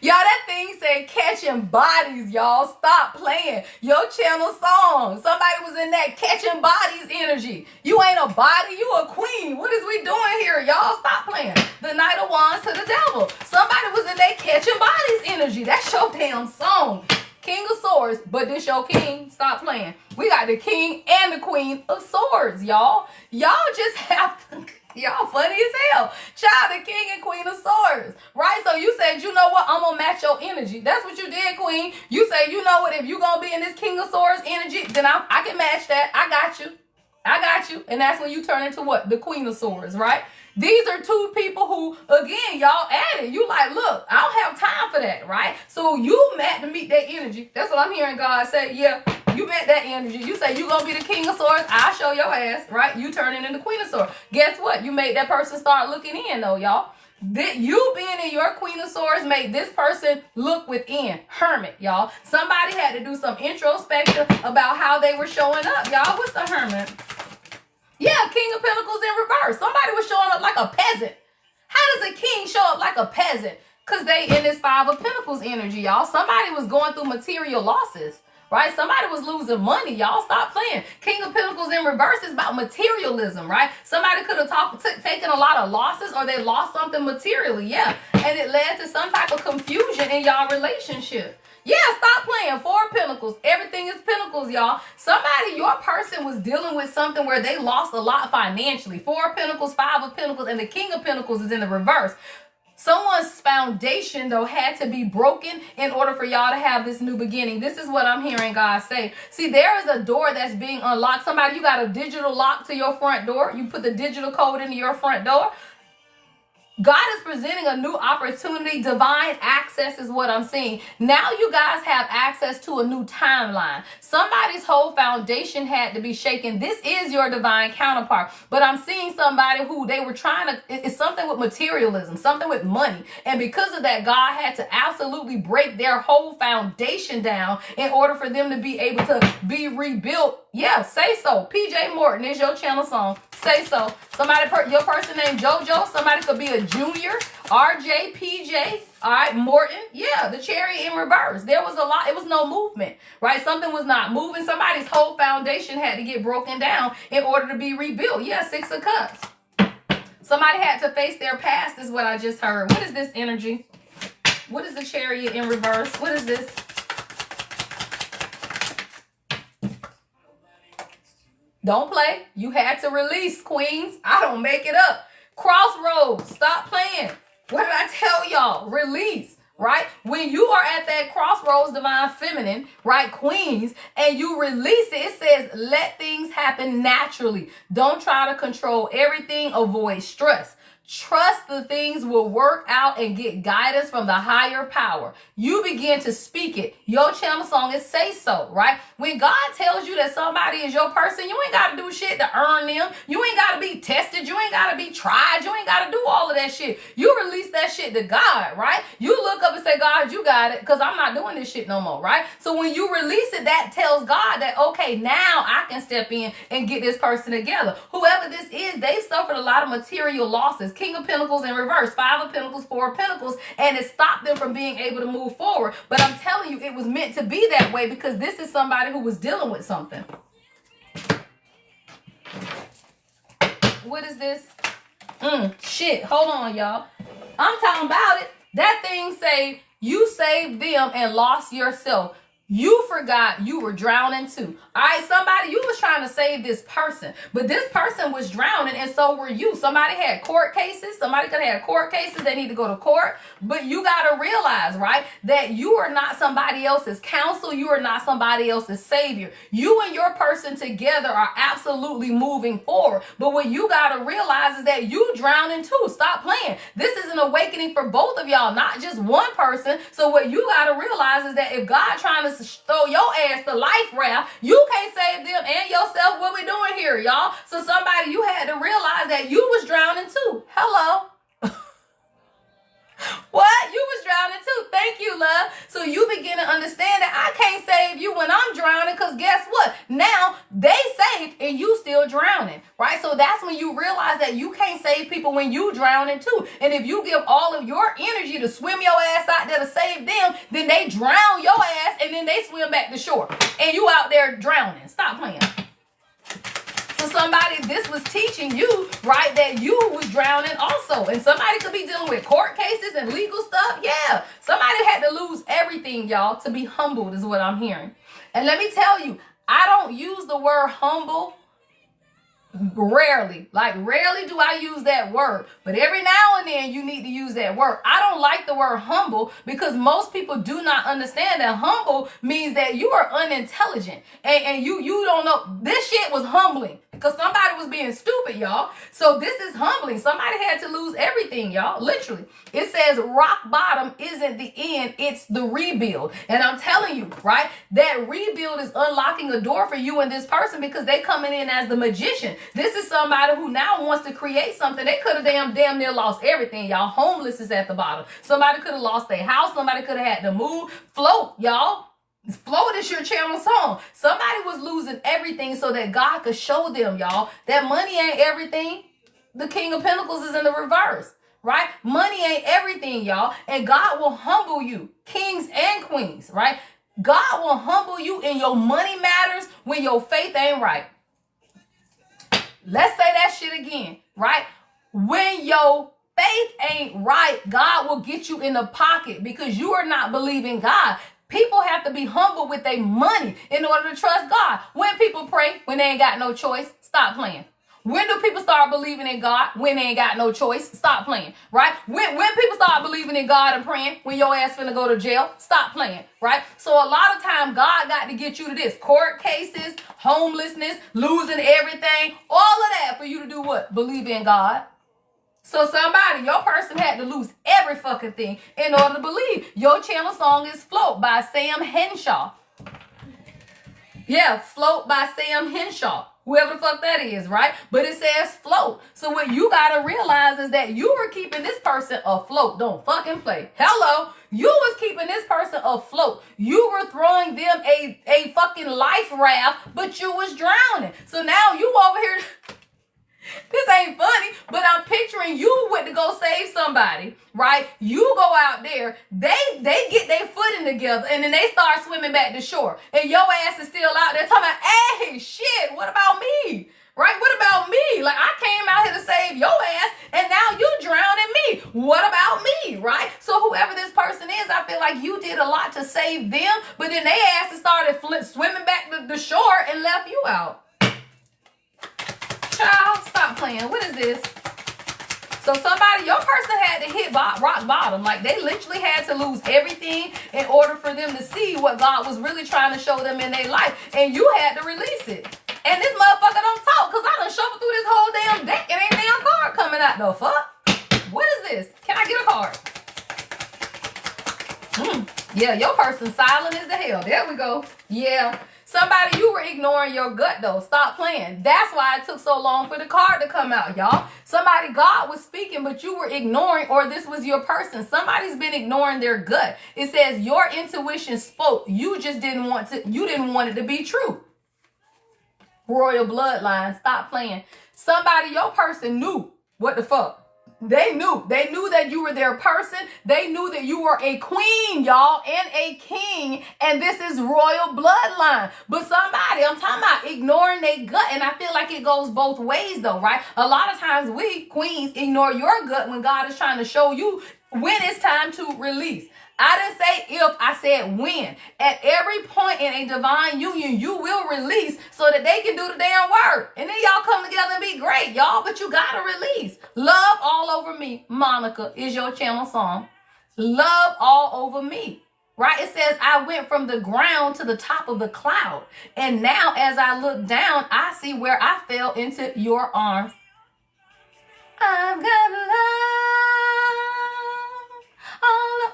Y'all, that thing said catching bodies, y'all. Stop playing. Your channel song. Somebody was in that catching bodies energy. You ain't a body, you a queen. What is we doing here, y'all? Stop playing. The Knight of Wands to the devil. Somebody was in that catching bodies energy. That's your damn song. King of Swords, but this your king. Stop playing. We got the king and the queen of swords, y'all. Y'all just have to... Y'all funny as hell. Child, the king and queen of swords, right? So you said, you know what? I'm going to match your energy. That's what you did, queen. You say, you know what? If you going to be in this king of swords energy, then I can match that. I got you. I got you. And that's when you turn into what? The queen of swords, right? These are two people who, again, y'all added. You like, look, I don't have time for that, right? So you meant to meet that energy. That's what I'm hearing God say. Yeah, you met that energy. You say you gonna be the king of swords. I'll show your ass, right? You turn into the queen of swords. Guess what? You made that person start looking in, though, y'all. You being in your queen of swords made this person look within. Hermit, y'all. Somebody had to do some introspection about how they were showing up, y'all. What's the hermit? Yeah, King of Pentacles in reverse. Somebody was showing up like a peasant. How does a king show up like a peasant? Because they in this Five of Pentacles energy, y'all. Somebody was going through material losses, right? Somebody was losing money, y'all. Stop playing. King of Pentacles in reverse is about materialism, right? Somebody could have taken a lot of losses or they lost something materially, yeah. And it led to some type of confusion in y'all relationship. Yeah, stop playing. Four of Pentacles. Everything is Pentacles, y'all. Somebody, your person was dealing with something where they lost a lot financially. Four of Pentacles, Five of Pentacles, and the King of Pentacles is in the reverse. Someone's foundation, though, had to be broken in order for y'all to have this new beginning. This is what I'm hearing God say. See, there is a door that's being unlocked. Somebody, you got a digital lock to your front door. You put the digital code into your front door. God is presenting a new opportunity. Divine access is what I'm seeing. Now you guys have access to a new timeline. Somebody's whole foundation had to be shaken. This is your divine counterpart. But I'm seeing somebody who they were trying to, it's something with materialism, something with money. And because of that, God had to absolutely break their whole foundation down in order for them to be able to be rebuilt. Yeah, say so. PJ Morton is your channel song. Say so. Somebody, your person named JoJo. Somebody could be a Junior. RJ, PJ. All right, Morton. Yeah, the Chariot in reverse. There was a lot. It was no movement, right? Something was not moving. Somebody's whole foundation had to get broken down in order to be rebuilt. Yeah, Six of Cups. Somebody had to face their past is what I just heard. What is this energy? What is the Chariot in reverse? What is this? Don't play. You had to release, queens. I don't make it up. Crossroads. Stop playing. What did I tell y'all? Release, right? When you are at that crossroads, divine feminine, right, queens, and you release it, it says, let things happen naturally. Don't try to control everything. Avoid stress. Trust the things will work out and get guidance from the higher power. You begin to speak it. Your channel song is Say So, right? When God tells you that somebody is your person, you ain't got to do shit to earn them. You ain't got to be tested. You ain't got to be tried. You ain't got to do all of that shit. You release that shit to God, right? You look up and say, God, you got it, because I'm not doing this shit no more, right? So when you release it, that tells God that, okay, now I can step in and get this person together. Whoever this is, they suffered a lot of material losses. King of Pentacles in reverse, Five of Pentacles, Four of Pentacles, and it stopped them from being able to move forward. But I'm telling you, it was meant to be that way because this is somebody who was dealing with something. What is this? Shit, hold on, y'all. I'm talking about it. That thing say, you saved them and lost yourself. You forgot you were drowning too. All right, somebody, you was trying to save this person, but this person was drowning and so were you. Somebody had court cases. Somebody could have court cases. They need to go to court. But you got to realize, right, that you are not somebody else's counsel. You are not somebody else's savior. You and your person together are absolutely moving forward. But what you got to realize is that you drowning too. Stop playing. This is an awakening for both of y'all, not just one person. So what you got to realize is that if God trying to throw your ass the life raft, you can't save them and yourself. What we doing here, y'all? So somebody, you had to realize that you was drowning too. Hello. What? You was drowning too. Thank you, love. So you begin to understand that I can't save you when I'm drowning, because guess what? Now they safe and you still drowning, right? So that's when you realize that you can't save people when you drowning too. And if you give all of your energy to swim your ass out there to save them, then they drown your ass and then they swim back to shore and you out there drowning. Stop playing. So somebody, this was teaching you, right, that you was drowning also. And somebody could be dealing with court cases and legal stuff. Yeah. Somebody had to lose everything, y'all, to be humbled is what I'm hearing. And let me tell you, I don't use the word humble rarely. Like, rarely do I use that word. But every now and then you need to use that word. I don't like the word humble because most people do not understand that humble means that you are unintelligent. And you don't know. This shit was humbling because somebody was being stupid, y'all. So this is humbling. Somebody had to lose everything, y'all. Literally. It says rock bottom isn't the end. It's the rebuild. And I'm telling you, right, that rebuild is unlocking a door for you and this person because they coming in as the magician. This is somebody who now wants to create something. They could have damn near lost everything, y'all. Homeless is at the bottom. Somebody could have lost their house. Somebody could have had to move. Float, y'all. Float is your channel song. Somebody was losing everything so that God could show them, y'all, that money ain't everything. The King of Pentacles is in the reverse, right? Money ain't everything, y'all. And God will humble you, kings and queens, right? God will humble you in your money matters when your faith ain't right. Let's say that shit again, right? When your faith ain't right, God will get you in the pocket because you are not believing God. People have to be humble with their money in order to trust God. When people pray, when they ain't got no choice, stop playing. When do people start believing in God? When they ain't got no choice, stop playing, right? When people start believing in God and praying, when your ass finna go to jail, stop playing, right? So a lot of time, God got to get you to this. Court cases, homelessness, losing everything, all of that for you to do what? Believe in God. So somebody, your person had to lose every fucking thing in order to believe. Your channel song is Float by Sam Henshaw. Yeah, Float by Sam Henshaw. Whoever the fuck that is, right? But it says float. So what you got to realize is that you were keeping this person afloat. Don't fucking play. Hello. You was keeping this person afloat. You were throwing them a fucking life raft, but you was drowning. So now you over here... This ain't funny, but I'm picturing you went to go save somebody, right? You go out there, they get their footing together, and then they start swimming back to shore. And your ass is still out there talking about, hey, shit, what about me? Right? What about me? Like, I came out here to save your ass, and now you drowning me. What about me? Right? So whoever this person is, I feel like you did a lot to save them, but then they asses started swimming back to the shore and left you out. Child, stop playing. What is this? So somebody, your person had to hit rock bottom. Like, they literally had to lose everything in order for them to see what God was really trying to show them in their life. And you had to release it. And this motherfucker don't talk because I done shuffled through this whole damn deck and ain't damn card coming out. The fuck? What is this? Can I get a card? Yeah, your person's silent as the hell. There we go. Yeah. Somebody, you were ignoring your gut, though. Stop playing. That's why it took so long for the card to come out, y'all. Somebody, God was speaking, but you were ignoring, or this was your person. Somebody's been ignoring their gut. It says your intuition spoke. You just didn't want it to be true. Royal bloodline. Stop playing. Somebody, your person knew what the fuck. They knew that you were their person. They knew that you were a queen, y'all, and a king. And this is royal bloodline. But somebody, I'm talking about ignoring their gut. And I feel like it goes both ways, though, right? A lot of times we, queens, ignore your gut when God is trying to show you when it's time to release. I didn't say if, I said when. At every point in a divine union, you will release so that they can do the damn work. And then y'all come together and be great, y'all. But you got to release. Love All Over Me, Monica, is your channel song. Love All Over Me. Right? It says, I went from the ground to the top of the cloud. And now as I look down, I see where I fell into your arms. I've got love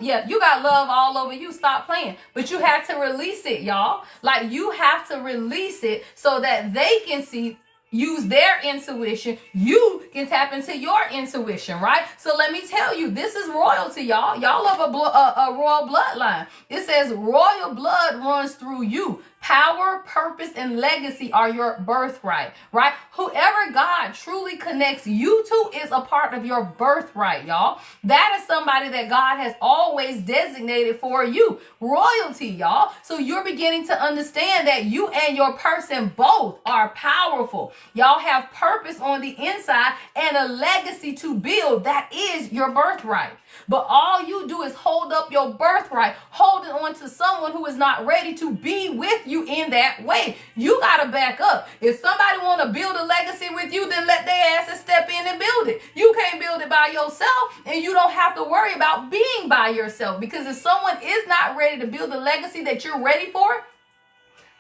Yeah, you got love all over you. Stop playing. But you have to release it, y'all. Like, you have to release it so that they can see, use their intuition. You can tap into your intuition, right? So let me tell you, this is royalty, y'all. Y'all love a royal bloodline. It says royal blood runs through you. Power, purpose, and legacy are your birthright, right? Whoever God truly connects you to is a part of your birthright, y'all. That is somebody that God has always designated for you. Royalty, y'all. So you're beginning to understand that you and your person both are powerful. Y'all have purpose on the inside and a legacy to build. That is your birthright. But all you do is hold up your birthright, holding on to someone who is not ready to be with you in that way. You got to back up. If somebody want to build a legacy with you, then let their asses step in and build it. You can't build it by yourself, and you don't have to worry about being by yourself, because if someone is not ready to build the legacy that you're ready for,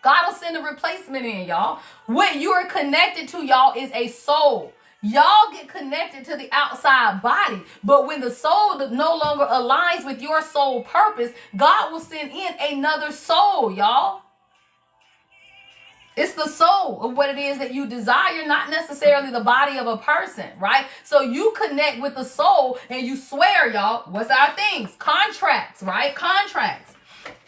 God will send a replacement in, y'all. What you are connected to, y'all, is a soul. Y'all get connected to the outside body, but when the soul no longer aligns with your soul purpose, God will send in another soul, y'all. It's the soul of what it is that you desire, not necessarily the body of a person, right? So you connect with the soul and you swear, y'all. What's our things? Contracts, right? Contracts.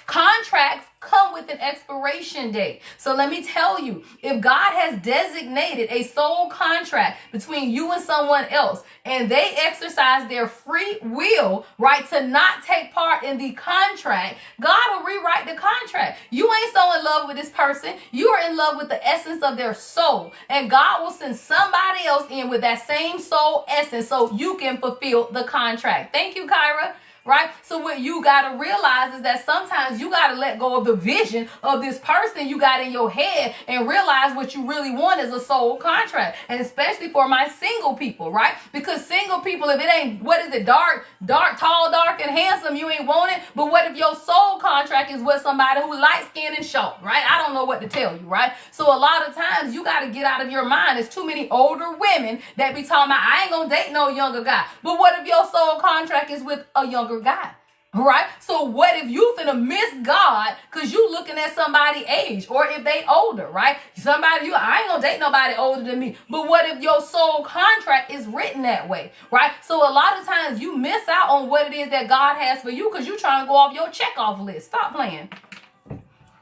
Contracts come with an expiration date. So let me tell you, if God has designated a soul contract between you and someone else, and they exercise their free will, right, to not take part in the contract, God will rewrite the contract. You ain't so in love with this person. You are in love with the essence of their soul. And God will send somebody else in with that same soul essence so you can fulfill the contract. Thank you, Kyra. Right? So what you got to realize is that sometimes you got to let go of the vision of this person you got in your head and realize what you really want is a soul contract. And especially for my single people, right? Because single people, if it ain't, what is it, dark, tall, dark, and handsome, you ain't want it. But what if your soul contract is with somebody who light skinned and short, right? I don't know what to tell you, right? So a lot of times you got to get out of your mind. There's too many older women that be talking about, I ain't gonna date no younger guy. But what if your soul contract is with a younger guy? Right? So what if you finna miss God because you looking at somebody age, or if they older, right? Somebody, I ain't gonna date nobody older than me. But what if your soul contract is written that way, right? So a lot of times you miss out on what it is that God has for you because you trying to go off your checkoff list. Stop playing.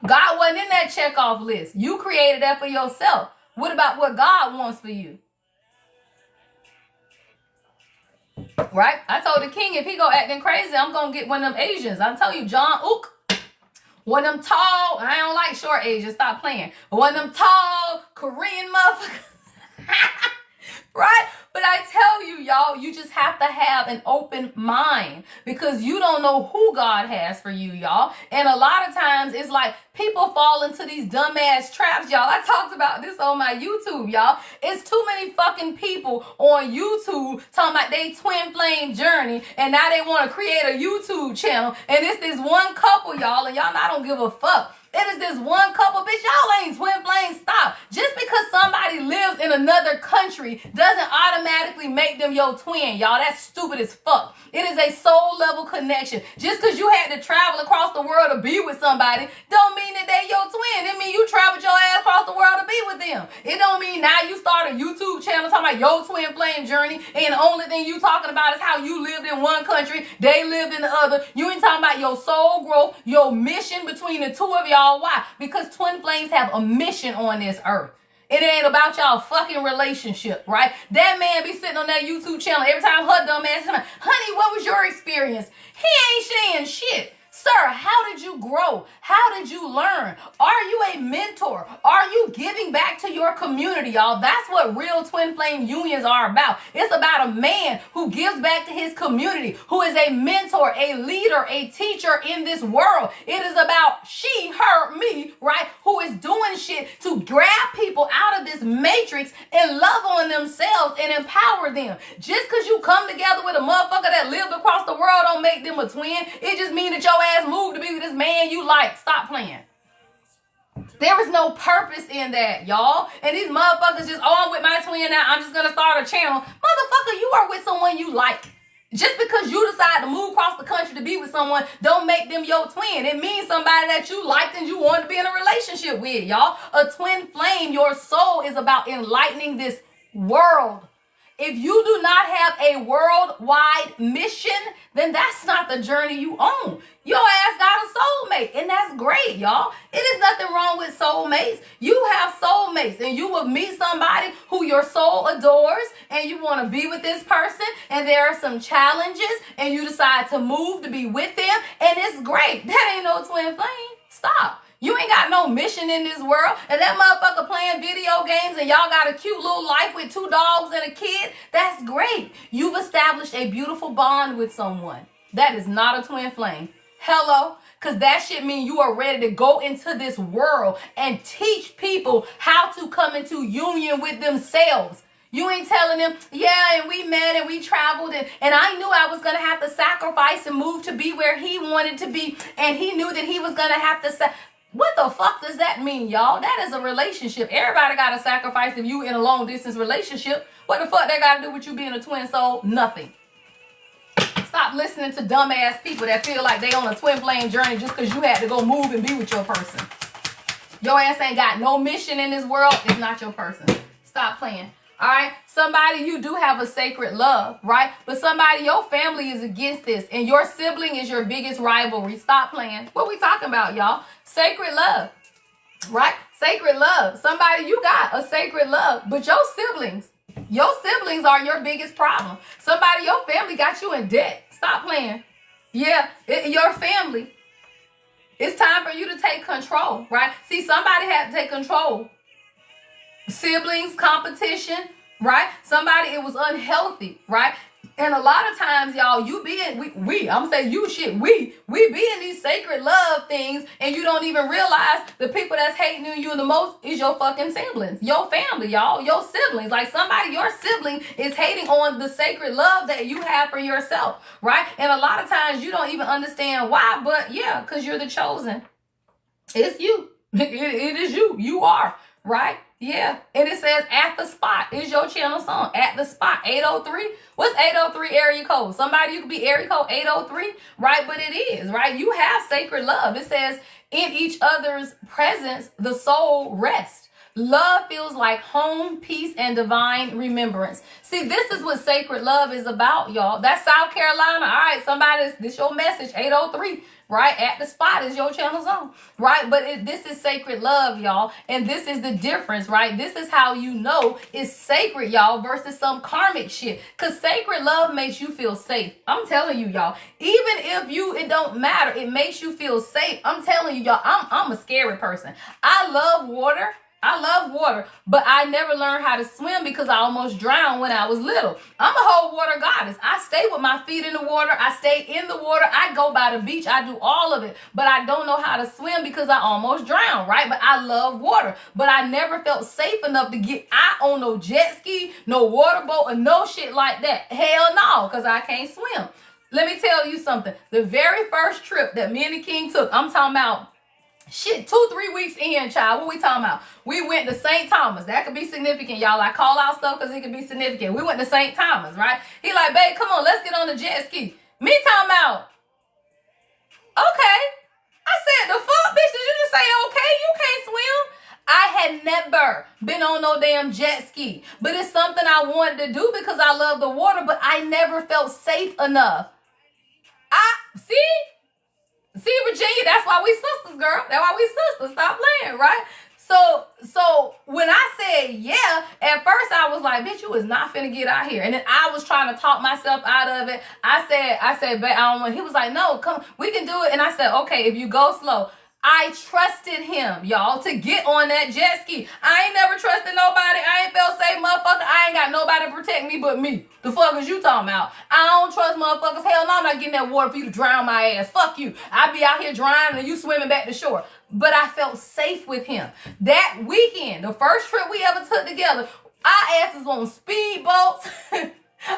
God wasn't in that checkoff list. You created that for yourself. What about what God wants for you? Right? I told the king if he go acting crazy, I'm going to get one of them Asians. I'm telling you, John Ook. One of them tall, I don't like short Asians, stop playing. One of them tall Korean motherfuckers. Right? But I tell you, y'all, you just have to have an open mind because you don't know who God has for you, y'all. And a lot of times it's like people fall into these dumbass traps, y'all. I talked about this on my YouTube, y'all. It's too many fucking people on YouTube talking about they twin flame journey, and now they want to create a YouTube channel. And it's this one couple, y'all, and y'all, I don't give a fuck. It is this one couple, bitch, y'all ain't twin flames. Stop. Just because somebody lives in another country doesn't automatically make them your twin, y'all. That's stupid as fuck. It is a soul level connection. Just because you had to travel across the world to be with somebody don't mean that they your twin. It mean you traveled your ass across the world to be with them. It don't mean now you start a YouTube channel talking about your twin flame journey and the only thing you talking about is how you lived in one country, they lived in the other. You ain't talking about your soul growth, your mission between the two of y'all. Why? Because twin flames have a mission on this earth. It ain't about y'all fucking relationship, right? That man be sitting on that YouTube channel every time her dumb ass come, honey, what was your experience? He ain't saying shit. Sir, how did you grow? How did you learn? Are you a mentor? Are you giving back to your community, y'all? That's what real twin flame unions are about. It's about a man who gives back to his community, who is a mentor, a leader, a teacher in this world. It is about she, her, me, right? Who is doing shit to grab people out of this matrix and love on themselves and empower them. Just because you come together with a motherfucker that lived across the world don't make them a twin. It just means that your ass moved to be with this man you like. Stop playing. There is no purpose in that, y'all. And these motherfuckers just, oh, I'm with my twin now, I'm just gonna start a channel. Motherfucker, you are with someone you like. Just because you decide to move across the country to be with someone, don't make them your twin. It means somebody that you liked and you wanted to be in a relationship with, y'all. A twin flame, your soul is about enlightening this world. If you do not have a worldwide mission, then that's not the journey you own. Your ass got a soulmate, and that's great, y'all. It is nothing wrong with soulmates. You have soulmates, and you will meet somebody who your soul adores, and you want to be with this person, and there are some challenges, and you decide to move to be with them, and it's great. That ain't no twin flame. Stop. You ain't got no mission in this world. And that motherfucker playing video games and y'all got a cute little life with 2 dogs and a kid. That's great. You've established a beautiful bond with someone. That is not a twin flame. Hello? Because that shit mean you are ready to go into this world and teach people how to come into union with themselves. You ain't telling them, yeah, and we met and we traveled and I knew I was going to have to sacrifice and move to be where he wanted to be. And he knew that he was going to have to What the fuck does that mean, y'all? That is a relationship. Everybody got to sacrifice if you in a long distance relationship. What the fuck that got to do with you being a twin soul? Nothing. Stop listening to dumbass people that feel like they on a twin flame journey just because you had to go move and be with your person. Your ass ain't got no mission in this world. It's not your person. Stop playing. All right, somebody you do have a sacred love, right? But somebody, your family is against this and your sibling is your biggest rivalry. Stop playing. What we talking about, y'all? Sacred love, right? Sacred love. Somebody, you got a sacred love, but your siblings are your biggest problem. Somebody, your family got you in debt. Stop playing. Yeah, your family. It's time for you to take control, right? See, somebody had to take control. Siblings, competition, right? Somebody, it was unhealthy, right? And a lot of times, y'all, you be in, I'm gonna say you shit, we be in these sacred love things and you don't even realize the people that's hating you the most is your fucking siblings, your family, y'all, your siblings. Like somebody, your sibling is hating on the sacred love that you have for yourself, right? And a lot of times you don't even understand why, but yeah, because you're the chosen. It's you. It is you. You are, right? Yeah, and it says at the spot is your channel song. At the spot, 803. What's 803 area code? Somebody, you could be area code 803, right? But it is, right? You have sacred love. It says in each other's presence, the soul rests. Love feels like home, peace, and divine remembrance. See, this is what sacred love is about, y'all. That's South Carolina. All right, somebody, this your message, 803. Right? At the spot is your channel zone, right? But this is sacred love, y'all. And this is the difference, right? This is how you know it's sacred, y'all, versus some karmic shit. Because sacred love makes you feel safe. I'm telling you, y'all. Even if it don't matter, it makes you feel safe. I'm telling you, y'all, I'm a scary person. I love water. But I never learned how to swim because I almost drowned when I was little. I'm a whole water goddess. I stay with my feet in the water. I stay in the water. I go by the beach. I do all of it. But I don't know how to swim because I almost drowned, right? But I love water. But I never felt safe enough to get out on no jet ski, no water boat, or no shit like that. Hell no, because I can't swim. Let me tell you something. The very first trip that me and the king took, I'm talking about, shit, 2-3 weeks in, child. What we talking about? We went to St. Thomas. That could be significant, y'all. I call out stuff because it could be significant. We went to St. Thomas, right? He like, babe, come on, let's get on the jet ski. Me talking about, okay. I said, the fuck, bitch, did you just say okay? You can't swim? I had never been on no damn jet ski. But it's something I wanted to do because I love the water, but I never felt safe enough. See, Virginia, that's why we sisters, girl. That's why we sisters. Stop playing, right? So when I said yeah, at first I was like, bitch, you is not finna get out here. And then I was trying to talk myself out of it. I said, babe, I don't want. He was like, no, come, we can do it. And I said, okay, if you go slow. I trusted him, y'all, to get on that jet ski. I ain't never trusted nobody. I ain't felt safe, motherfucker. I ain't got nobody to protect me but me. The fuck is you talking about? I don't trust motherfuckers. Hell no, I'm not getting that water for you to drown my ass. Fuck you. I be out here drowning and you swimming back to shore. But I felt safe with him. That weekend, the first trip we ever took together, our asses on speedboats.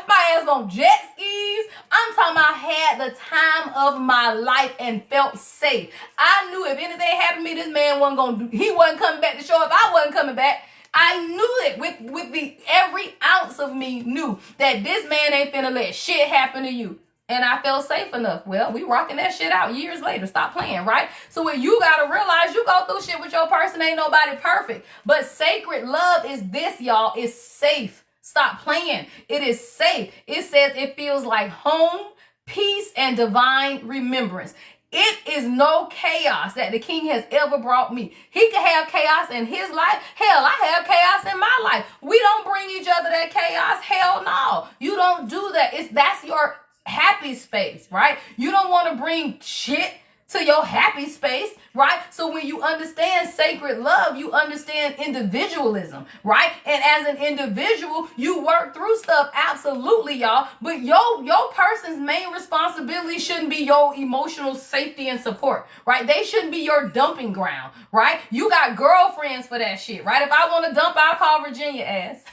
My ass on jet skis. I'm talking about I had the time of my life and felt safe. I knew if anything happened to me, this man wasn't going to do, he wasn't coming back to show up. I wasn't coming back. I knew it with the every ounce of me knew that this man ain't finna let shit happen to you. And I felt safe enough. Well, we rocking that shit out years later. Stop playing, right? So what you gotta realize, you go through shit with your person, ain't nobody perfect. But sacred love is this, y'all. It's safe. Stop playing. It is safe. It says it feels like home, peace, and divine remembrance. It is no chaos that the king has ever brought me. He can have chaos in his life. Hell, I have chaos in my life. We don't bring each other that chaos. Hell no. You don't do that. That's your happy space, right? You don't want to bring shit to your happy space, right? So when you understand sacred love, you understand individualism, right? And as an individual, you work through stuff, absolutely, y'all. But your person's main responsibility shouldn't be your emotional safety and support, right? They shouldn't be your dumping ground, right? You got girlfriends for that shit, right? If I want to dump, I'll call Virginia ass.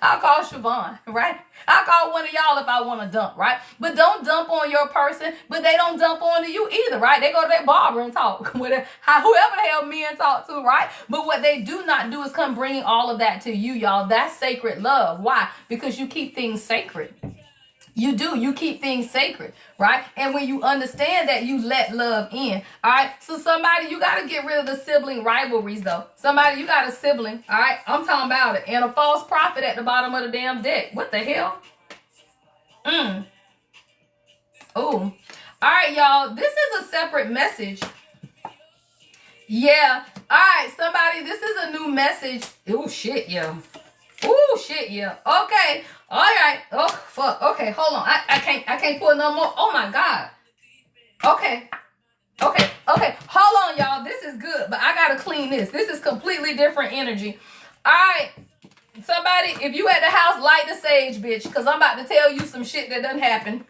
I'll call Siobhan, right? I'll call one of y'all if I want to dump, right? But don't dump on your person, but they don't dump onto you either, right? They go to their barber and talk with whoever the hell men talk to, right? But what they do not do is come bringing all of that to you, y'all. That's sacred love. Why? Because you keep things sacred. You do. You keep things sacred, right? And when you understand that, you let love in, all right? So somebody, you got to get rid of the sibling rivalries, though. Somebody, you got a sibling, all right? I'm talking about it. And a false prophet at the bottom of the damn deck. What the hell? Oh. All right, y'all. This is a separate message. Yeah. All right, somebody, this is a new message. Oh, shit, yeah. Oh, shit, yeah. Okay. All right. Oh, fuck. Okay, hold on. I can't pull no more. Oh, my God. Okay. Hold on, y'all. This is good, but I got to clean this. This is completely different energy. All right. Somebody, if you at the house, light the sage, bitch, because I'm about to tell you some shit that doesn't happen.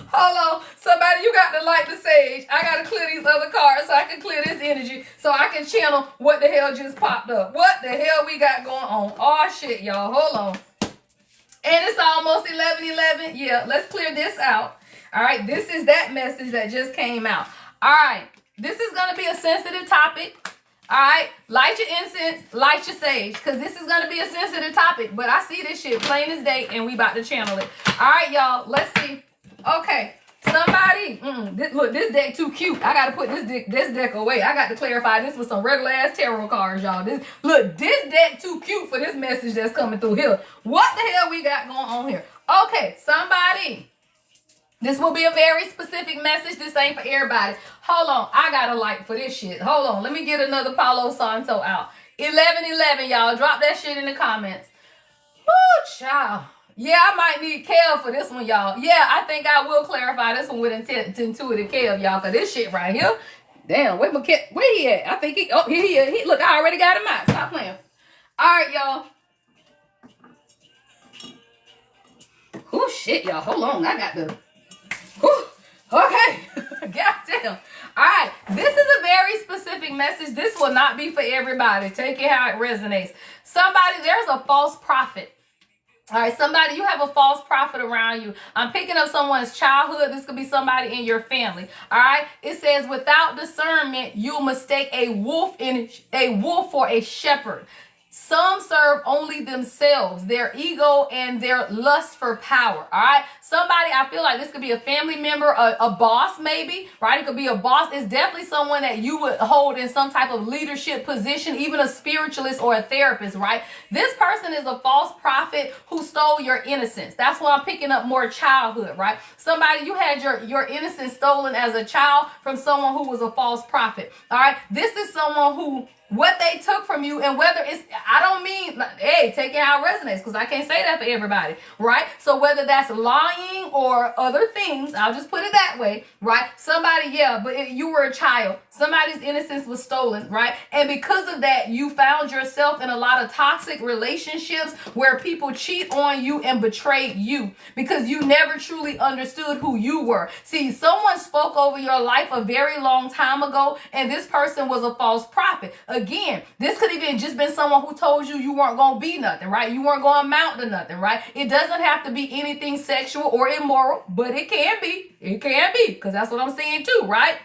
Hold on. Somebody, you got to light the sage. I got to clear these other cards so I can clear this energy so I can channel what the hell just popped up. What the hell we got going on? Oh, shit, y'all. Hold on. And it's almost 11:11. Yeah, let's clear this out. All right. This is that message that just came out. All right. This is going to be a sensitive topic. All right. Light your incense. Light your sage. Because this is going to be a sensitive topic. But I see this shit plain as day and we about to channel it. All right, y'all. Let's see. Okay, somebody, look, this deck too cute. I got to put this deck away. I got to clarify this with some regular ass tarot cards, y'all. This deck too cute for this message that's coming through here. What the hell we got going on here? Okay, somebody, this will be a very specific message. This ain't for everybody. Hold on, I got a light for this shit. Hold on, let me get another Palo Santo out. 11:11, y'all. Drop that shit in the comments. Woo, child. Yeah, I might need Kev for this one, y'all. Yeah, I think I will clarify this one with intuitive Kev, y'all, because this shit right here, damn, where he at? I think he look, I already got him out. Stop playing. All right, y'all. Oh, shit, y'all. Hold on. I got the, okay. Goddamn. All right, this is a very specific message. This will not be for everybody. Take it how it resonates. Somebody, there's a false prophet. All right, somebody, you have a false prophet around you. I'm picking up someone's childhood. This could be somebody in your family. All right, it says, without discernment, you'll mistake a wolf for a shepherd. Some serve only themselves, their ego, and their lust for power. All right. Somebody, I feel like this could be a family member, a boss maybe, right? It could be a boss. It's definitely someone that you would hold in some type of leadership position, even a spiritualist or a therapist, right? This person is a false prophet who stole your innocence. That's why I'm picking up more childhood, right? Somebody, you had your innocence stolen as a child from someone who was a false prophet. All right. This is someone who, what they took from you, and whether it's, I don't mean, hey, take it how it resonates, because I can't say that for everybody, right? So whether that's lying or other things, I'll just put it that way, right? Somebody, yeah, but you were a child. Somebody's innocence was stolen, right? And because of that, you found yourself in a lot of toxic relationships where people cheat on you and betrayed you because you never truly understood who you were. See, someone spoke over your life a very long time ago, and this person was a false prophet. Again, this could have just been someone who told you weren't going to be nothing, right? You weren't going to amount to nothing, right? It doesn't have to be anything sexual or immoral, but it can be. It can be, because that's what I'm saying too, right?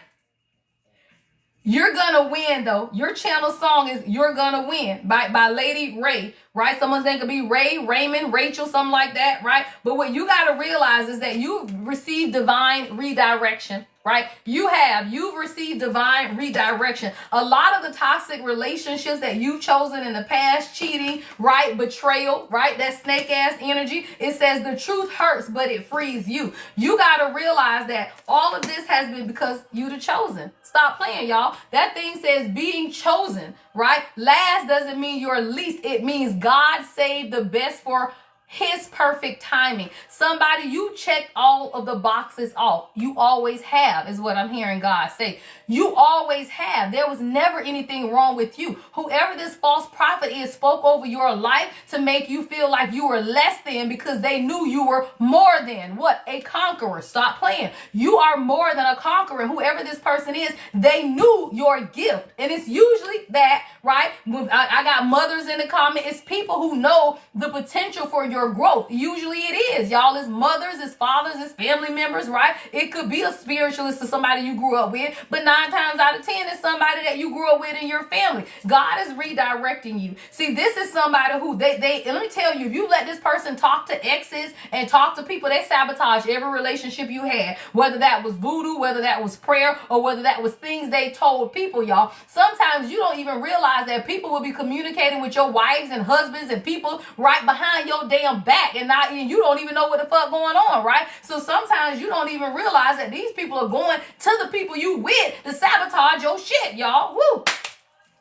You're gonna win though. Your channel song is "You're Gonna Win" by Lady Ray, right? Someone's name could be Ray, Raymond, Rachel, something like that, right? But what you gotta realize is that you receive divine redirection, right? You've received divine redirection. A lot of the toxic relationships that you've chosen in the past, cheating, right? Betrayal, right? That snake ass energy. It says the truth hurts, but it frees you. You gotta realize that all of this has been because you the chosen. Stop playing, y'all. That thing says being chosen, right? Last doesn't mean you're least. It means God saved the best for his perfect timing. Somebody, you checked all of the boxes off. You always have, is what I'm hearing God say. You always have. There was never anything wrong with you. Whoever this false prophet is spoke over your life to make you feel like you were less than because they knew you were more than what? A conqueror. Stop playing. You are more than a conqueror. Whoever this person is, they knew your gift. And it's usually that, right? I got mothers in the comment. It's people who know the potential for your growth. Usually it is, y'all. It's mothers, it's fathers, it's family members, right? It could be a spiritualist to somebody you grew up with, but 9 times out of 10 it's somebody that you grew up with in your family. God is redirecting you. See, this is somebody who they let me tell you, if you let this person talk to exes and talk to people, they sabotage every relationship you had, whether that was voodoo, whether that was prayer, or whether that was things they told people, y'all. Sometimes you don't even realize that people will be communicating with your wives and husbands and people right behind your damn back, and you don't even know what the fuck going on, right? So sometimes you don't even realize that these people are going to the people you with to sabotage your shit, y'all. Woo!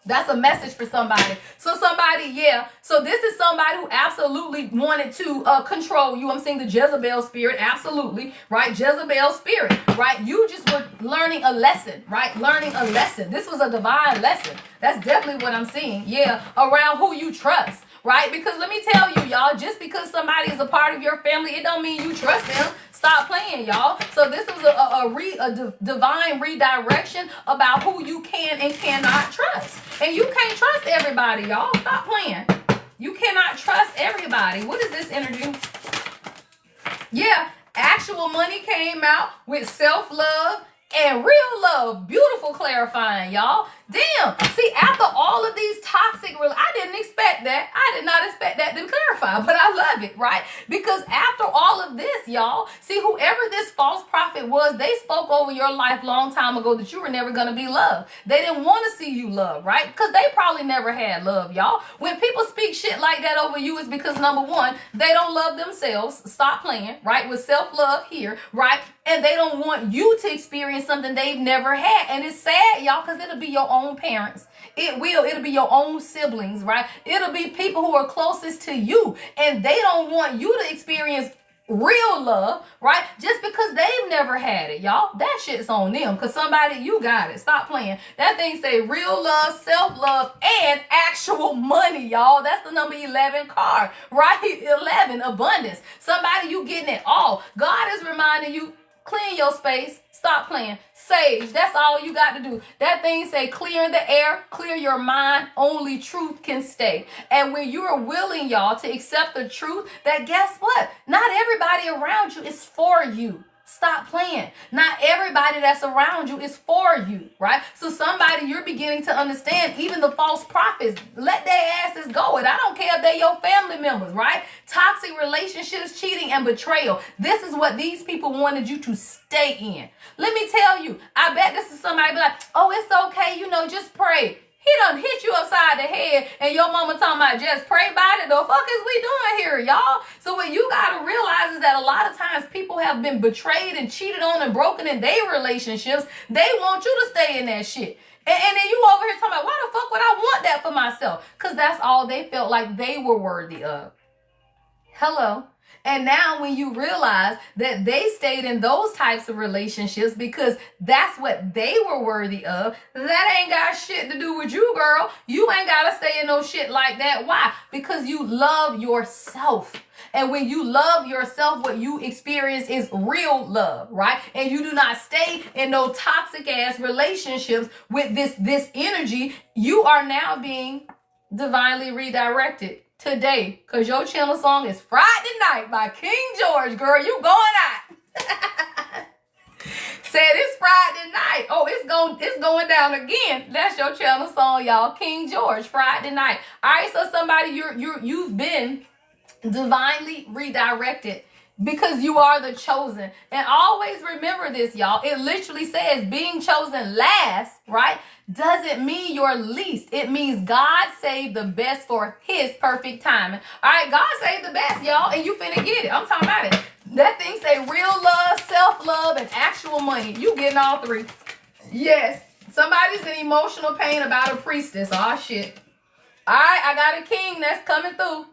That's a message for somebody. So So this is somebody who absolutely wanted to control you. I'm seeing the Jezebel spirit, absolutely, right? Jezebel spirit, right? You just were learning a lesson, right? Learning a lesson. This was a divine lesson. That's definitely what I'm seeing. Yeah, around who you trust. Right? Because let me tell you, y'all, just because somebody is a part of your family, it don't mean you trust them. Stop playing, y'all. So this is a divine redirection about who you can and cannot trust. And you can't trust everybody, y'all. Stop playing. You cannot trust everybody. What is this energy? Yeah, actual money came out with self-love and real love. Beautiful clarifying, y'all. Damn. See, after all of these toxic, I didn't expect that. I did not expect that to clarify, but I love it, right? Because after all of this, y'all, see, whoever this false prophet was, they spoke over your life long time ago that you were never going to be loved. They didn't want to see you loved, right? Because they probably never had love, y'all. When people speak shit like that over you, it's because, number one, they don't love themselves. Stop playing, right? With self-love here, right? And they don't want you to experience something they've never had. And it's sad, y'all, because it'll be your own parents. It'll be your own siblings, right? It'll be people who are closest to you. And they don't want you to experience real love, right? Just because they've never had it, y'all. That shit's on them. Because somebody, you got it. Stop playing. That thing say real love, self-love, and actual money, y'all. That's the number 11 card, right? 11, abundance. Somebody, you getting it all. God is reminding you, clean your space. Stop playing. Sage, that's all you got to do. That thing say clear the air, clear your mind, only truth can stay. And when you are willing, y'all, to accept the truth, that guess what? Not everybody around you is for you. Stop playing. Not everybody that's around you is for you, right? So somebody, you're beginning to understand, even the false prophets, let their asses go. And I don't care if they're your family members, right? Toxic relationships, cheating, and betrayal. This is what these people wanted you to stay in. Let me tell you, I bet this is somebody be like, oh, it's okay, just pray. He done hit you upside the head and your mama talking about just pray about it. The fuck is we doing here, y'all? So what you got to realize is that a lot of times people have been betrayed and cheated on and broken in their relationships. They want you to stay in that shit. And then you over here talking about, why the fuck would I want that for myself? Because that's all they felt like they were worthy of. Hello. And now when you realize that they stayed in those types of relationships because that's what they were worthy of, that ain't got shit to do with you, girl. You ain't got to stay in no shit like that. Why? Because you love yourself. And when you love yourself, what you experience is real love, right? And you do not stay in no toxic ass relationships with this energy. You are now being divinely redirected today, because your channel song is Friday Night by King George. Girl, you going out. Said it's Friday Friday night. Oh, it's going down again. That's your channel song, y'all. King George, Friday night. All right, so somebody you've been divinely redirected because you are the chosen. And always remember this, y'all. It literally says being chosen last, right, doesn't mean you're least. It means God saved the best for his perfect timing. All right, God saved the best, y'all, and you finna get it. I'm talking about it. That thing say real love, self-love, and actual money. You getting all three. Yes. Somebody's in emotional pain about a priestess. Oh, shit. All right, I got a king that's coming through.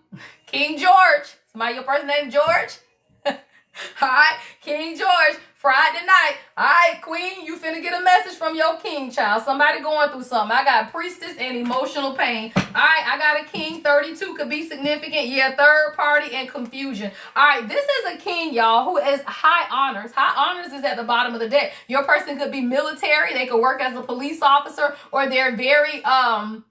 King George. Somebody, your person named George? All right, King George, Friday night. All right, Queen, you finna get a message from your king, child. Somebody going through something. I got priestess and emotional pain. All right, I got a king. 32 could be significant. Yeah, third party and confusion. All right, this is a king, y'all, who is high honors. High honors is at the bottom of the deck. Your person could be military. They could work as a police officer, or they're very,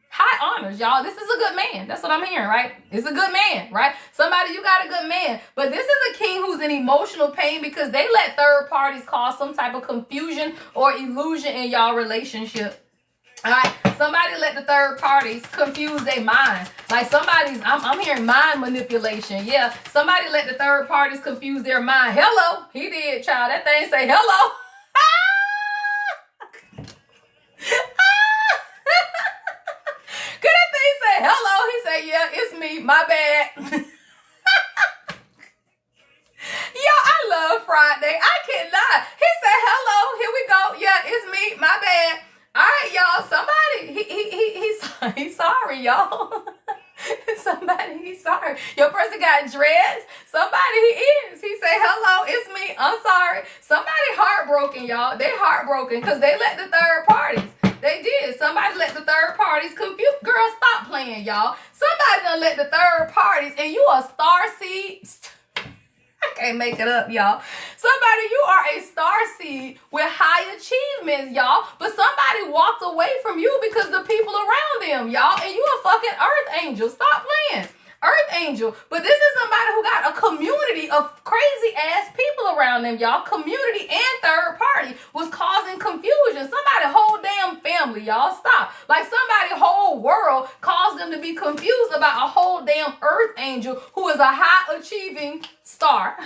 high honors, y'all. This is a good man. That's what I'm hearing, right? It's a good man, right? Somebody, you got a good man. But this is a king who's in emotional pain because they let third parties cause some type of confusion or illusion in y'all relationship. All right, somebody let the third parties confuse their mind. Like I'm hearing mind manipulation. Yeah, somebody let the third parties confuse their mind. Hello, he did, child. That thing say hello. Hello, he said, yeah, it's me, my bad. Yo, I love Friday. I cannot. He said, hello, here we go. Yeah, it's me, my bad. All right, y'all, somebody, he's sorry, y'all. Somebody, he's sorry. Your person got dreads. Somebody, he is. He said, hello, it's me, I'm sorry. Somebody heartbroken, y'all. They heartbroken because they let the third parties. They did. Somebody let the third parties confuse. Girl, stop playing, y'all. Somebody done let the third parties, and you a star seed. I can't make it up, y'all. Somebody, you are a star seed with high achievements, y'all. But somebody walked away from you because the people around them, y'all. And you a fucking earth angel. Stop playing. Earth angel. But this is somebody who got a community of crazy ass people around them, y'all. Community and third party was causing confusion. Somebody whole damn family, y'all. Stop. Like somebody whole world caused them to be confused about a whole damn earth angel who is a high achieving star.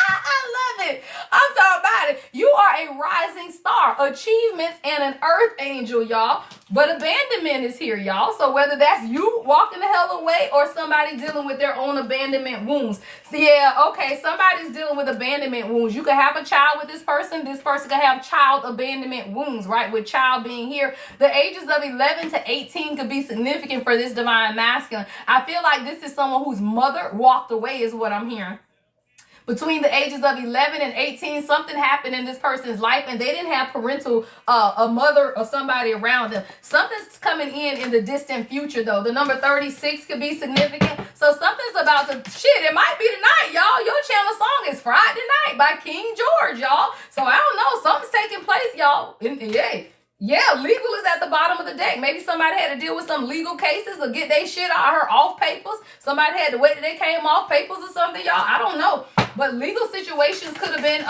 I love it. I'm talking about it. You are a rising star, achievements, and an earth angel, y'all. But abandonment is here, y'all. So whether that's you walking the hell away or somebody dealing with their own abandonment wounds. So yeah, okay, somebody's dealing with abandonment wounds. You could have a child with this person. This person could have child abandonment wounds, right? With child being here. The ages of 11 to 18 could be significant for this divine masculine. I feel like this is someone whose mother walked away is what I'm hearing. Between the ages of 11 and 18, something happened in this person's life and they didn't have parental, a mother or somebody around them. Something's coming in the distant future, though. The number 36 could be significant. So something's about to, shit, it might be tonight, y'all. Your channel song is Friday Night by King George, y'all. So I don't know. Something's taking place, y'all. Yeah, legal is at the bottom of the deck. Maybe somebody had to deal with some legal cases or get their shit out her off papers. Somebody had to wait till they came off papers or something, y'all. I don't know. But legal situations could have been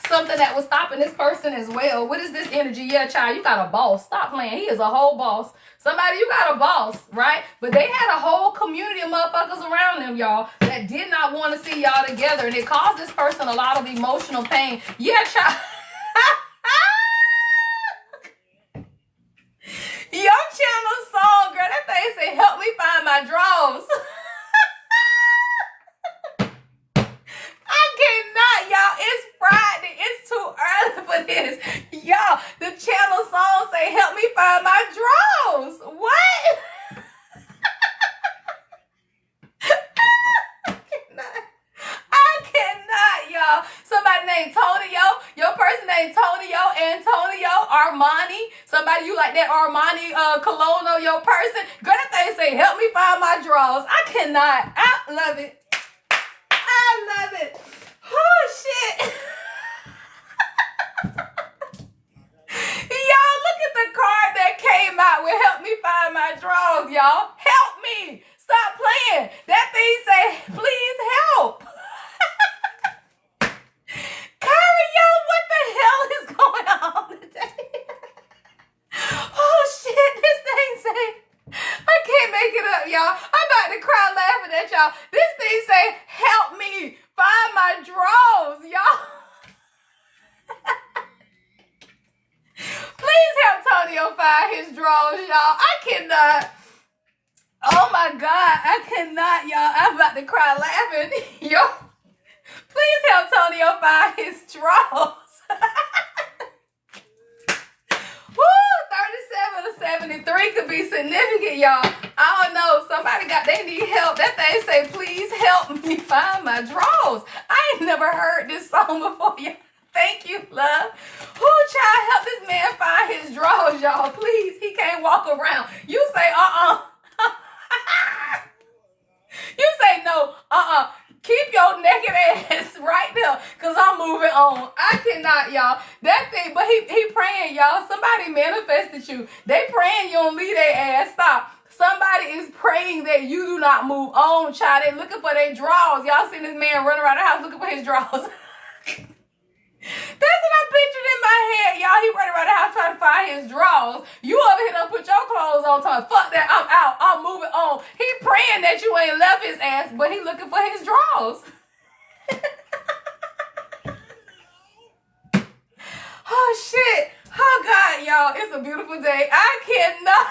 something that was stopping this person as well. What is this energy? Yeah, child, you got a boss. Stop playing. He is a whole boss. Somebody, you got a boss, right? But they had a whole community of motherfuckers around them, y'all, that did not want to see y'all together. And it caused this person a lot of emotional pain. Yeah, child. Your channel song, girl, that thing say, help me find my drawers. I cannot, y'all. It's Friday. It's too early for this. Y'all, the channel song say, help me find my drawers. What? I cannot, y'all. Somebody named Tonio. Your person named Tonio, Antonio, Armani. Somebody you like that Armani cologne on your person. Girl, that thing say, help me find my drawers. I cannot. I love it. I love it. Oh, shit. Y'all, look at the card that came out with help me find my drawers, y'all. Help me. Stop playing. That thing say, please help. Kyrie, yo, what the hell is going y'all. This thing say, help me find my drawers, y'all. Please help Tonio find his drawers, y'all. I cannot. Oh my God, I cannot, y'all. I'm about to cry laughing. Yo, please help Tonio find his drawers. Woo, 37 to 73 could be significant, y'all. I don't know. Somebody they need help. That thing say, please help me find my drawers. I ain't never heard this song before, y'all. Thank you, love. Who child help this man find his drawers, y'all? Please, he can't walk around. You say, You say no, keep your naked ass right there, because I'm moving on. I cannot, y'all. That thing, but he praying, y'all. Somebody manifested you. They praying you don't leave their ass. Stop. Somebody is praying that you do not move on, child. They looking for their drawers. Y'all seen this man running around the house looking for his drawers. That's what I pictured in my head, y'all. He running around the house trying to find his drawers. You over here done put your clothes on, talking, fuck that, I'm out, I'm moving on. He praying that you ain't left his ass, but he looking for his drawers. Oh, shit. Oh, God, y'all. It's a beautiful day. I cannot.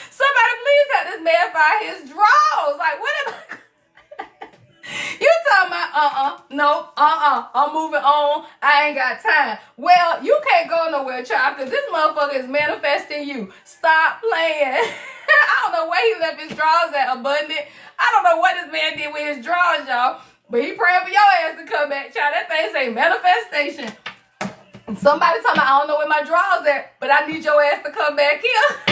Somebody please help this man find his drawers. Like, what am I... You talking about, nope, I'm moving on. I ain't got time. Well, you can't go nowhere, child, because this motherfucker is manifesting you. Stop playing. I don't know where he left his drawers at, abundant. I don't know what this man did with his drawers, y'all, but he praying for your ass to come back, child. That thing say manifestation. And somebody talking about, I don't know where my drawers at, but I need your ass to come back here.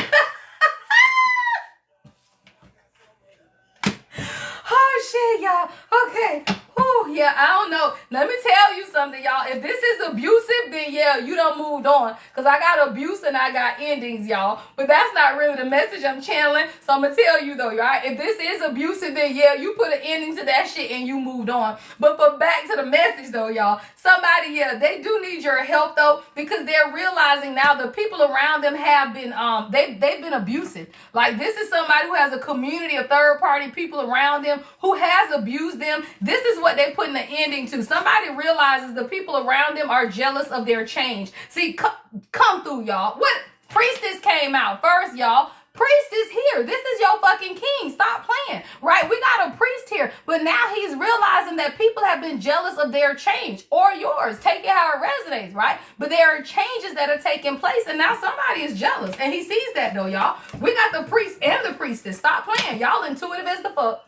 Oh, shit, y'all. Okay. Oh, yeah, I don't know. Let me tell you something, y'all. If this is abusive, then, yeah, you done moved on. Because I got abuse and I got endings, y'all. But that's not really the message I'm channeling. So I'm going to tell you, though, right? If this is abusive, then, yeah, you put an ending to that shit and you moved on. But back to the message, though, y'all. Somebody, yeah, they do need your help, though, because they're realizing now the people around them have been, they've been abusive. Like, this is somebody who has a community of third-party people around them who has abused them. This is what they put an ending to. Somebody realizes the people around them are jealous of their change. See, come through, y'all. What? Priestess came out first, y'all. Priest is here. This is your fucking king. Stop playing, right? We got a priest here, but now he's realizing that people have been jealous of their change or yours. Take it how it resonates, right? But there are changes that are taking place, and now somebody is jealous, and he sees that, though, y'all. We got the priest and the priestess. Stop playing. Y'all intuitive as the fuck.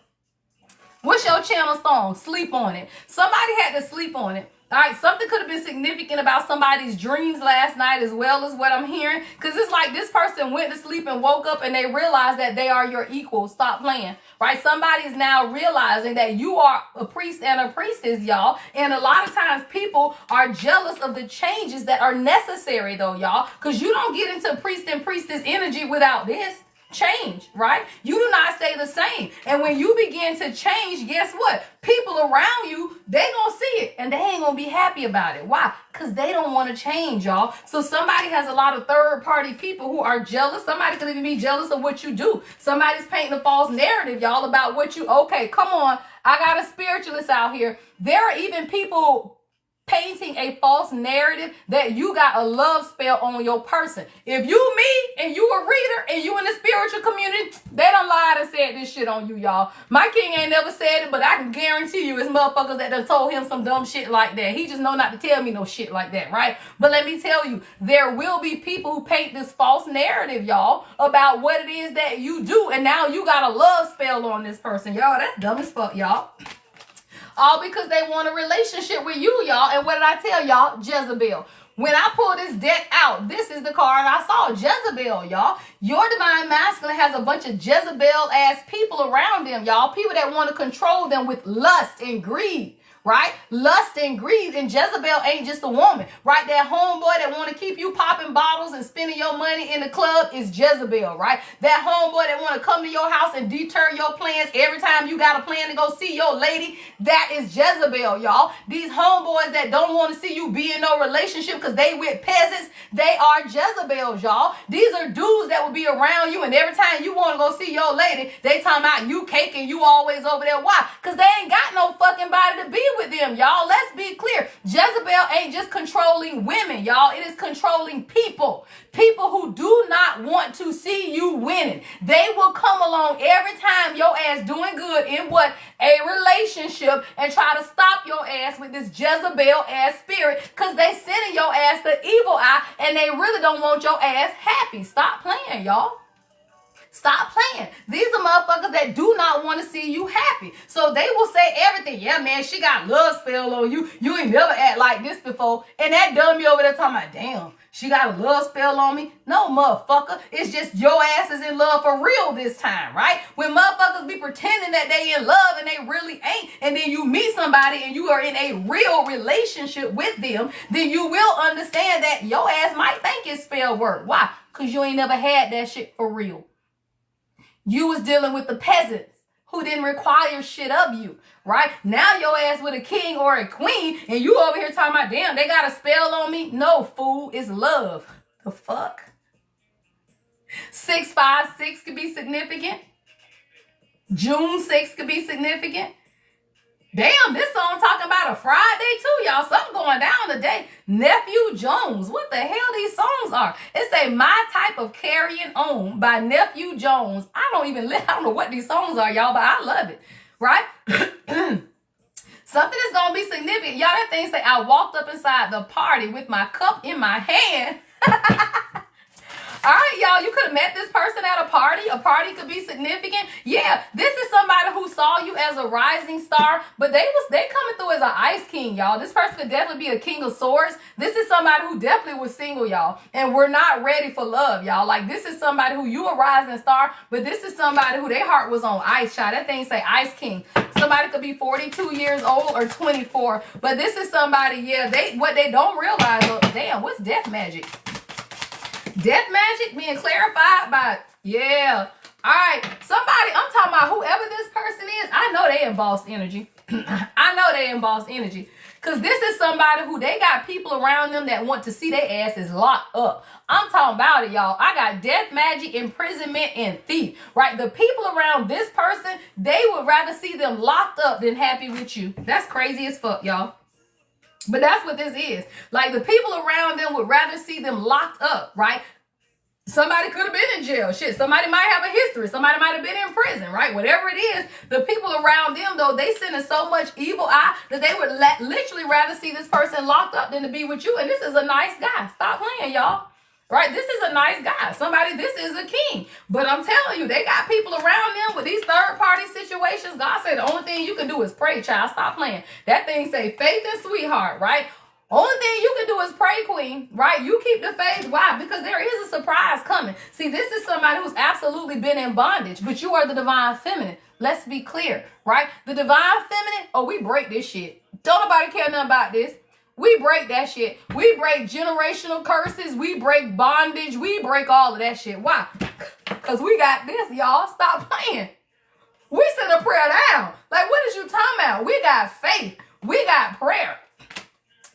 What's your channel song? Sleep on it. Somebody had to sleep on it. All right, something could have been significant about somebody's dreams last night as well as what I'm hearing. Because it's like this person went to sleep and woke up and they realized that they are your equal. Stop playing, right? Somebody is now realizing that you are a priest and a priestess, y'all. And a lot of times people are jealous of the changes that are necessary, though, y'all. Because you don't get into priest and priestess energy without this. Change, right? You do not stay the same. And when you begin to change, guess what? People around you, they gonna see it and they ain't gonna be happy about it. Why? Because they don't want to change, y'all. So somebody has a lot of third-party people who are jealous. Somebody could even be jealous of what you do. Somebody's painting a false narrative, y'all, about what you, okay, come on. I got a spiritualist out here. There are even people painting a false narrative that you got a love spell on your person. If you me and you a reader and you in the spiritual community, they done lied and said this shit on you, y'all. My king ain't never said it, but I can guarantee you it's motherfuckers that done told him some dumb shit like that. He just know not to tell me no shit like that, right? But let me tell you, there will be people who paint this false narrative, y'all, about what it is that you do, and now you got a love spell on this person. Y'all, that's dumb as fuck, y'all. All because they want a relationship with you, y'all. And what did I tell y'all? Jezebel. When I pull this deck out, this is the card I saw. Jezebel, y'all. Your divine masculine has a bunch of Jezebel-ass people around them, y'all. People that want to control them with lust and greed, right? Lust and greed, and Jezebel ain't just a woman, right? That homeboy that want to keep you popping bottles and spending your money in the club is Jezebel, right? That homeboy that want to come to your house and deter your plans every time you got a plan to go see your lady, that is Jezebel, y'all. These homeboys that don't want to see you be in no relationship because they with peasants, they are Jezebels, y'all. These are dudes that will be around you, and every time you want to go see your lady, they talking about you cake and you always over there. Why? Because they ain't got no fucking body to be with them, y'all. Let's be clear. Jezebel ain't just controlling women, y'all. It is controlling people. People who do not want to see you winning. They will come along every time your ass doing good in what? A relationship, and try to stop your ass with this Jezebel ass spirit, because they sending your ass the evil eye and they really don't want your ass happy. Stop playing, y'all. Stop playing. These are motherfuckers that do not want to see you happy. So they will say everything. Yeah, man, she got love spell on you. You ain't never act like this before. And that dummy over there talking about, damn, she got a love spell on me. No, motherfucker. It's just your ass is in love for real this time, right? When motherfuckers be pretending that they in love and they really ain't, and then you meet somebody and you are in a real relationship with them, then you will understand that your ass might think it's spell work. Why? Because you ain't never had that shit for real. You was dealing with the peasants who didn't require shit of you, right? Now your ass with a king or a queen, and you over here talking about, damn, they got a spell on me. No, fool, it's love. The fuck? 656 could be significant. June 6th could be significant. Damn, this song talking about a Friday too, y'all. Something going down today. Nephew Jones. What the hell these songs are? It's a My Type of Carrying On by Nephew Jones. I don't know what these songs are, y'all, but I love it, right? Something is going to be significant. Y'all, that thing say, I walked up inside the party with my cup in my hand. All right, y'all, you could have met this person at a party. A party could be significant. Yeah, this is somebody who saw you as a rising star, but they coming through as an ice king, y'all. This person could definitely be a king of swords. This is somebody who definitely was single, y'all, and we're not ready for love, y'all. Like, this is somebody who you a rising star, but this is somebody who their heart was on ice, child. That thing say ice king. Somebody could be 42 years old or 24, but this is somebody, yeah, what they don't realize, damn, what's death magic? Death magic being clarified by, yeah. All right, somebody, I'm talking about whoever this person is, I know they in boss energy. I know they in boss energy. Because this is somebody who they got people around them that want to see their asses locked up. I'm talking about it, y'all. I got death magic, imprisonment, and thief, right? The people around this person, they would rather see them locked up than happy with you. That's crazy as fuck, y'all. But that's what this is. Like, the people around them would rather see them locked up, right? Somebody could have been in jail. Shit, somebody might have a history. Somebody might have been in prison, right? Whatever it is, the people around them, though, they sending so much evil eye that they would literally rather see this person locked up than to be with you. And this is a nice guy. Stop playing, y'all. Right? This is a nice guy. Somebody, this is a king. But I'm telling you, they got people around them with these third-party situations. God said the only thing you can do is pray, child. Stop playing. That thing say faith and sweetheart, right? Only thing you can do is pray, queen, right? You keep the faith. Why? Because there is a surprise coming. See, this is somebody who's absolutely been in bondage, but you are the divine feminine. Let's be clear, right? The divine feminine, oh, we break this shit. Don't nobody care nothing about this. We break that shit. We break generational curses. We break bondage. We break all of that shit. Why? Because we got this, y'all. Stop playing. We send a prayer down. Like, what is you talking about? We got faith. We got prayer.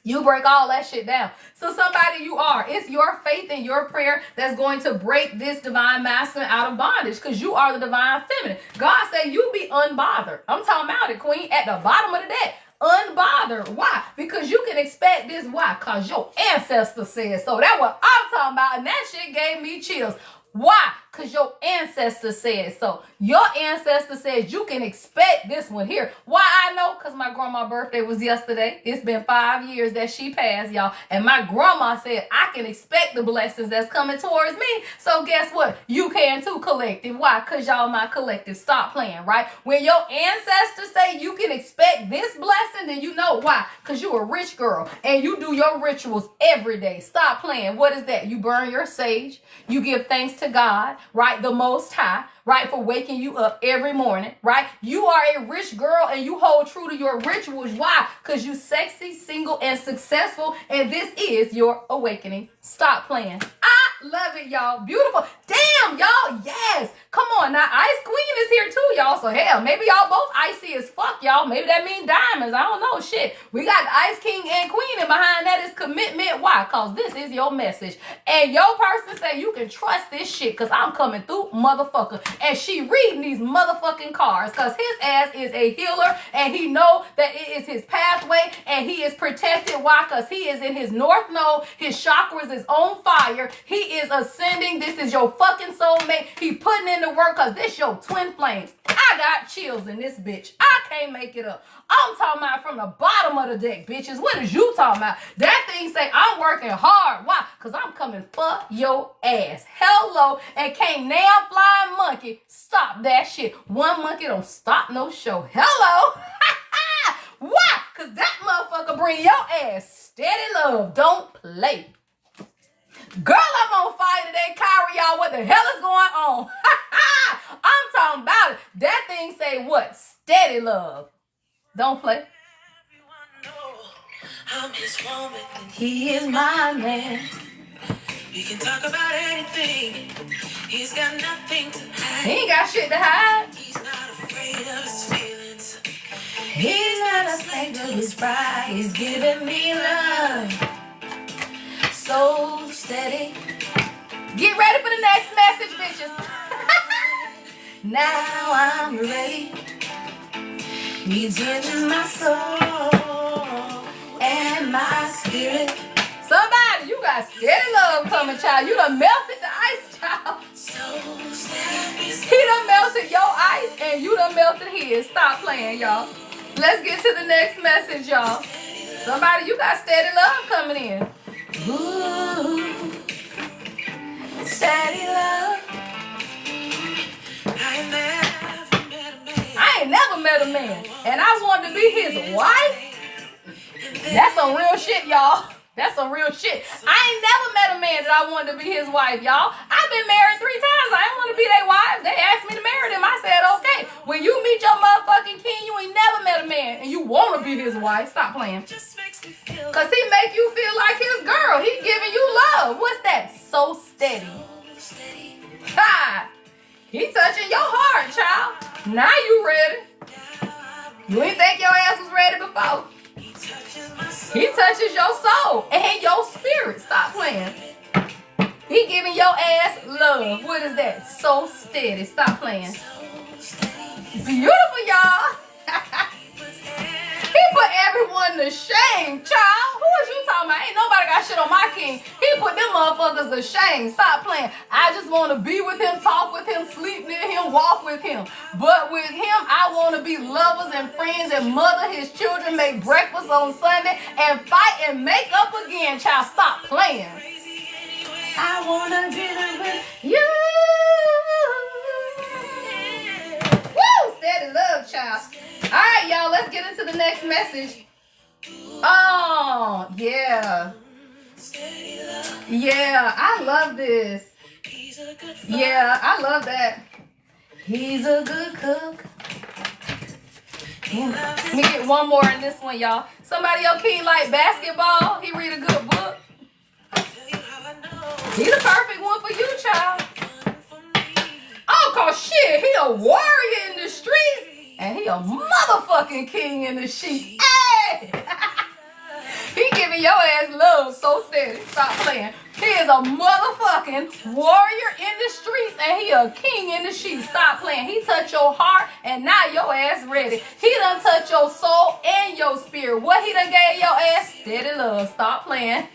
You break all that shit down. So somebody you are, it's your faith and your prayer that's going to break this divine masculine out of bondage, because you are the divine feminine. God said you be unbothered. I'm talking about it, queen, at the bottom of the deck. Unbothered. Why? Because you can expect this. Why? Because your ancestor said so. That's what I'm talking about. And that shit gave me chills. Why? Because your ancestor said so. Your ancestor says you can expect this one here. Why I know? Because my grandma's birthday was yesterday. It's been 5 years that she passed, y'all. And my grandma said I can expect the blessings that's coming towards me. So guess what? You can too, collective. Why? Because y'all my collective. Stop playing, right? When your ancestors say you can expect this blessing, then you know why. Because you a rich girl and you do your rituals every day. Stop playing. What is that? You burn your sage. You give thanks to God. right? The Most High, right? For waking you up every morning, right? You are a rich girl and you hold true to your rituals. Why? Because you sexy, single, and successful, and this is your awakening. Stop playing. I love it, y'all. Beautiful. Damn, y'all. Yes. Come on. Now, Ice Queen is here too, y'all. So, hell, maybe y'all both icy as fuck, y'all. Maybe that means diamonds. I don't know. Shit. We got the Ice King and Queen, and behind that is commitment. Why? Because this is your message. And your person say you can trust this shit because I'm coming through, motherfucker. And she reading these motherfucking cards because his ass is a healer and he know that it is his pathway and he is protected. Why? Because he is in his north node. His chakras is on fire. He is ascending. This is your fucking soulmate. He putting in the work because this your twin flames. I got chills in this bitch. I can't make it up. I'm talking about from the bottom of the deck, bitches. What is you talking about? That thing say I'm working hard. Why? Because I'm coming for your ass. Hello. And can't now flying monkey stop that shit. One monkey don't stop no show. Hello. Why? Because that motherfucker bring your ass steady love. Don't play. Girl, I'm on fire today. Kyrie, y'all, what the hell is going on? I'm talking about it. That thing say what? Steady love. Don't play. I'm his woman and he is my man. We can talk about anything. He's got nothing to hide. He ain't got shit to hide. He's not afraid of his feelings. He's not a slave to his pride. He's giving me love. So steady. Get ready for the next message, bitches. Now I'm ready. He's in my soul and my spirit. Somebody, you got steady love coming, child. You done melted the ice, child. He done melted your ice and you done melted his. Stop playing, y'all. Let's get to the next message, y'all. Somebody, you got steady love coming in. Ooh, steady love. I ain't never met a man, and I wanted to be his wife. That's some real shit, y'all. That's some real shit. I ain't never met a man that I wanted to be his wife, y'all. I've been married 3 times. I ain't want to be their wife. They asked me to marry them. I said, okay. When you meet your motherfucking king, you ain't never met a man, and you want to be his wife. Stop playing. Because he make you feel like his girl. He giving you love. What's that? So steady. Ha! He touching your heart, child. Now you ready. You ain't think your ass was ready before. He touches your soul and your spirit. Stop playing. He giving your ass love. What is that? So steady. Stop playing. Beautiful, y'all. He put everyone to shame, child. Who is you talking about? Ain't nobody got shit on my king. He put them motherfuckers to shame. Stop playing. I just want to be with him, talk with him, sleep near him, walk with him. But with him, I want to be lovers and friends and mother his children, make breakfast on Sunday, and fight and make up again, child. Stop playing. I want to be with you. Woo! Steady love, child. All right, y'all, let's get into the next message. Oh, yeah. Yeah, I love this. Yeah, I love that. He's a good cook. Let me get one more in this one, y'all. Somebody your king like basketball. He read a good book. He's the perfect one for you, child. Oh, cause shit, he a warrior in the streets. And he a motherfucking king in the sheets. Hey! He giving your ass love so steady. Stop playing. He is a motherfucking warrior in the streets and he a king in the sheets. Stop playing. He touched your heart and now your ass ready. He done touched your soul and your spirit. What he done gave your ass? Steady love. Stop playing.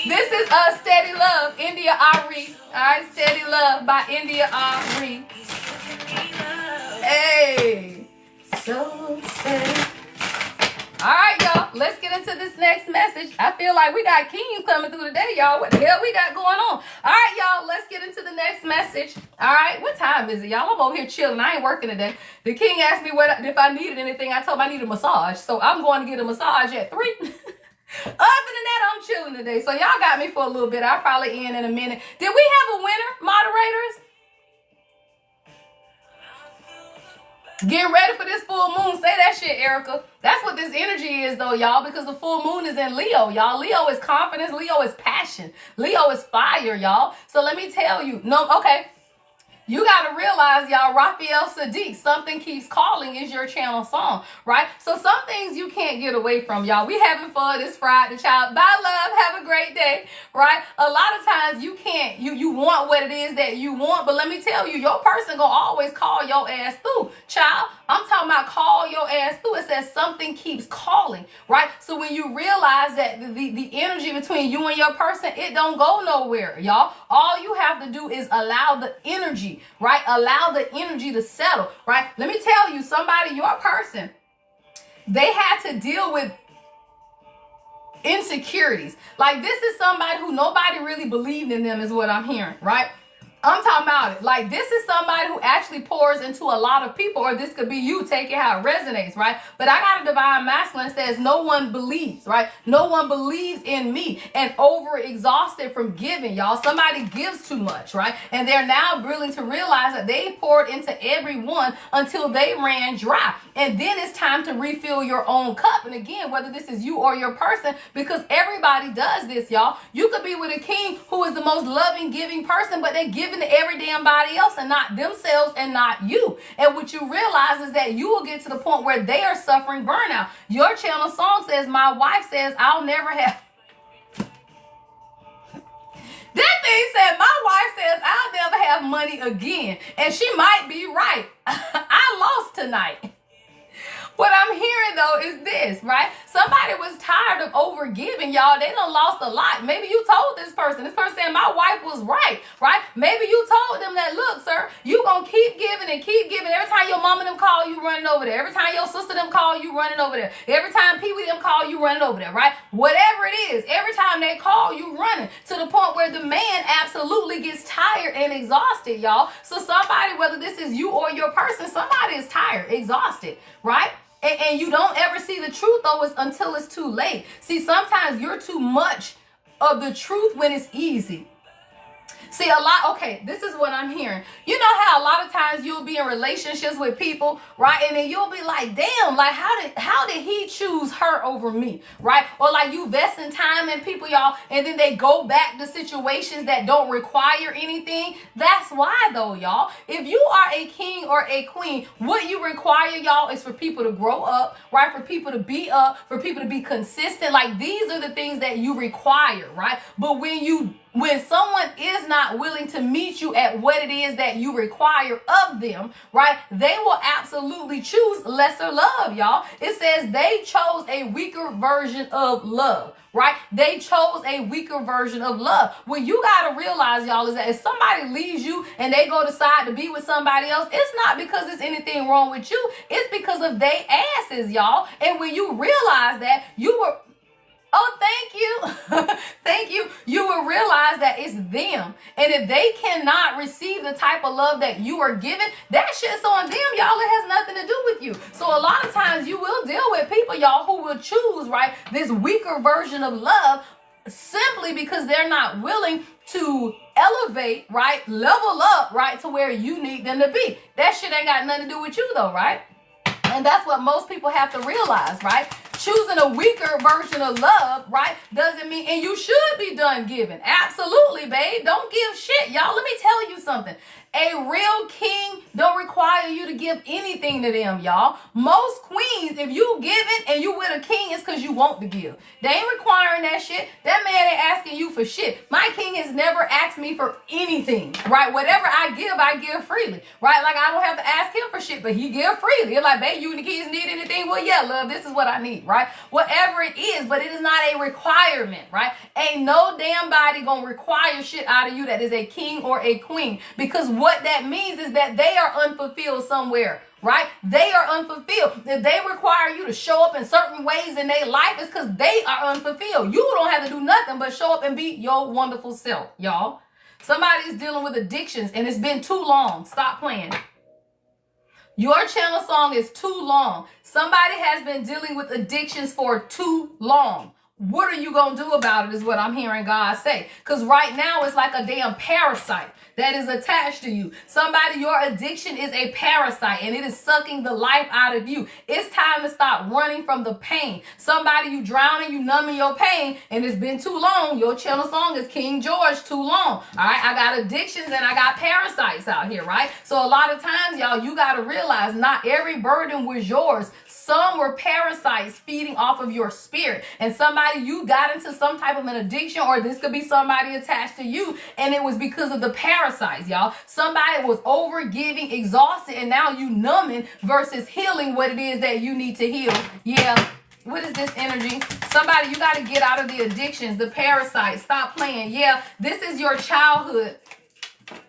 This is Steady Love, India Ari. Alright, Steady Love by India Ari. Hey, so steady. All right, y'all. Let's get into this next message. I feel like we got kings coming through today, y'all. What the hell we got going on? All right, y'all. Let's get into the next message. All right. What time is it, y'all? I'm over here chilling. I ain't working today. The king asked me if I needed anything. I told him I need a massage. So I'm going to get a massage at 3. Other than that, I'm chilling today. So y'all got me for a little bit. I'll probably end in a minute. Did we have a winner, moderators? Get ready for this full moon. Say that shit, Erica. That's what this energy is, though, y'all, because the full moon is in Leo, y'all. Leo is confidence. Leo is passion. Leo is fire, y'all. So let me tell you. No, okay. You got to realize, y'all, Raphael Sadiq, Something Keeps Calling is your channel song, right? So some things you can't get away from, y'all. We having fun this Friday, child. Bye, love. Have a great day, right? A lot of times you can't, you want what it is that you want, but let me tell you, your person gonna always call your ass through, child. I'm talking about call your ass through. It says something keeps calling, right? So when you realize that the energy between you and your person, it don't go nowhere, y'all. All you have to do is allow the energy, right? Allow the energy to settle, right? Let me tell you, somebody, your person, they had to deal with insecurities. Like, this is somebody who nobody really believed in them, is what I'm hearing, right? I'm talking about it. Like, this is somebody who actually pours into a lot of people, or this could be you. Take it how it resonates, right? But I got a divine masculine that says no one believes, right? No one believes in me, and over exhausted from giving, y'all. Somebody gives too much, right? And they're now willing to realize that they poured into everyone until they ran dry. And then it's time to refill your own cup. And again, whether this is you or your person, because everybody does this, y'all. You could be with a king who is the most loving, giving person, but they're giving to every damn body else and not themselves and not you. And what you realize is that you will get to the point where they are suffering burnout. Your channel song says, my wife says, I'll never have. That thing said, my wife says, I'll never have money again. And she might be right. I lost tonight. What I'm hearing, though, is this, right? Somebody was tired of overgiving, y'all. They done lost a lot. Maybe you told this person said, my wife was right? Maybe you told them that, look, sir, you gonna keep giving and keep giving. Every time your mama them call, you running over there. Every time your sister them call, you running over there. Every time Pee-wee them call, you running over there, right? Whatever it is, every time they call, you running, to the point where the man absolutely gets tired and exhausted, y'all. So somebody, whether this is you or your person, somebody is tired, exhausted, right? And you don't ever see the truth, though, until it's too late. See, sometimes you're too much of the truth when it's easy. See, okay, this is what I'm hearing. You know how a lot of times you'll be in relationships with people, right? And then you'll be like, damn, like, how did he choose her over me, right? Or like you investing time in people, y'all, and then they go back to situations that don't require anything. That's why, though, y'all. If you are a king or a queen, what you require, y'all, is for people to grow up, right? For people to be up, for people to be consistent. Like, these are the things that you require, right? But when someone is not willing to meet you at what it is that you require of them, right, they will absolutely choose lesser love, y'all. It says they chose a weaker version of love, right? They chose a weaker version of love. What you got to realize, y'all, is that if somebody leaves you and they go decide to be with somebody else, it's not because there's anything wrong with you. It's because of they asses, y'all. And when you realize that, you were... Oh, thank you. Thank you. You will realize that it's them. And if they cannot receive the type of love that you are giving, that shit's on them, y'all. It has nothing to do with you. So a lot of times you will deal with people, y'all, who will choose, right, this weaker version of love simply because they're not willing to elevate, right, level up, right, to where you need them to be. That shit ain't got nothing to do with you, though, right? And that's what most people have to realize, right? Choosing a weaker version of love, right, doesn't mean, and you should be done giving. Absolutely, babe. Don't give shit, y'all. Let me tell you something. A real king don't require you to give anything to them, y'all. Most queens, if you giving and you with a king, it's because you want to give. They ain't requiring that shit. That man ain't asking you for shit. My king has never asked me for anything, right? Whatever I give freely, right? Like, I don't have to ask him for shit, but he give freely. It's like, babe, you and the kids need anything? Well, yeah, love, this is what I need, right? Whatever it is, but it is not a requirement, right? Ain't no damn body gonna require shit out of you that is a king or a queen, because what that means is that they are unfulfilled somewhere, right? They are unfulfilled. If they require you to show up in certain ways in their life, it's because they are unfulfilled. You don't have to do nothing but show up and be your wonderful self, y'all. Somebody's dealing with addictions and it's been too long. Stop playing. Your channel song is too long. Somebody has been dealing with addictions for too long. what are you going to do about it is what I'm hearing God say. Because right now it's like a damn parasite that is attached to you. Somebody, your addiction is a parasite and it is sucking the life out of you. It's time to stop running from the pain. Somebody, you drowning, you numbing your pain, and it's been too long. Your channel song is King George, too long. All right, I got addictions and I got parasites out here, right? So a lot of times, y'all, you got to realize not every burden was yours. Some were parasites feeding off of your spirit. And somebody, you got into some type of an addiction, or this could be somebody attached to you, and it was because of the parasites, y'all. Somebody was over giving, exhausted, and now you numbing versus healing what it is that you need to heal. Yeah. What is this energy? Somebody, you got to get out of the addictions, the parasites. Stop playing. Yeah. This is your childhood.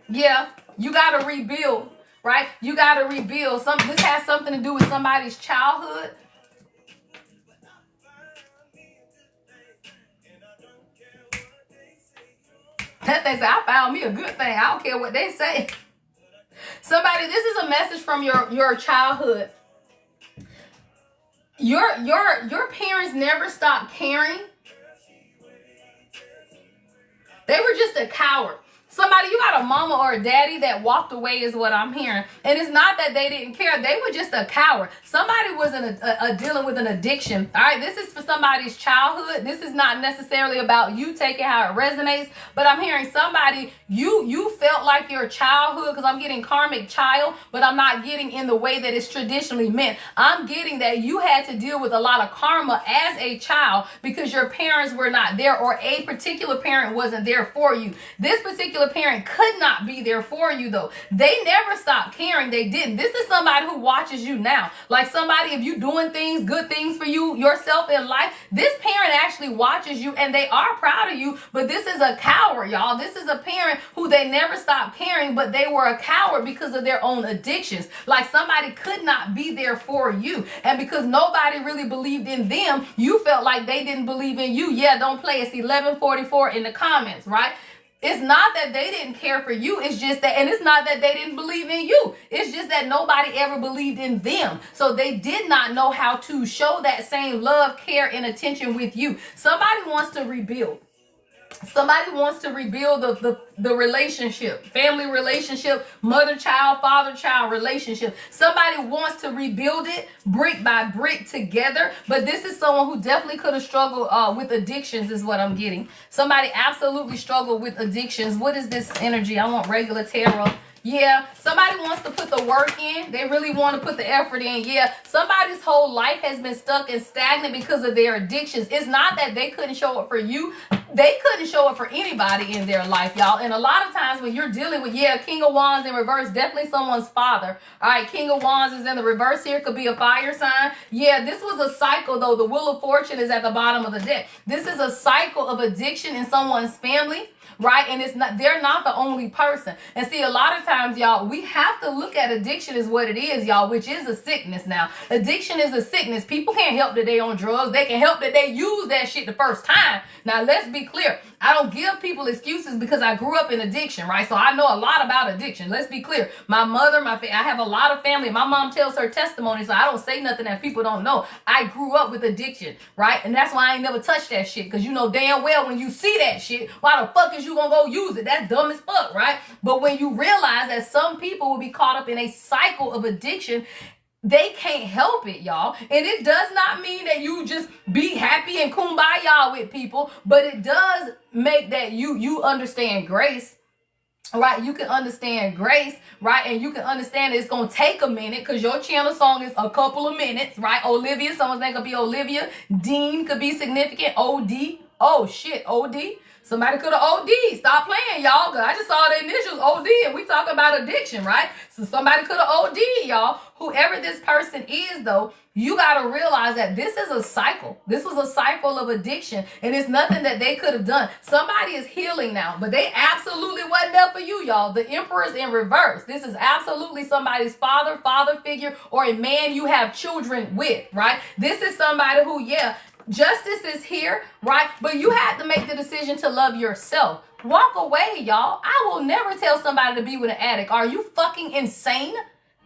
Yeah. You got to rebuild. Right? You got to rebuild. This has something to do with somebody's childhood. That they say, I found me a good thing. I don't care what they say. Somebody, this is a message from your childhood. Your parents never stopped caring. They were just a coward. Somebody, you got a mama or a daddy that walked away is what I'm hearing. And it's not that they didn't care. They were just a coward. Somebody was dealing with an addiction. All right, this is for somebody's childhood. This is not necessarily about you. Take it how it resonates. But I'm hearing somebody, you felt like your childhood, because I'm getting karmic child, but I'm not getting in the way that it's traditionally meant. I'm getting that you had to deal with a lot of karma as a child because your parents were not there, or a particular parent wasn't there for you. This particular parent could not be there for you, though. They never stopped caring. They didn't. This is somebody who watches you now. Like somebody, if you doing things, good things for you, yourself in life, this parent actually watches you and they are proud of you. But this is a coward, y'all. This is a parent who they never stopped caring, but they were a coward because of their own addictions. Like somebody could not be there for you. And because nobody really believed in them, you felt like they didn't believe in you. Yeah, don't play. It's 11:44 in the comments, right? It's not that they didn't care for you. It's just that, and it's not that they didn't believe in you. It's just that nobody ever believed in them. So they did not know how to show that same love, care, and attention with you. Somebody wants to rebuild. Somebody wants to rebuild the relationship, family relationship, mother-child, father-child relationship. Somebody wants to rebuild it brick by brick together. But this is someone who definitely could have struggled with addictions is what I'm getting. Somebody absolutely struggled with addictions. What is this energy? I want regular tarot. Yeah, somebody wants to put the work in. They really want to put the effort in. Yeah, somebody's whole life has been stuck and stagnant because of their addictions. It's not that they couldn't show up for you. They couldn't show up for anybody in their life, y'all. And a lot of times when you're dealing with, King of Wands in reverse, definitely someone's father. All right, King of Wands is in the reverse here. Could be a fire sign. Yeah, this was a cycle, though. The Wheel of Fortune is at the bottom of the deck. This is a cycle of addiction in someone's family. Right? And it's not, they're not the only person. And see, a lot of times, y'all, we have to look at addiction as what it is, y'all, which is a sickness now. Addiction is a sickness. People can't help that they on drugs. They can help that they use that shit the first time. Now, let's be clear. I don't give people excuses because I grew up in addiction, right? So I know a lot about addiction. Let's be clear. My mother, I have a lot of family. My mom tells her testimony, so I don't say nothing that people don't know. I grew up with addiction, right? And that's why I ain't never touched that shit, because you know damn well when you see that shit, why the fuck is you gonna go use it? That's dumb as fuck, right? But when you realize that some people will be caught up in a cycle of addiction, they can't help it, y'all. And it does not mean that you just be happy and kumbaya with people, but it does make that you understand grace. Right, you can understand grace, right? And you can understand it's gonna take a minute, because your channel song is a couple of minutes, right? Olivia, someone's name could be Olivia. Dean could be significant. OD. Oh shit, OD. Somebody could have OD. Stop playing, y'all. Cause I just saw the initials OD and we talking about addiction, right? So somebody could have OD, y'all. Whoever this person is, though, you got to realize that this is a cycle. This was a cycle of addiction, and it's nothing that they could have done. Somebody is healing now, but they absolutely wasn't there for you, y'all. The Emperor's in reverse. This is absolutely somebody's father figure, or a man you have children with, right? This is somebody who, justice is here, right? But you had to make the decision to love yourself. Walk away, y'all. I will never tell somebody to be with an addict. Are you fucking insane?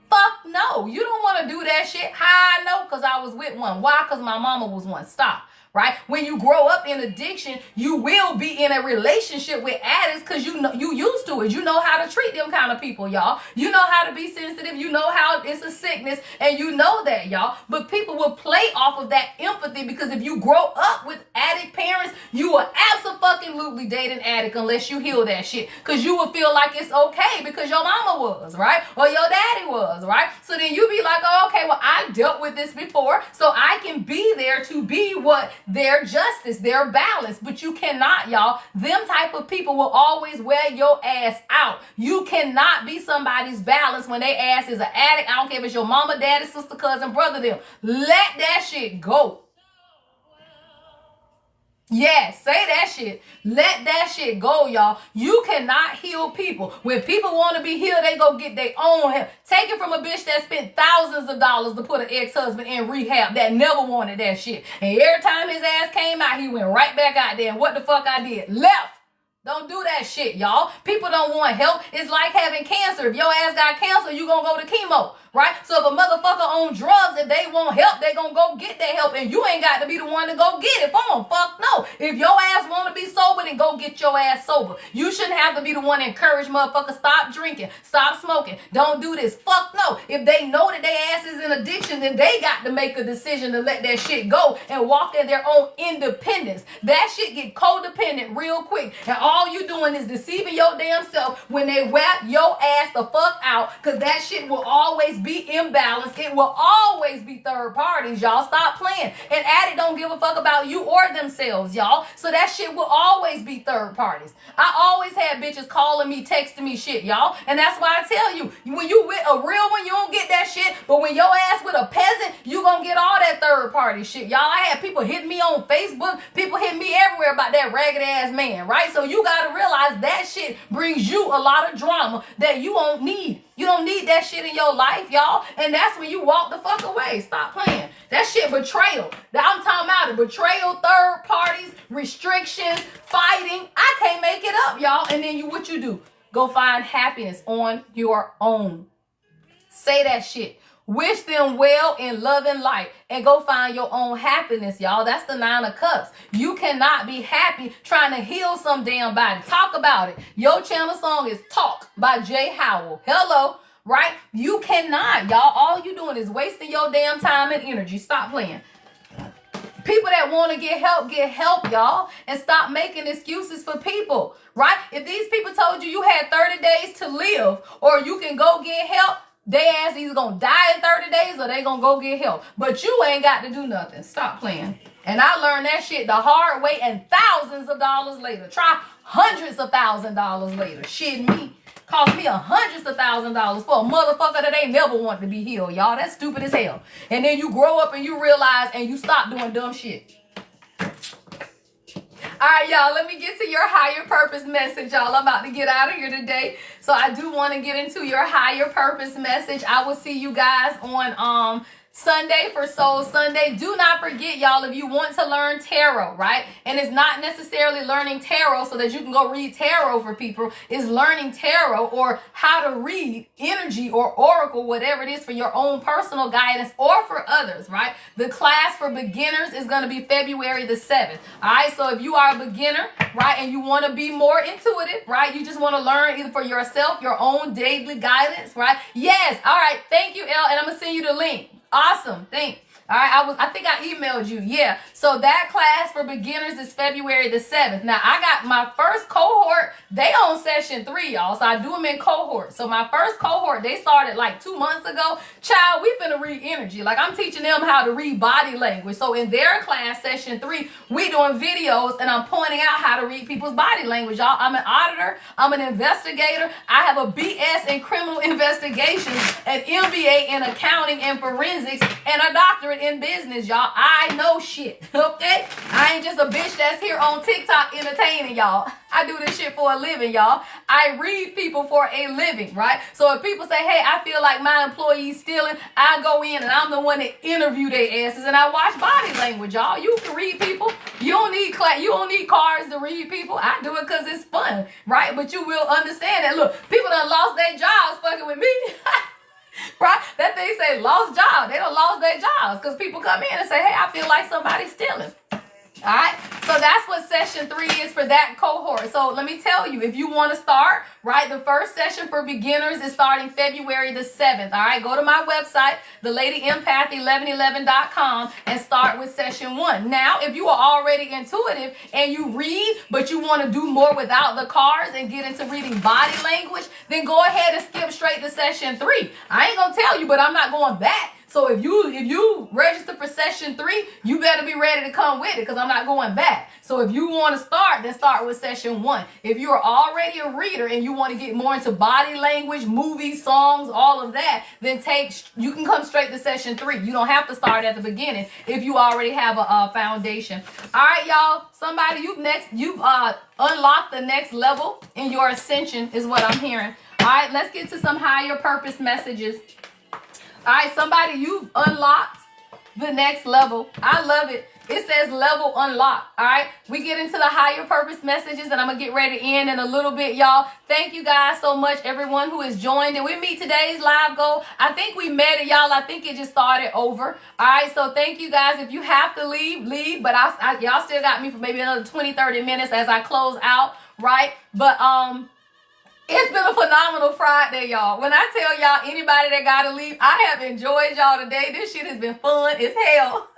Fuck no. You don't want to do that shit. How I know? Because I was with one. Why? Because my mama was one. Stop. right? When you grow up in addiction, you will be in a relationship with addicts because you know you used to it. You know how to treat them kind of people, y'all. You know how to be sensitive. You know how it's a sickness, and you know that, y'all. But people will play off of that empathy because if you grow up with addict parents, you will absolutely date an addict unless you heal that shit. Because you will feel like it's okay because your mama was, right? Or your daddy was, right? So then you be like, oh, okay, well, I dealt with this before, so I can be there to be what their justice, their balance. But you cannot, y'all. Them type of people will always wear your ass out. You cannot be somebody's balance when they ass is an addict. I don't care if it's your mama, daddy, sister, cousin, brother, them. Let that shit go. Yes, say that shit. Let that shit go, y'all. You cannot heal people. When people want to be healed, they go get their own help. Take it from a bitch that spent thousands of dollars to put an ex-husband in rehab that never wanted that shit. And every time his ass came out, he went right back out there. And what the fuck I did? Left. Don't do that shit, y'all. People don't want help. It's like having cancer. If your ass got cancer, you gonna go to chemo, right? So if a motherfucker on drugs, if they want help, they gonna go get that help, and you ain't got to be the one to go get it for them. Fuck no. If your ass want to be sober, then go get your ass sober. You shouldn't have to be the one to encourage motherfuckers, stop drinking, stop smoking, don't do this. Fuck no. If they know that their ass is in addiction, then they got to make a decision to let that shit go and walk in their own independence. That shit get codependent real quick, and all you doing is deceiving your damn self when they whap your ass the fuck out, because that shit will always be imbalanced. It will always be third parties, y'all. Stop playing. And addict don't give a fuck about you or themselves, y'all. So that shit will always be third parties. I always had bitches calling me, texting me shit, y'all. And that's why I tell you, when you with a real one, you don't get that shit. But when your ass with a peasant, you gonna get all that third party shit, y'all. I had people hit me on Facebook, people hit me everywhere about that ragged ass man, right? So you gotta realize that shit brings you a lot of drama that you don't need. You don't need that shit in your life, y'all. And that's when you walk the fuck away. Stop playing. That shit betrayal. I'm talking about it. Betrayal, third parties, restrictions, fighting. I can't make it up, y'all. And then what you do? Go find happiness on your own. Say that shit. Wish them well in love and light, and go find your own happiness, y'all. That's the 9 of Cups. You cannot be happy trying to heal some damn body. Talk about it. Your channel song is Talk by Jay Howell. Hello, right? You cannot, y'all. All you doing is wasting your damn time and energy. Stop playing. People that want to get help, y'all, and stop making excuses for people, right? If these people told you had 30 days to live, or you can go get help, they ass either gonna die in 30 days or they gonna go get help. But you ain't got to do nothing. Stop playing. And I learned that shit the hard way, and thousands of dollars later. Try hundreds of $1,000s later. Shit me. Cost me hundreds of $1,000s for a motherfucker that ain't never wanted to be healed, y'all. That's stupid as hell. And then you grow up and you realize and you stop doing dumb shit. All right, y'all, let me get to your higher purpose message, y'all. I'm about to get out of here today. So I do want to get into your higher purpose message. I will see you guys on Sunday for Soul Sunday. Do not forget, y'all, if you want to learn tarot, right? And it's not necessarily learning tarot so that you can go read tarot for people. It's learning tarot or how to read energy or oracle, whatever it is, for your own personal guidance or for others, right? The class for beginners is going to be February the 7th. All right, so if you are a beginner, right, and you want to be more intuitive, right? You just want to learn either for yourself, your own daily guidance, right? Yes. All right. Thank you, Elle. And I'm going to send you the link. Awesome. Thanks. All right, I think I emailed you. Yeah. So that class for beginners is February the 7th. Now, I got my first cohort. They on session 3, y'all. So I do them in cohorts. So my first cohort, they started like 2 months ago. Child, we finna read energy. Like, I'm teaching them how to read body language. So in their class, session 3, we doing videos and I'm pointing out how to read people's body language, y'all. I'm an auditor. I'm an investigator. I have a BS in criminal investigations, an MBA in accounting and forensics, and a doctorate in business, y'all. I know shit, okay? I ain't just a bitch that's here on TikTok entertaining y'all. I do this shit for a living, y'all. I read people for a living, right? So if people say, hey, I feel like my employee's stealing, I go in and I'm the one that interview their asses and I watch body language, y'all. You can read people. You don't need cards to read people. I do it because it's fun, right? But you will understand that, look, people done lost their jobs fucking with me. Right? That thing say lost job. They done lost their jobs because people come in and say, hey, I feel like somebody's stealing. All right, so that's what session 3 is for that cohort. So let me tell you, if you want to start, right, the first session for beginners is starting February the 7th. All right, go to my website, thelady-empath1111.com, and start with session 1. Now, if you are already intuitive and you read, but you want to do more without the cards and get into reading body language, then go ahead and skip straight to session 3. I ain't gonna tell you, but I'm not going back. So if you register for session 3, you better be ready to come with it, because I'm not going back. So if you want to start, then start with session 1. If you are already a reader and you want to get more into body language, movies, songs, all of that, then you can come straight to session 3. You don't have to start at the beginning if you already have a foundation. All right, y'all. Somebody, you've unlocked the next level in your ascension is what I'm hearing. All right, let's get to some higher purpose messages. All right, somebody, you've unlocked the next level. I love it. It says level unlocked. All right, we get into the higher purpose messages, and I'm going to get ready to end in a little bit, y'all. Thank you guys so much, everyone who has joined. And we meet today's live goal. I think we met it, y'all. I think it just started over. All right, so thank you guys. If you have to leave, leave. But y'all still got me for maybe another 20, 30 minutes as I close out, right? But, it's been a phenomenal Friday, y'all. When I tell y'all, anybody that gotta leave, I have enjoyed y'all today. This shit has been fun as hell.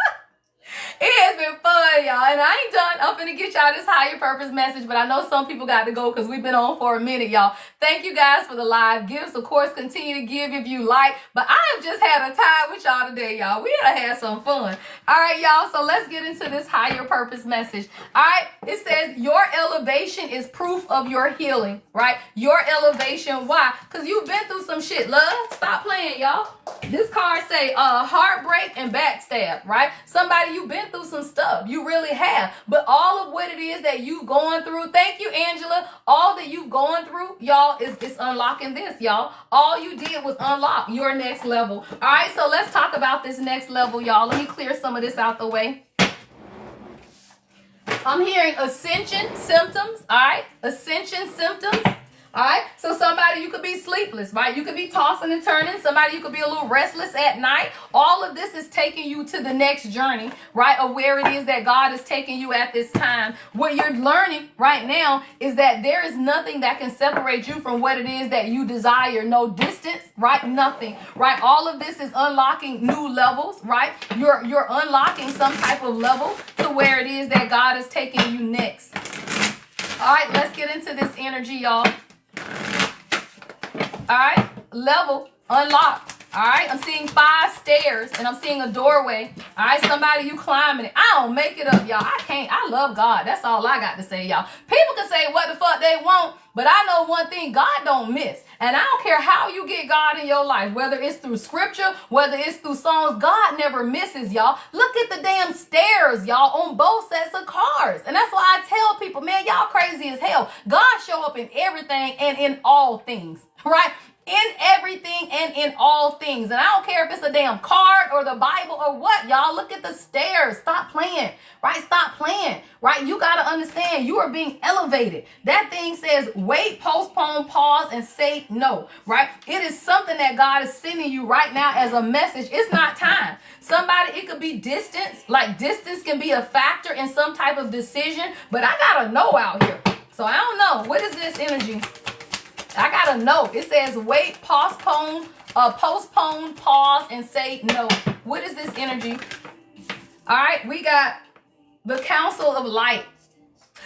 It has been fun, y'all. And I ain't done. I'm finna get y'all this higher purpose message, but I know some people got to go because we've been on for a minute, y'all. Thank you guys for the live gifts. Of course, continue to give if you like. But I have just had a time with y'all today, y'all. We had some fun. All right, y'all. So let's get into this higher purpose message. All right. It says your elevation is proof of your healing, right? Your elevation. Why? Because you've been through some shit, love. Stop playing, y'all. This card say heartbreak and backstab, right? Somebody, you've been through some stuff. You really have. But all of what it is that you've gone through, thank you, Angela. All that you've gone through, y'all, is unlocking this, y'all. All you did was unlock your next level. All right, so let's talk about this next level, y'all. Let me clear some of this out the way. I'm hearing ascension symptoms, all right? Ascension symptoms. All right, so somebody, you could be sleepless, right? You could be tossing and turning. Somebody, you could be a little restless at night. All of this is taking you to the next journey, right, of where it is that God is taking you at this time. What you're learning right now is that there is nothing that can separate you from what it is that you desire. No distance, right? Nothing, right? All of this is unlocking new levels, right? You're unlocking some type of level to where it is that God is taking you next. All right, let's get into this energy, y'all. All right, level unlocked. All right, I'm seeing 5 stairs and I'm seeing a doorway. All right, somebody, you climbing it. I don't make it up, y'all. I can't. I love God. That's all I got to say, y'all. People can say what the fuck they want, but I know one thing: God don't miss. And I don't care how you get God in your life, whether it's through scripture, whether it's through songs, God never misses, y'all. Look at the damn stairs, y'all, on both sets of cars. And that's why I tell people, man, y'all crazy as hell. God show up in everything and in all things, right? In everything and in all things. And I don't care if it's a damn card or the Bible or what, y'all. Look at the stairs. Stop playing, right? Stop playing, right? You got to understand you are being elevated. That thing says wait, postpone, pause, and say no, right? It is something that God is sending you right now as a message. It's not time. Somebody, it could be distance. Like distance can be a factor in some type of decision, but I got to know out here. So I don't know. What is this energy? I gotta know. It says wait, postpone, pause, and say no. What is this energy? All right, we got the Council of Light.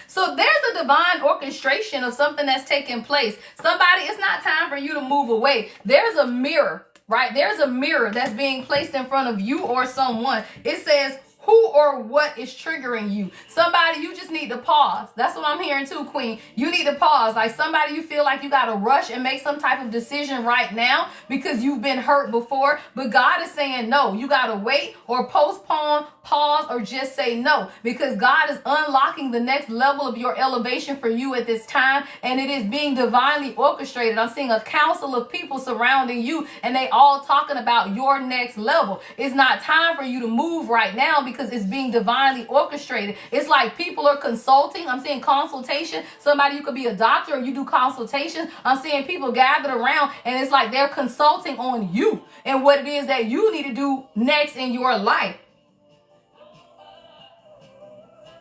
So there's a divine orchestration of something that's taking place. Somebody, it's not time for you to move away. There's a mirror, right? There's a mirror that's being placed in front of you or someone. It says who or what is triggering you. Somebody, you just need to pause. That's what I'm hearing too, Queen. You need to pause. Like somebody, you feel like you got to rush and make some type of decision right now because you've been hurt before. But God is saying no. You got to wait or postpone, pause, or just say no, because God is unlocking the next level of your elevation for you at this time. And it is being divinely orchestrated. I'm seeing a council of people surrounding you and they all talking about your next level. It's not time for you to move right now because it's being divinely orchestrated. It's like people are consulting. I'm seeing consultation. Somebody, you could be a doctor or you do consultation. I'm seeing people gathered around and it's like they're consulting on you and what it is that you need to do next in your life.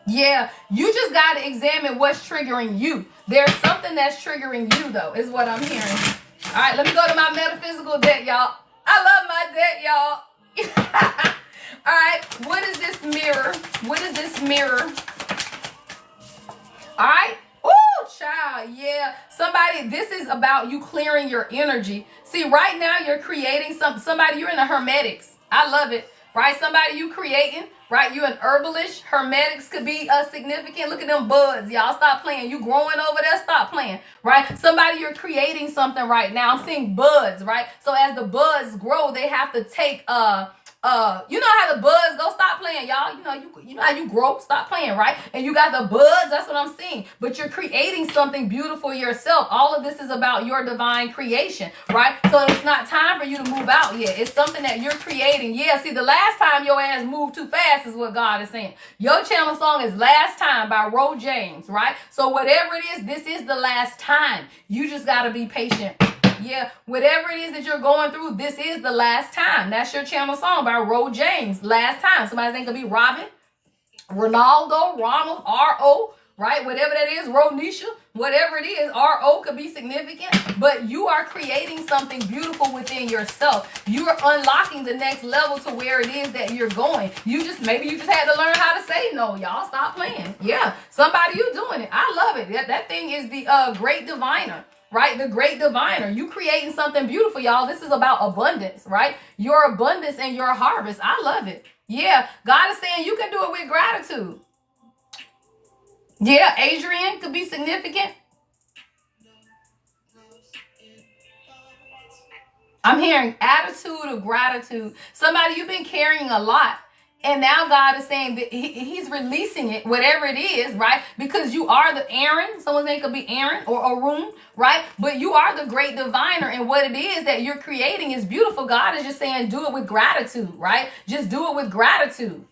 Yeah, you just got to examine what's triggering you. There's something that's triggering you, though, is what I'm hearing. All right, let me go to my metaphysical deck, y'all. I love my deck, y'all. All right, what is this mirror? What is this mirror? All right. Ooh, child, yeah. Somebody, this is about you clearing your energy. See, right now you're creating somebody, you're in the hermetics. I love it. Right? Somebody you creating, right? You an herbalist. Hermetics could be significant. Look at them buds. Y'all stop playing. You growing over there, stop playing. Right? Somebody, you're creating something right now. I'm seeing buds, right? So as the buds grow, they have to take you know how the buds go, stop playing, y'all. You know how you grow, stop playing, right? And you got the buds, that's what I'm seeing. But you're creating something beautiful yourself. All of this is about your divine creation, right? So it's not time for you to move out yet. It's something that you're creating. Yeah, see, the last time your ass moved too fast is what God is saying. Your channel song is Last Time by Ro James, right? So whatever it is, this is the last time. You just got to be patient. Yeah, whatever it is that you're going through, this is the last time. That's your channel song by Ro James. Last time. Somebody think it could be Robin, Ronaldo, Ronald, R.O., right? Whatever that is, Ronisha, whatever it is, R.O. could be significant. But you are creating something beautiful within yourself. You are unlocking the next level to where it is that you're going. Maybe you just had to learn how to say no. Y'all stop playing. Yeah, somebody, you doing it. I love it. That thing is the great diviner. Right? The great diviner. You creating something beautiful, y'all. This is about abundance, right? Your abundance and your harvest. I love it. Yeah. God is saying you can do it with gratitude. Yeah. Adrian could be significant. I'm hearing attitude of gratitude. Somebody, you've been carrying a lot. And now God is saying that he's releasing it, whatever it is, right? Because you are the Aaron. Someone's name could be Aaron or Arun, right? But you are the great diviner. And what it is that you're creating is beautiful. God is just saying, do it with gratitude, right? Just do it with gratitude.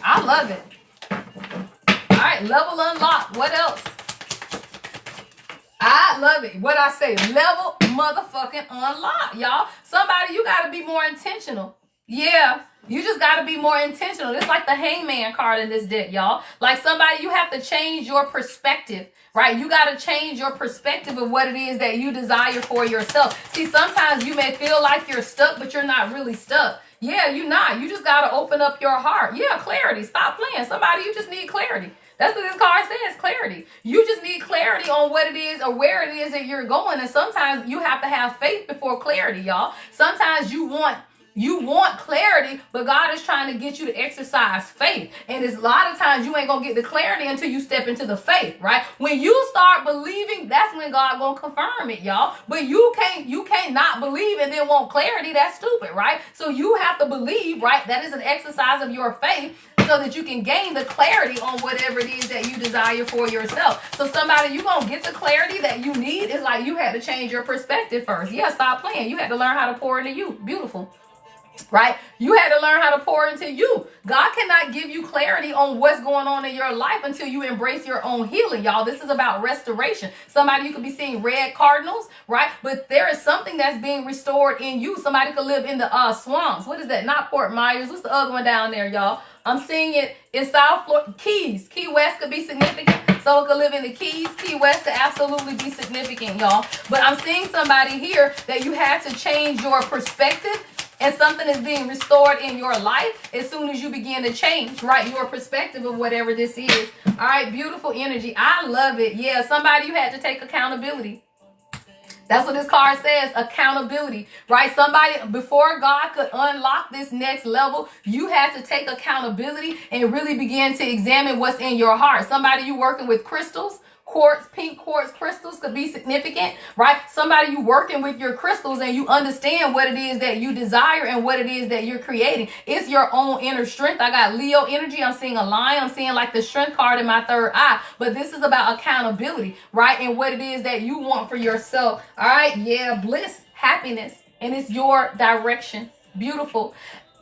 I love it. All right, level unlocked. What else? I love it. What I say, level motherfucking unlocked, y'all. Somebody, you got to be more intentional. Yeah. You just got to be more intentional. It's like the hangman card in this deck, y'all. Like somebody, you have to change your perspective, right? You got to change your perspective of what it is that you desire for yourself. See, sometimes you may feel like you're stuck, but you're not really stuck. Yeah, you're not. You just got to open up your heart. Yeah, clarity. Stop playing. Somebody, you just need clarity. That's what this card says, clarity. You just need clarity on what it is or where it is that you're going. And sometimes you have to have faith before clarity, y'all. Sometimes you want clarity, but God is trying to get you to exercise faith. And it's a lot of times you ain't gonna get the clarity until you step into the faith, right? When you start believing, that's when God gonna confirm it, y'all. But you can't not believe and then want clarity. That's stupid, right? So you have to believe, right? That is an exercise of your faith so that you can gain the clarity on whatever it is that you desire for yourself. So somebody, you gonna get the clarity that you need. It's like you had to change your perspective first. Yeah, stop playing. You had to learn how to pour into you. Beautiful. Right? You had to learn how to pour into you. God cannot give you clarity on what's going on in your life until you embrace your own healing, y'all. This is about restoration. Somebody, you could be seeing red cardinals, right? But there is something that's being restored in you. Somebody could live in the swamps. What is that? Not Fort Myers. What's the other one down there, y'all? I'm seeing it in South Florida. Keys. Key West could be significant. Someone could live in the Keys. Key West could absolutely be significant, y'all. But I'm seeing somebody here that you had to change your perspective. And something is being restored in your life as soon as you begin to change, right? Your perspective of whatever this is. All right, beautiful energy. I love it. Yeah, somebody, you had to take accountability. That's what this card says, accountability, right? Somebody, before God could unlock this next level, you had to take accountability and really begin to examine what's in your heart. Somebody, you working with crystals. Quartz, pink quartz crystals could be significant, right? Somebody, you working with your crystals and you understand what it is that you desire and what it is that you're creating. It's your own inner strength. I got Leo energy. I'm seeing a lion. I'm seeing like the strength card in my third eye. But this is about accountability, right? And what it is that you want for yourself. All right. Yeah. Bliss, happiness. And it's your direction. Beautiful.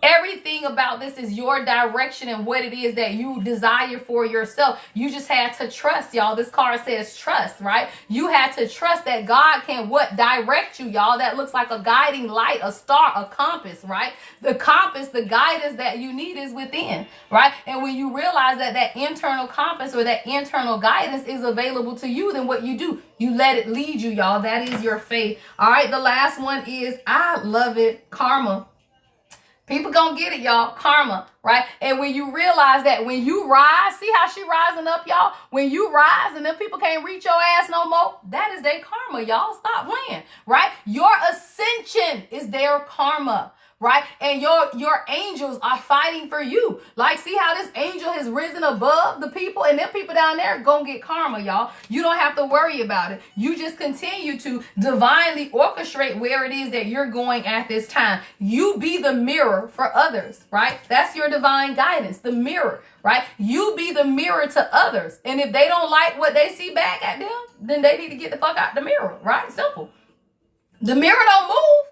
Everything about this is your direction and what it is that you desire for yourself. You just had to trust, y'all. This card says trust, right? You had to trust that God can what? Direct you, y'all. That looks like a guiding light, a star, a compass, right? The compass, the guidance that you need is within, right? And when you realize that that internal compass or that internal guidance is available to you, then what you do, you let it lead you, y'all. That is your faith. All right, the last one is, I love it, karma. People gonna get it, y'all. Karma, right? And when you realize that when you rise, see how she rising up, y'all? When you rise and then people can't reach your ass no more, that is their karma, y'all. Stop playing, right? Your ascension is their karma, right? And your angels are fighting for you. Like, see how this angel has risen above the people, and them people down there gonna get karma, y'all. You don't have to worry about it. You just continue to divinely orchestrate where it is that you're going at this time. You be the mirror for others, right? That's your divine guidance, the mirror, right? You be the mirror to others. And if they don't like what they see back at them, then they need to get the fuck out the mirror, right? Simple. The mirror don't move.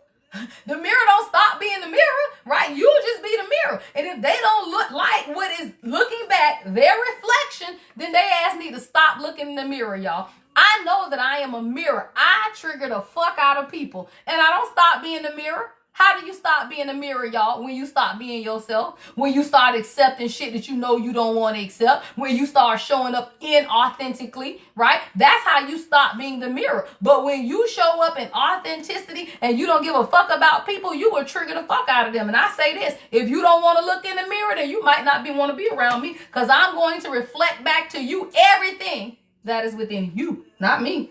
The mirror don't stop being the mirror, right? You just be the mirror. And if they don't look like what is looking back, their reflection, then they ass need to stop looking in the mirror, y'all. I know that I am a mirror. I trigger the fuck out of people. And I don't stop being the mirror. How do you stop being a mirror, y'all? When you stop being yourself, when you start accepting shit that you know you don't want to accept, when you start showing up inauthentically, right? That's how you stop being the mirror. But when you show up in authenticity and you don't give a fuck about people, you will trigger the fuck out of them. And I say this, if you don't want to look in the mirror, then you might not want to be around me, because I'm going to reflect back to you everything that is within you, not me.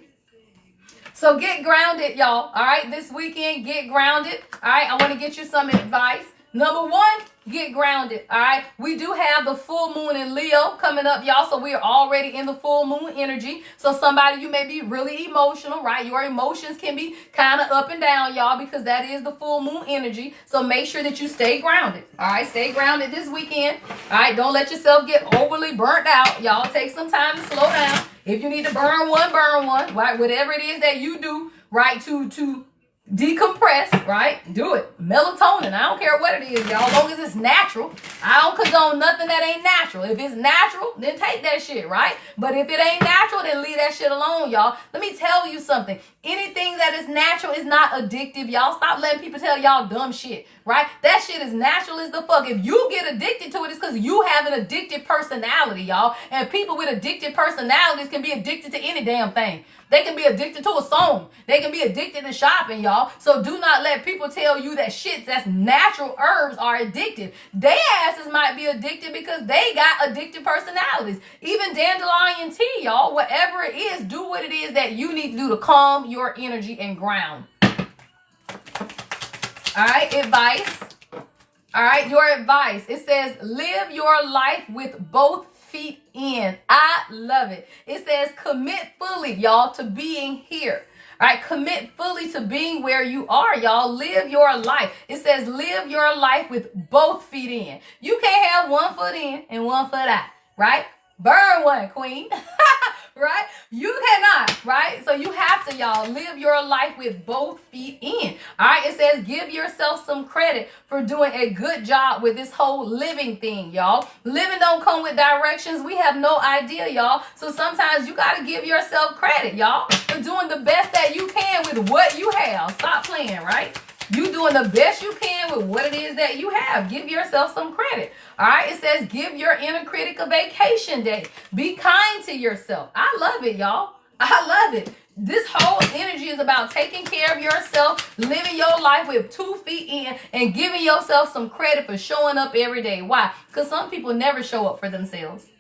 So get grounded, y'all. All right, this weekend, get grounded. All right, I want to get you some advice. Number one, get grounded. All right, we do have the full moon in Leo coming up, y'all. So we are already in the full moon energy. So somebody, you may be really emotional, right? Your emotions can be kind of up and down, y'all, because that is the full moon energy. So make sure that you stay grounded. All right, stay grounded this weekend. All right, don't let yourself get overly burnt out, y'all. Take some time to slow down. If you need to burn one, right? Whatever it is that you do, right, to decompress, right? Do it. Melatonin. I don't care what it is, y'all. As long as it's natural. I don't condone nothing that ain't natural. If it's natural, then take that shit, right? But if it ain't natural, then leave that shit alone, y'all. Let me tell you something. Anything that is natural is not addictive, y'all. Stop letting people tell y'all dumb shit, right? That shit is natural as the fuck. If you get addicted to it, it's because you have an addictive personality, y'all. And people with addictive personalities can be addicted to any damn thing. They can be addicted to a song. They can be addicted to shopping, y'all. So do not let people tell you that shit that's natural herbs are addictive. Their asses might be addicted because they got addictive personalities. Even dandelion tea, y'all, whatever it is, do what it is that you need to do to calm your energy and ground. All right, advice. All right, your advice. It says, live your life with both feet in. I love it. It says commit fully, y'all, to being here. All right, commit fully to being where you are, y'all. Live your life. It says live your life with both feet in. You can't have one foot in and one foot out, right? Burn one, queen. Right? You cannot, right? So you have to, y'all, live your life with both feet in. All right? It says give yourself some credit for doing a good job with this whole living thing, y'all. Living don't come with directions. We have no idea, y'all. So sometimes you got to give yourself credit, y'all, for doing the best that you can with what you have. Stop playing, right? You doing the best you can with what it is that you have. Give yourself some credit. All right. It says give your inner critic a vacation day. Be kind to yourself. I love it, y'all. I love it. This whole energy is about taking care of yourself, living your life with 2 feet in, and giving yourself some credit for showing up every day. Why? Because some people never show up for themselves.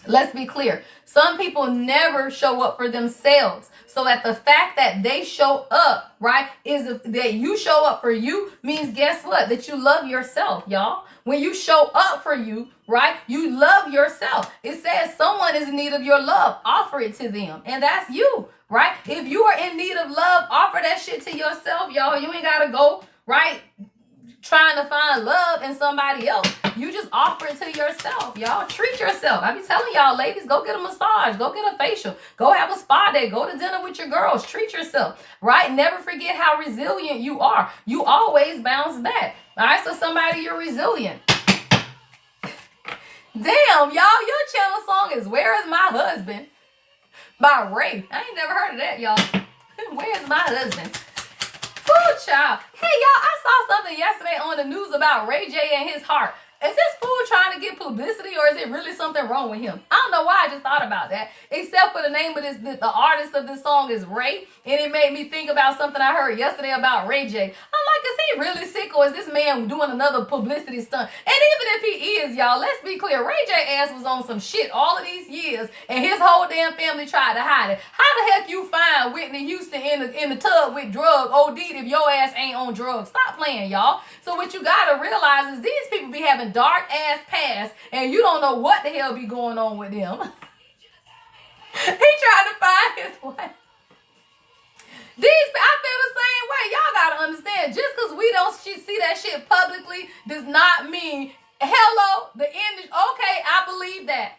Let's be clear. Some people never show up for themselves. So that the fact that they show up, right, is that you show up for you means, guess what? That you love yourself, y'all. When you show up for you, right, you love yourself. It says someone is in need of your love. Offer it to them. And that's you, right? If you are in need of love, offer that shit to yourself, y'all. You ain't got to go, right, trying to find love in somebody else. You just offer it to yourself, y'all. Treat yourself. I be telling y'all, ladies, go get a massage, go get a facial, go have a spa day, go to dinner with your girls. Treat yourself, right? Never forget how resilient you are. You always bounce back. All right, so somebody, you're resilient. Damn, y'all, your channel song is Where Is My Husband by Ray. I ain't never heard of that, y'all. Where's my husband? Fool child. Hey, y'all, I saw something yesterday on the news about Ray J and his heart. Is this fool trying to get publicity, or is it really something wrong with him? I don't know why I just thought about that. Except for the name of this, the artist of this song is Ray, and it made me think about something I heard yesterday about Ray J. I'm like, is he really sick, or is this man doing another publicity stunt? And even if he is, y'all, let's be clear, Ray J ass was on some shit all of these years, and his whole damn family tried to hide it. How the heck you find Whitney Houston in the tub with drugs OD'd if your ass ain't on drugs? Stop playing, y'all. So what you gotta realize is these people be having dark ass past, and you don't know what the hell be going on with them. He tried to find his wife. I feel the same way. Y'all gotta understand, just because we don't see that shit publicly does not mean, hello, the end is okay. I believe that.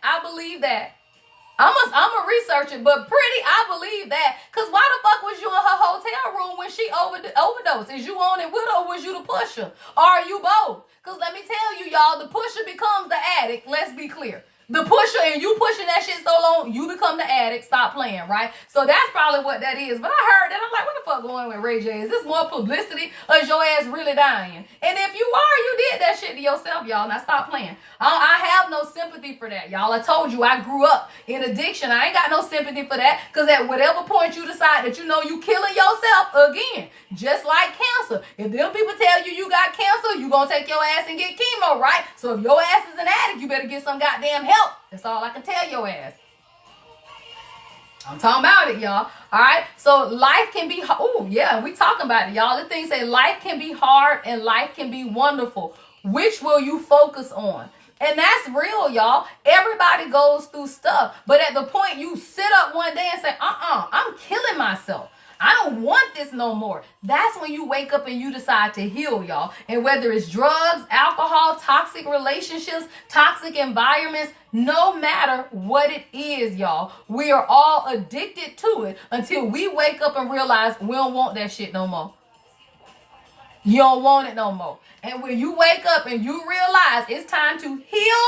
I'm a research it, but pretty, I believe that. Because why the fuck was you in her hotel room when she overdosed? Is you on it with her, or was you the pusher? Or are you both? Because let me tell you, y'all, the pusher becomes the addict. Let's be clear. The pusher, and you pushing that shit so long, you become the addict. Stop playing, right? So that's probably what that is. But I heard that. I'm like, what the fuck going on with Ray J? Is this more publicity, or is your ass really dying? And if you are, you did that shit to yourself, y'all. Now stop playing. I have no sympathy for that, y'all. I told you I grew up in addiction. I ain't got no sympathy for that, because at whatever point you decide that you know you killing yourself, again, just like cancer. If them people tell you got cancer, you gonna take your ass and get chemo, right? So if your ass is an addict, you better get some goddamn help. That's all I can tell your ass. I'm talking about it, y'all. All right. So life can be, oh yeah, we talking about it, y'all. The thing say life can be hard and life can be wonderful. Which will you focus on? And that's real, y'all. Everybody goes through stuff. But at the point you sit up one day and say, I'm killing myself. I don't want this no more. That's when you wake up and you decide to heal, y'all. And whether it's drugs, alcohol, toxic relationships, toxic environments, no matter what it is, y'all, we are all addicted to it until we wake up and realize we don't want that shit no more. You don't want it no more. And when you wake up and you realize it's time to heal,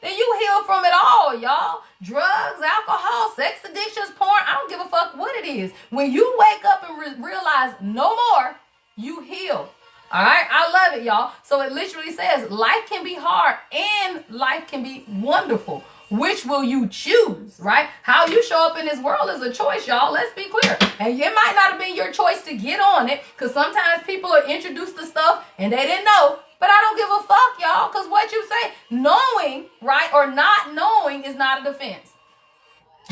then you heal from it all, y'all. Drugs, alcohol, sex addictions, porn, I don't give a fuck what it is. When you wake up and realize no more, you heal. All right? I love it, y'all. So it literally says life can be hard and life can be wonderful. Which will you choose, right? How you show up in this world is a choice, y'all. Let's be clear. And it might not have been your choice to get on it, because sometimes people are introduced to stuff and they didn't know. But I don't give a fuck, y'all, because what you say, knowing, right, or not knowing is not a defense,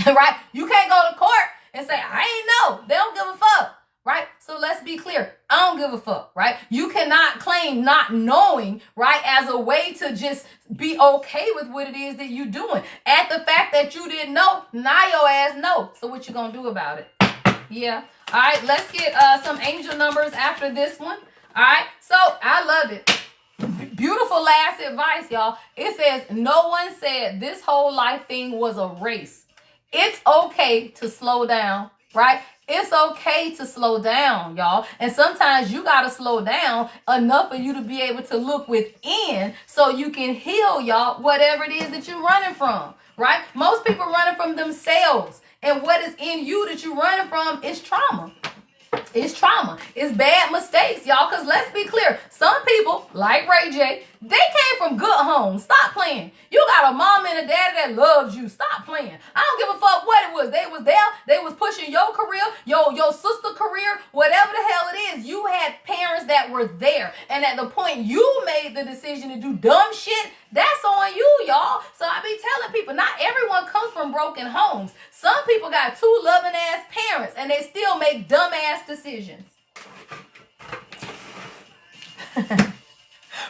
right? You can't go to court and say, I ain't know. They don't give a fuck, right? So let's be clear. I don't give a fuck, right? You cannot claim not knowing, right, as a way to just be okay with what it is that you're doing. At the fact that you didn't know, now your ass know. So what you gonna do about it? Yeah. All right, let's get some angel numbers after this one. All right, so I love it. Beautiful last advice, y'all. It says, no one said this whole life thing was a race. It's okay to slow down, right? It's okay to slow down, y'all. And sometimes you got to slow down enough for you to be able to look within so you can heal, y'all, whatever it is that you're running from, right? Most people running from themselves. And what is in you that you're running from is trauma. It's trauma. It's bad mistakes, y'all. Because let's be clear. Some people, like Ray J, they came from good homes. Stop playing. You got a mom and a daddy that loves you. Stop playing. I don't give a fuck what it was. They was there. They was pushing your career, your sister career, whatever the hell it is. You had parents that were there. And at the point you made the decision to do dumb shit, that's on you, y'all. So I be telling people, not everyone comes from broken homes. Some people got two loving ass parents and they still make dumb ass decisions.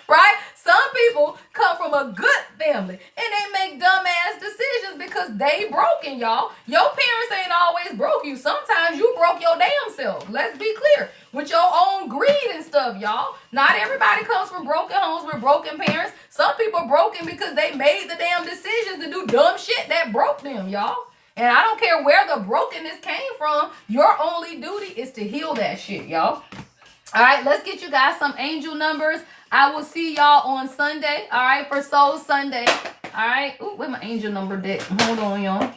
Right? Some people come from a good family and they make dumbass decisions because they broken, y'all. Your parents ain't always broke you. Sometimes you broke your damn self. Let's be clear. with your own greed and stuff, y'all. Not everybody comes from broken homes with broken parents. Some people are broken because they made the damn decisions to do dumb shit that broke them, y'all. And I don't care where the brokenness came from. Your only duty is to heal that shit, y'all. All right, let's get you guys some angel numbers. I will see y'all on Sunday, all right, for Soul Sunday. All right. Ooh, where's my angel number deck? Hold on, y'all.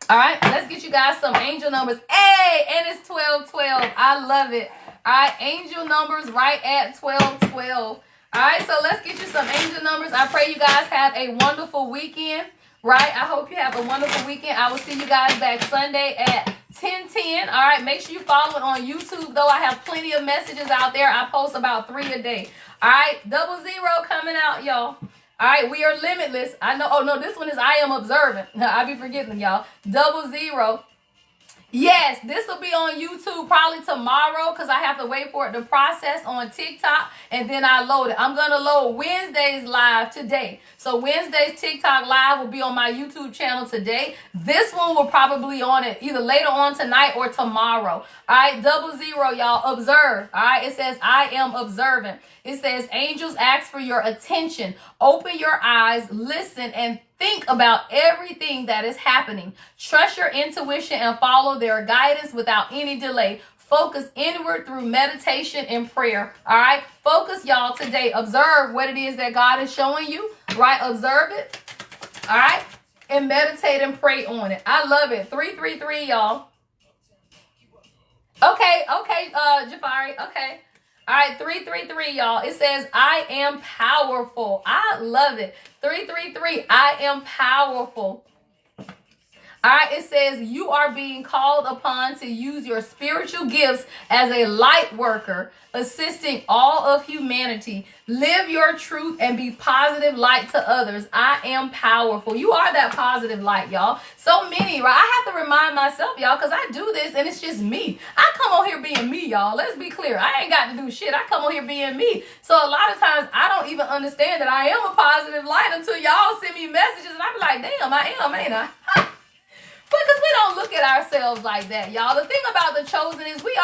All right, let's get you guys some angel numbers. Hey, and it's 1212. I love it. All right, angel numbers right at 1212. All right, so let's get you some angel numbers. I pray you guys have a wonderful weekend, right? I hope you have a wonderful weekend. I will see you guys back Sunday at 10:10. All right, make sure you follow it on YouTube, though. I have plenty of messages out there. I post about 3 a day. All right, 00 coming out, y'all. All right, we are limitless. I know. Oh, no, this one is I am observant. I be forgetting, y'all. 00. Yes, this will be on YouTube probably tomorrow because I have to wait for it to process on TikTok and then I load it. I'm going to load Wednesday's live today. So Wednesday's TikTok live will be on my YouTube channel today. This one will probably on it either later on tonight or tomorrow. All right, 00, y'all. Observe. All right, it says I am observant. It says angels ask for your attention. Open your eyes, listen, and think about everything that is happening. Trust your intuition and follow their guidance without any delay. Focus inward through meditation and prayer. All right. Focus, y'all, today. Observe what it is that God is showing you. Right. Observe it. All right. And meditate and pray on it. I love it. 333, y'all. Okay. Jafari. Okay. All right, 333, y'all. It says, I am powerful. I love it. 333, I am powerful. All right, it says, you are being called upon to use your spiritual gifts as a light worker, assisting all of humanity. Live your truth and be positive light to others. I am powerful. You are that positive light, y'all. So many, right? I have to remind myself, y'all, because I do this and it's just me. I come on here being me, y'all. Let's be clear. I ain't got to do shit. I come on here being me. So a lot of times I don't even understand that I am a positive light until y'all send me messages and I be like, damn, I am, ain't I? Because we don't look at ourselves like that, y'all. The thing about the chosen is we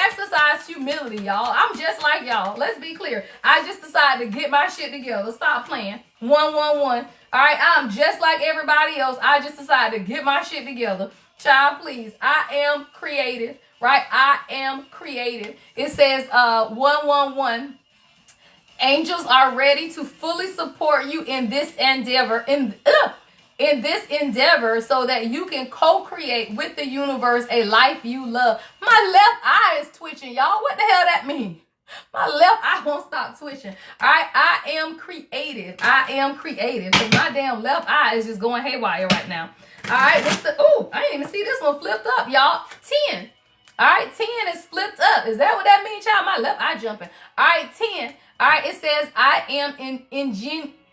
exercise humility, y'all. I'm just like y'all. Let's be clear. I just decided to get my shit together. Stop playing. 111. All right, I'm just like everybody else. I just decided to get my shit together. Child, please. I am creative, right? I am creative. It says 111. Angels are ready to fully support you in this endeavor. In this endeavor so that you can co-create with the universe a life you love. My left eye is twitching, y'all. What the hell that mean? My left eye won't stop twitching. All right, I am creative. I am creative because my damn left eye is just going haywire right now. All right, I didn't even see this one flipped up, y'all. 10. All right, 10 is flipped up. Is that what that means, child? My left eye jumping. All right, 10. All right, it says I am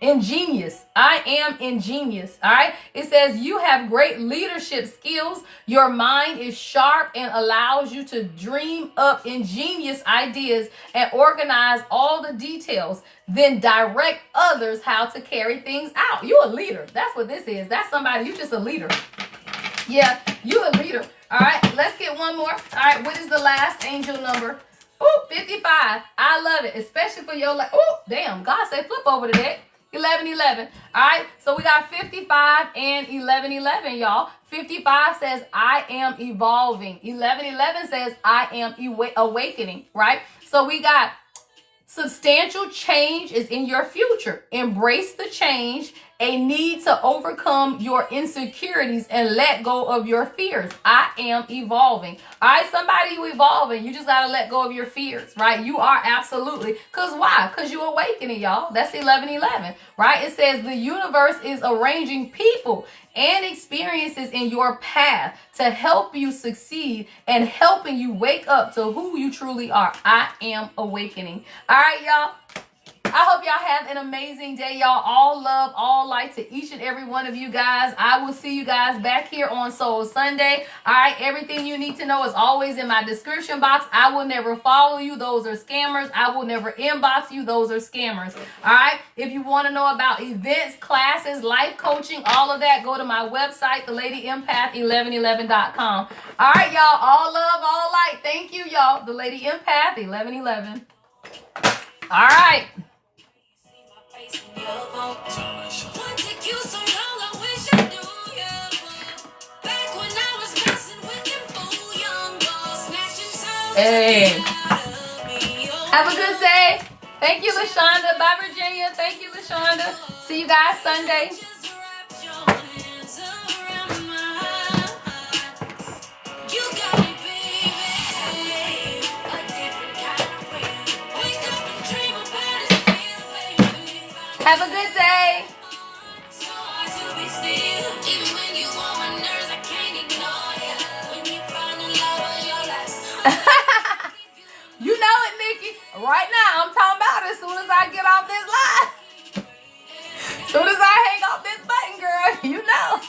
ingenious. I am ingenious. All right. It says you have great leadership skills. Your mind is sharp and allows you to dream up ingenious ideas and organize all the details, then direct others how to carry things out. You a leader. That's what this is. That's somebody. You just a leader. Yeah, you a leader. All right. Let's get one more. All right. What is the last angel number? Ooh, 55. I love it, especially for your life. Ooh, damn. God said flip over to that. 1111. All right, so we got 55 and 1111, y'all. 55 says I am evolving. 1111 says I am awakening, right? So we got substantial change is in your future. Embrace the change, a need to overcome your insecurities and let go of your fears. I am evolving. All right, somebody, you evolving. You just got to let go of your fears, right? You are absolutely. Because why? Because you're awakening, y'all. That's 1111, right? It says the universe is arranging people and experiences in your path to help you succeed and helping you wake up to who you truly are. I am awakening. All right, y'all. I hope y'all have an amazing day, y'all. All love, all light to each and every one of you guys. I will see you guys back here on Soul Sunday. All right, everything you need to know is always in my description box. I will never follow you. Those are scammers. I will never inbox you. Those are scammers. All right, if you want to know about events, classes, life coaching, all of that, go to my website, thelady-empath1111.com. All right, y'all. All love, all light. Thank you, y'all. The Lady Empath 1111. All right. Hey. Have a good day. Thank you, LaShonda. Bye, Virginia. Thank you, LaShonda. See you guys Sunday. Have a good day. You know it, Nikki. Right now, I'm talking about it as soon as I get off this live. As soon as I hang off this button, girl, you know.